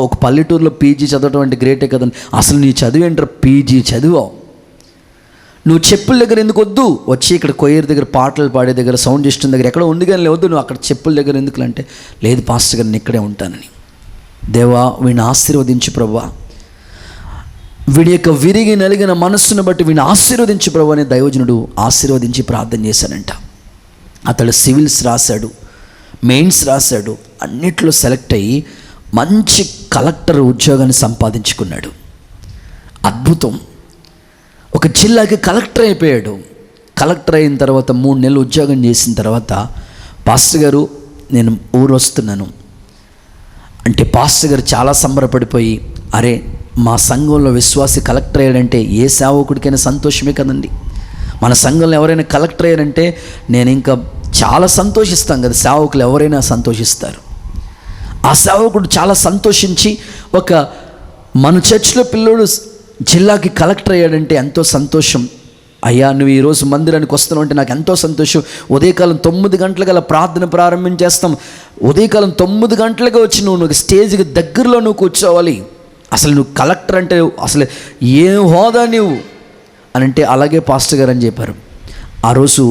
ఒక పల్లెటూరులో పీజీ చదవడం అంటే గ్రేటే కదండి, అసలు నీ చదువు ఏంట్రా, పీజీ చదువు, నువ్వు చెప్పుల దగ్గర ఎందుకు వద్దు, వచ్చి ఇక్కడ కొయ్యర్ దగ్గర పాటలు పాడే దగ్గర సౌండ్ సిస్టమ్ దగ్గర ఎక్కడ ఉంది కానీ వద్దు, నువ్వు అక్కడ చెప్పుల దగ్గర ఎందుకు అంటే, లేదు పాస్టర్ గారు నేను ఇక్కడే ఉంటానని. దేవా వీడిని ఆశీర్వదించు ప్రభువా, వీడి యొక్క విరిగి నలిగిన మనస్సును బట్టి వీడిని ఆశీర్వదించు ప్రభు అని దైవజనుడు ఆశీర్వదించి ప్రార్థన చేశానంట. అతడు సివిల్స్ రాశాడు, మెయిన్స్ రాశాడు, అన్నిట్లో సెలెక్ట్ అయ్యి మంచి కలెక్టర్ ఉద్యోగాన్ని సంపాదించుకున్నాడు. అద్భుతం. ఒక జిల్లాకి కలెక్టర్ అయిపోయాడు. కలెక్టర్ అయిన తర్వాత 3 నెలలు ఉద్యోగం చేసిన తర్వాత, పాస్టర్ గారు నేను ఊరు వస్తున్నాను అంటే, పాస్టర్ గారు చాలా సంబరపడిపోయి, అరే మా సంఘంలో విశ్వాసి కలెక్టర్ అయ్యాడంటే ఏ సేవకుడికైనా సంతోషమే కదండి. మన సంఘంలో ఎవరైనా కలెక్టర్ అయ్యారంటే నేను ఇంకా చాలా సంతోషిస్తాం కదా, సేవకులు ఎవరైనా సంతోషిస్తారు. ఆ సేవకుడు చాలా సంతోషించి, ఒక మన చర్చ్లో పిల్లోడు జిల్లాకి కలెక్టర్ అయ్యాడంటే ఎంతో సంతోషం. అయ్యా నువ్వు ఈరోజు మందిరానికి వస్తున్నావు అంటే నాకు ఎంతో సంతోషం. ఉదయకాలం 9 గంటలకు ప్రార్థన ప్రారంభించేస్తాం. ఉదయకాలం 9 గంటలుగా వచ్చి నువ్వు స్టేజ్కి దగ్గరలో నువ్వు కూర్చోవాలి. అసలు నువ్వు కలెక్టర్ అంటే అసలు ఏం హోదా నువ్వు అని అంటే, అలాగే పాస్టర్ గారు అని చెప్పారు. ఆ రోజు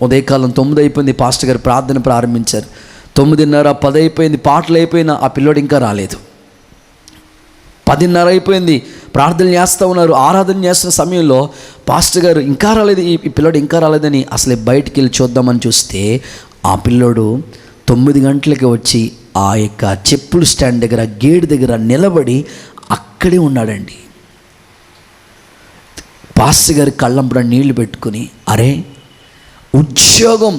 ఉదయకాలం 9 అయిపోయింది, పాస్టర్ గారు ప్రార్థన ప్రారంభించారు. 9:30, 10 అయిపోయింది, పాటలు అయిపోయినా ఆ పిల్లోడు ఇంకా రాలేదు. 10:30 అయిపోయింది, ప్రార్థనలు చేస్తూ ఉన్నారు. ఆరాధన చేస్తున్న సమయంలో పాస్టర్ గారు ఇంకా రాలేదు, ఈ పిల్లోడు ఇంకా రాలేదని అసలు బయటికి వెళ్ళి చూద్దామని చూస్తే, ఆ పిల్లోడు 9 గంటలకి వచ్చి ఆ యొక్క చెప్పుల స్టాండ్ దగ్గర గేట్ దగ్గర నిలబడి అక్కడే ఉన్నాడండి. పాస్టర్ గారి కళ్ళంపడ నీళ్లు పెట్టుకుని, అరే ఉద్యోగం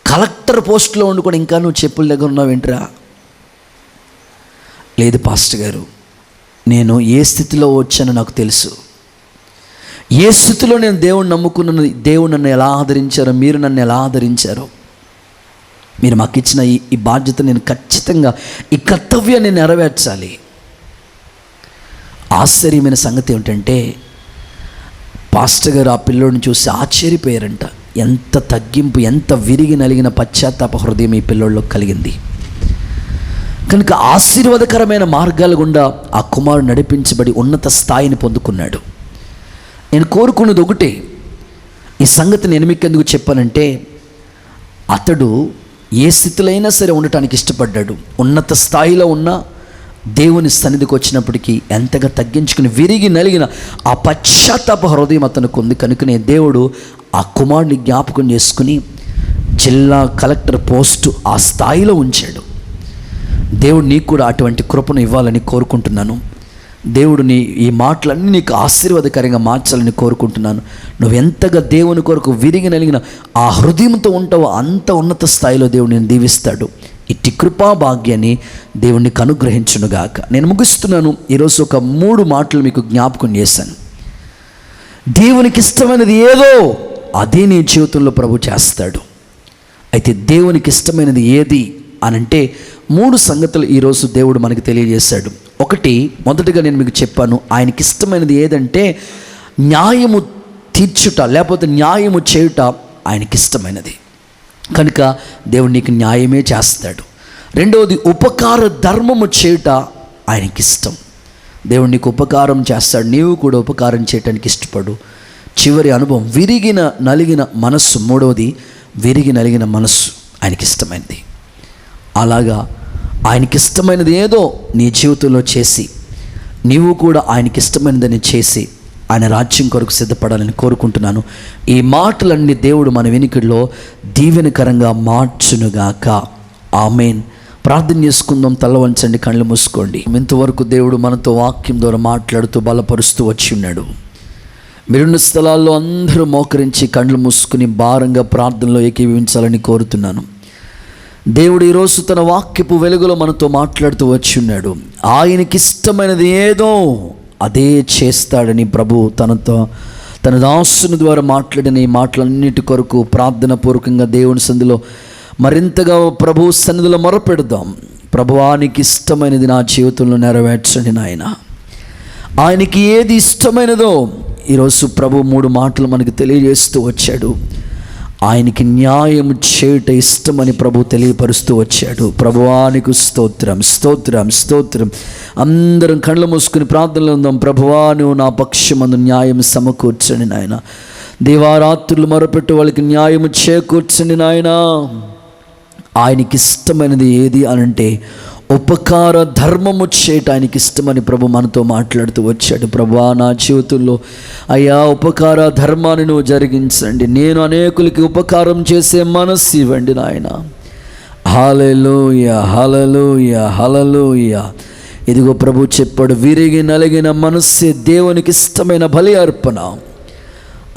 కలెక్టర్ పోస్టులో వండుకొని ఇంకా నువ్వు చెప్పుల దగ్గర ఉన్నావేంట్రా? లేదు పాస్టర్ గారు, నేను ఏ స్థితిలో వచ్చానో నాకు తెలుసు, ఏ స్థితిలో నేను దేవుణ్ణి నమ్ముకున్నాను, దేవుడు నన్ను ఎలా ఆదరించారో, మీరు నన్ను ఎలా ఆదరించారో, మీరు మాకు ఇచ్చిన ఈ బాధ్యత నేను ఖచ్చితంగా ఈ కర్తవ్యాన్ని నెరవేర్చాలి. ఆశ్చర్యమైన సంగతి ఏమిటంటే, పాస్టర్ గారు ఆ పిల్లోడిని చూసి ఆశ్చర్యపోయారంట. ఎంత తగ్గింపు, ఎంత విరిగి నలిగిన పశ్చాత్తాప హృదయం ఈ పిల్లోడిలో కలిగింది. కనుక ఆశీర్వాదకరమైన మార్గాల గుండా ఆ కుమారుడు నడిపించబడి ఉన్నత స్థాయిని పొందుకున్నాడు. నేను కోరుకున్నది ఒకటే, ఈ సంగతి నేను మీకు ఎందుకు చెప్పానంటే, అతడు ఏ స్థితిలో అయినా సరే ఉండటానికి ఇష్టపడ్డాడు. ఉన్నత స్థాయిలో ఉన్న దేవుని సన్నిధికి వచ్చినప్పటికీ ఎంతగా తగ్గించుకుని విరిగి నలిగిన ఆ పశ్చాత్తాప హృదయం అతనికి ఉంది. కనుకనే దేవుడు ఆ కుమారుడిని జ్ఞాపకం చేసుకుని జిల్లా కలెక్టర్ పోస్టు ఆ స్థాయిలో ఉంచాడు. దేవుడు నీకు కూడా అటువంటి కృపను ఇవ్వాలని కోరుకుంటున్నాను. దేవుడు ఈ మాటలన్నీ నీకు ఆశీర్వాదకరంగా మార్చాలని కోరుకుంటున్నాను. నువ్వు ఎంతగా దేవుని కొరకు విరిగి నలిగిన ఆ హృదయంతో ఉంటావో అంత ఉన్నత స్థాయిలో దేవుడు నేను దీవిస్తాడు. ఇట్టి కృపా భాగ్యాన్ని దేవునికి అనుగ్రహించునుగాక. నేను ముగిస్తున్నాను. ఈరోజు ఒక 3 మాటలు మీకు జ్ఞాపకం చేశాను. దేవునికి ఇష్టమైనది ఏదో అదే నీ జీవితంలో ప్రభు చేస్తాడు. అయితే దేవునికి ఇష్టమైనది ఏది అనంటే 3 సంగతులు ఈరోజు దేవుడు మనకి తెలియజేశాడు. మొదటిగా నేను మీకు చెప్పాను, ఆయనకి ఇష్టమైనది ఏదంటే న్యాయము తీర్చుట, లేకపోతే న్యాయము చేయుట ఆయనకి ఇష్టమైనది. కనుక దేవుడు నీకు న్యాయమే చేస్తాడు. రెండవది, ఉపకార ధర్మము చేయుట ఆయనకి ఇష్టం. దేవుడు నీకు ఉపకారం చేస్తాడు, నీవు కూడా ఉపకారం చేయటానికి ఇష్టపడు. చివరి అనుభవం విరిగిన నలిగిన మనస్సు. మూడవది, విరిగి నలిగిన మనస్సు ఆయనకి ఇష్టమైనది. అలాగా ఆయనకి ఇష్టమైనది ఏదో నీ జీవితంలో చేసి, నీవు కూడా ఆయనకి ఇష్టమైనదని చేసి ఆయన రాజ్యం కొరకు సిద్ధపడాలని కోరుకుంటున్నాను. ఈ మాటలన్నీ దేవుడు మన వెనుకల్లో దీవెనకరంగా మార్చునుగాక. ఆమేన్. ప్రార్థన చేసుకుందాం. తల వంచండి, కళ్ళు మూసుకోండి. ఇంతవరకు దేవుడు మనతో వాక్యం ద్వారా మాట్లాడుతూ బలపరుస్తూ వచ్చి ఉన్నాడు. మీరున్న స్థలాల్లో అందరూ మోకరించి కళ్ళు మూసుకుని భారంగా ప్రార్థనలో ఏకీభవించాలని కోరుతున్నాను. దేవుడు ఈరోజు తన వాక్యపు వెలుగులో మనతో మాట్లాడుతూ వచ్చి ఉన్నాడు. ఆయనకి ఇష్టమైనది ఏదో అదే చేస్తాడని ప్రభు తన దాసుని ద్వారా మాట్లాడిన ఈ మాటలన్నిటి కొరకు ప్రార్థన పూర్వకంగా దేవుని సన్నిధిలో మరింతగా ప్రభు సన్నిధిలో మొరపెడదాం. ప్రభువానికి ఇష్టమైనది నా జీవితంలో నెరవేర్చండి నాయన. ఆయనకి ఏది ఇష్టమైనదో ఈరోజు ప్రభు 3 మాటలు మనకు తెలియజేస్తూ వచ్చాడు. ఆయనకి న్యాయం చేయుట ఇష్టమని ప్రభు తెలియపరుస్తూ వచ్చాడు. ప్రభువానికి స్తోత్రం, స్తోత్రం, స్తోత్రం. అందరం కళ్ళు మూసుకుని ప్రార్థనలో ఉందాం. ప్రభువా, నువ్వు నా పక్షమందు న్యాయం సమకూర్చండి నాయన. దివారాత్రులు మొరపెట్టు వాళ్ళకి న్యాయం చేకూర్చండి నాయన. ఆయనకి ఇష్టమైనది ఏది అనంటే ఉపకార ధర్మము చేయటానికి ఇష్టమని ప్రభు మనతో మాట్లాడుతూ వచ్చాడు. ప్రభువా, నా జీవితంలో అయ్యా ఉపకార ధర్మాన్ని నువ్వు జరిగించండి. నేను అనేకులకి ఉపకారం చేసే మనస్సు ఇవ్వండి నాయన. హల్లెలూయా, హల్లెలూయా, హల్లెలూయా. ఇదిగో ప్రభు చెప్పాడు, విరిగి నలిగిన మనస్సే దేవునికి ఇష్టమైన బలి అర్పణ.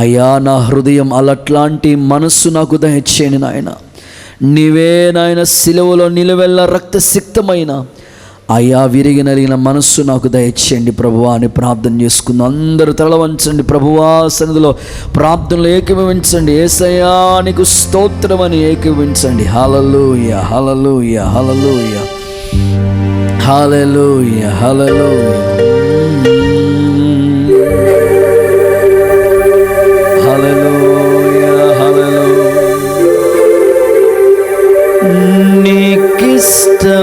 అయ్యా, నా హృదయం అట్లాంటి మనస్సు నాకు దయచేయండి నాయన. నీవే నాయన సిలువలో నిలువెల్ల రక్తసిక్తమైన అయ్యా విరిగి నలిగిన మనస్సు నాకు దయచేయండి ప్రభువా అని ప్రార్థన చేసుకుందాం. అందరూ తల వంచండి. ప్రభువా సన్నిధిలో ప్రార్థనలు ఏకీభవించండి. యేసయ్యా నీకు స్తోత్రం అని ఏకీభవించండి. హల్లెలూయా, హల్లెలూయా, హల్లెలూయా, హల్లెలూయా, హల్లెలూయా, హల్లెలూయా, హల్లెలూయా. నీకిష్టమైనది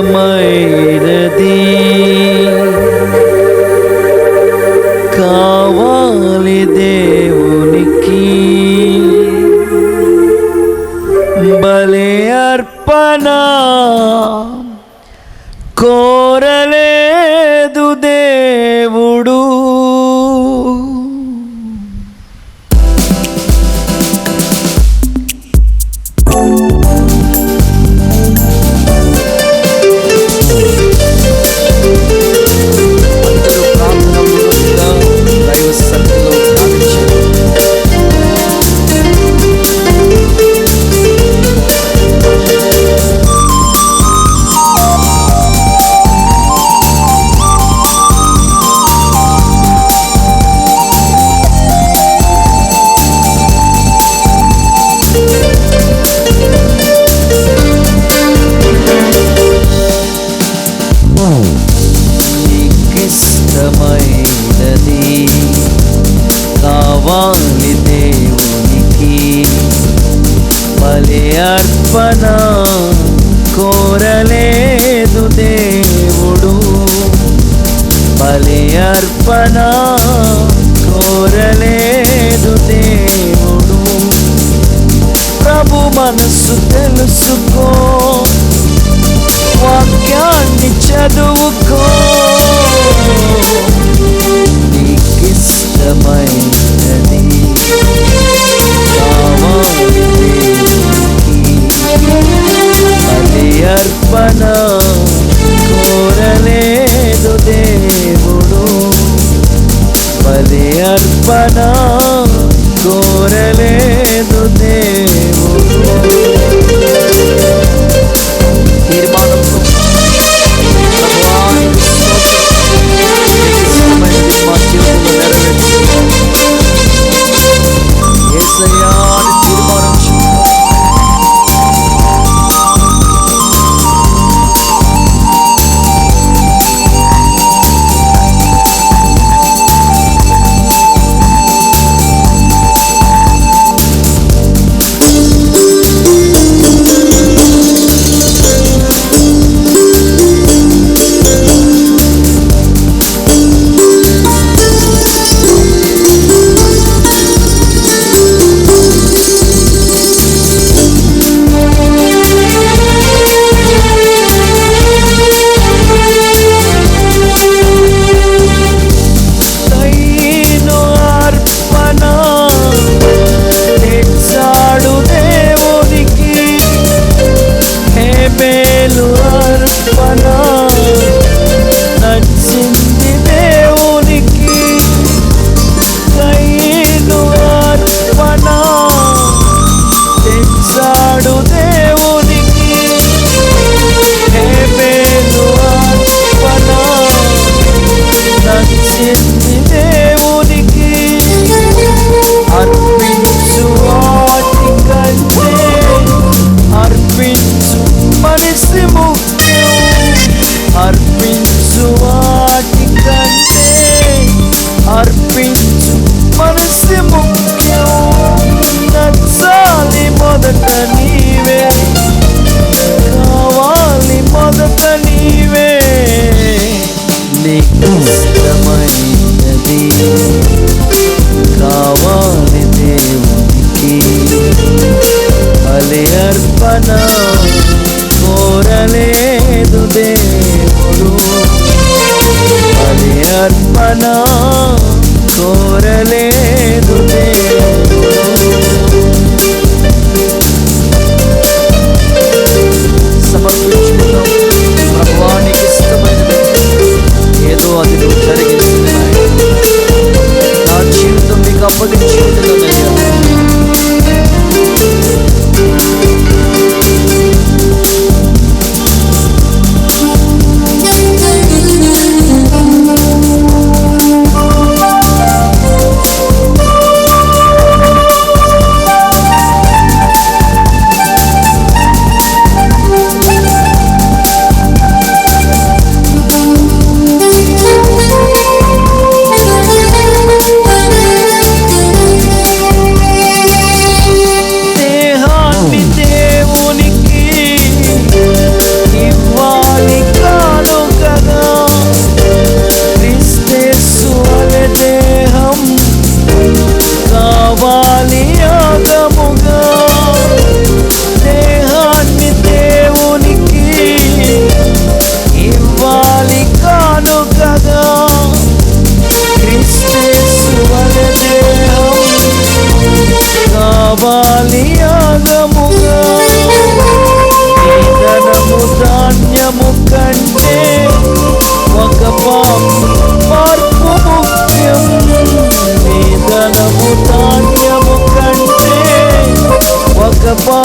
కావాలి దేవునికి, బలి అర్పణ కోరలేదు దేవుడు. కావాలి దేవునికి, బలి అర్పణ కోరలేదు దేవుడు. బలి అర్పణ కోరలేదు దేవుడు. ప్రభు మనస్సు తెలుసుకో, వాక్యాన్ని చదువుకో. నీకిష్టమైనది కావాలి దేవునికి, బలి అర్పణ కోరలేదు దేవుడు. బలి అర్పణ కోరలేదు దేవుడు. తీర్మానంతో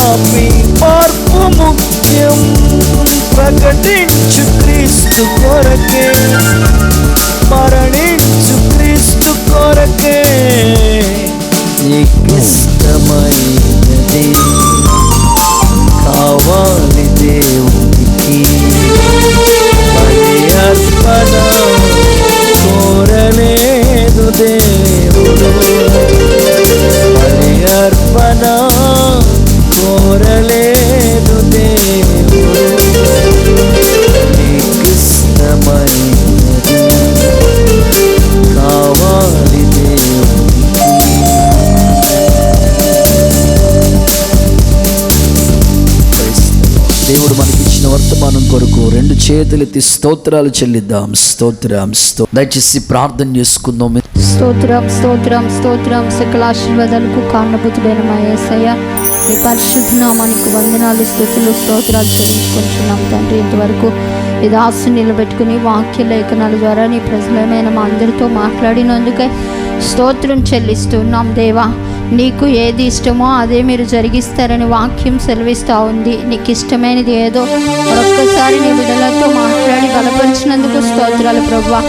పాపి మార్పు ముఖ్యం, ప్రకటించు క్రీస్తు కొరకే, మరణించు క్రీస్తు కొరకే. నీకిష్టమైనది కావాలి దేవునికి, బలి అర్పణ కోరలేదు దేవుడు, బలి అర్పణ కోరలేదు దేవుడు. నీకిష్టమైనది కావాలి దేవునికి. దేవుడు మనకిచ్చిన వర్తమానం కొరకు రెండు చేతులెత్తి స్తోత్రాలు చెల్లిద్దాం. స్తోత్రం దయచేసి ప్రార్థన చేసుకుందాం. స్తోత్రం స్తోత్రం స్తోత్రం. సకల ఆశీర్వాదాలకు కారణభూతుడైన మా యేసయ్య, ఈ పరిశుద్ధ నామానికి వందనాలు, స్తుతులు, స్తోత్రాలు చెల్లించుకుంటున్నాం తండ్రి. ఇంతవరకు ఈ దాసుని నిలబెట్టుకుని వాక్య లేఖనాల ద్వారా నీ ప్రజలమైన మా అందరితో మాట్లాడినందుకే స్తోత్రం చెల్లిస్తున్నాం దేవా. నీకు ఏది ఇష్టమో అదే మీరు జరిగిస్తారని వాక్యం సెలవిస్తూ ఉంది. నీకు ఇష్టమైనది ఏదో మరొక్కసారి నీ బిడ్డలతో మాట్లాడి బలపరిచినందుకు స్తోత్రాలు ప్రభువా.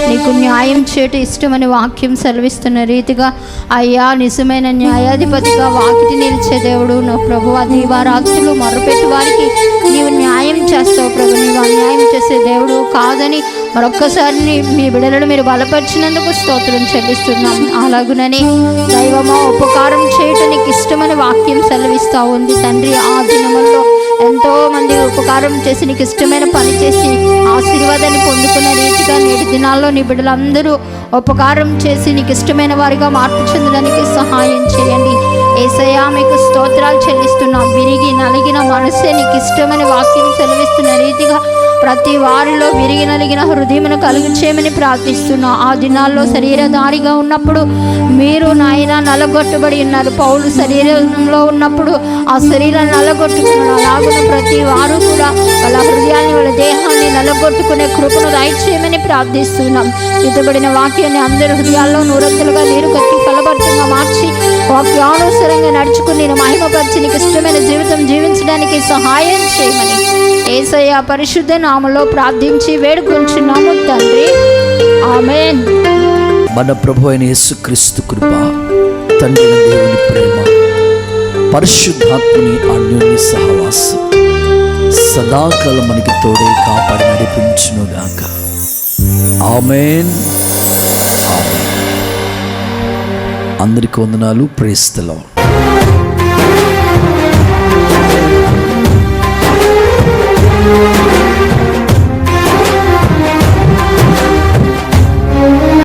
నీకు న్యాయం చేయటం ఇష్టమని వాక్యం సెలవిస్తున్న రీతిగా అయ్యా, నిజమైన న్యాయాధిపతిగా వాకిటి నిలిచే దేవుడు నువ్వు ప్రభువా. దీవారాత్రులు మొర్రపెట్టి వారికి నీవు న్యాయం చేస్తావు ప్రభు. నీవు అన్యాయం చేసే దేవుడు కాదని మరొక్కసారి మీ బిడ్డలను మీరు బలపరిచినందుకు స్తోత్రం చెల్లిస్తున్నాం. అలాగునని దైవమా, ఉపకారం చేయటం నీకు ఇష్టమని వాక్యం సెలవిస్తూ ఉంది తండ్రి. ఆ దినముల్లో ఎంతో మంది ఉపకారం చేసి నీకు ఇష్టమైన పని చేసి ఆశీర్వాదాన్ని పొందుకునే రీతిగా నేటి దినాల్లో నీ బిడ్డలందరూ ఉపకారం చేసి నీకు ఇష్టమైన వారిగా మార్పు చెందడానికి సహాయం చేయండి. యేసయ్యా, మీకు స్తోత్రాలు చెల్లిస్తున్నాం. విరిగి నలిగిన మనసే నీకు ఇష్టమని వాక్యం సెలవిస్తున్న రీతిగా ప్రతి వారిలో విరిగి నలిగిన హృదయమును కలుగు చేయమని ప్రార్థిస్తున్నాం. ఆ దినాల్లో శరీరధారిగా ఉన్నప్పుడు మీరు నాయన నలగొట్టబడి ఉన్నారు. పౌలు శరీరంలో ఉన్నప్పుడు ఆ శరీరాన్ని నలగొట్టుకున్నాడు. అలాగే ప్రతి వారు కూడా వాళ్ళ హృదయాన్ని, వాళ్ళ దేహాన్ని నలగొట్టుకునే కృపను దయచేయమని ప్రార్థిస్తున్నాం. ఇతబడిన వాక్యాన్ని అందరి హృదయాల్లో నూరంతులుగా నీరు కట్టి ఫలభరితంగా మార్చి వాక్యానుసారంగా నడుచుకుని నేను మహిమపరిచి నీకు ఇష్టమైన జీవితం జీవించడానికి సహాయం చేయమని యేసయ్య పరిశుద్ధ నామములో ప్రార్థించి వేడుకొంచున్నాము తండ్రి. ఆమేన్. మన ప్రభు అయిన యేసుక్రీస్తు కృప, తండ్రి దేవుని ప్రేమ, పరిశుద్ధాత్మని అన్యోన్య సహవాసం సదాకాలం మనకి తోడే కాపాడి నడిపించునుగాక. ఆమేన్. అందరికీ వందనాలు. Praise the lord.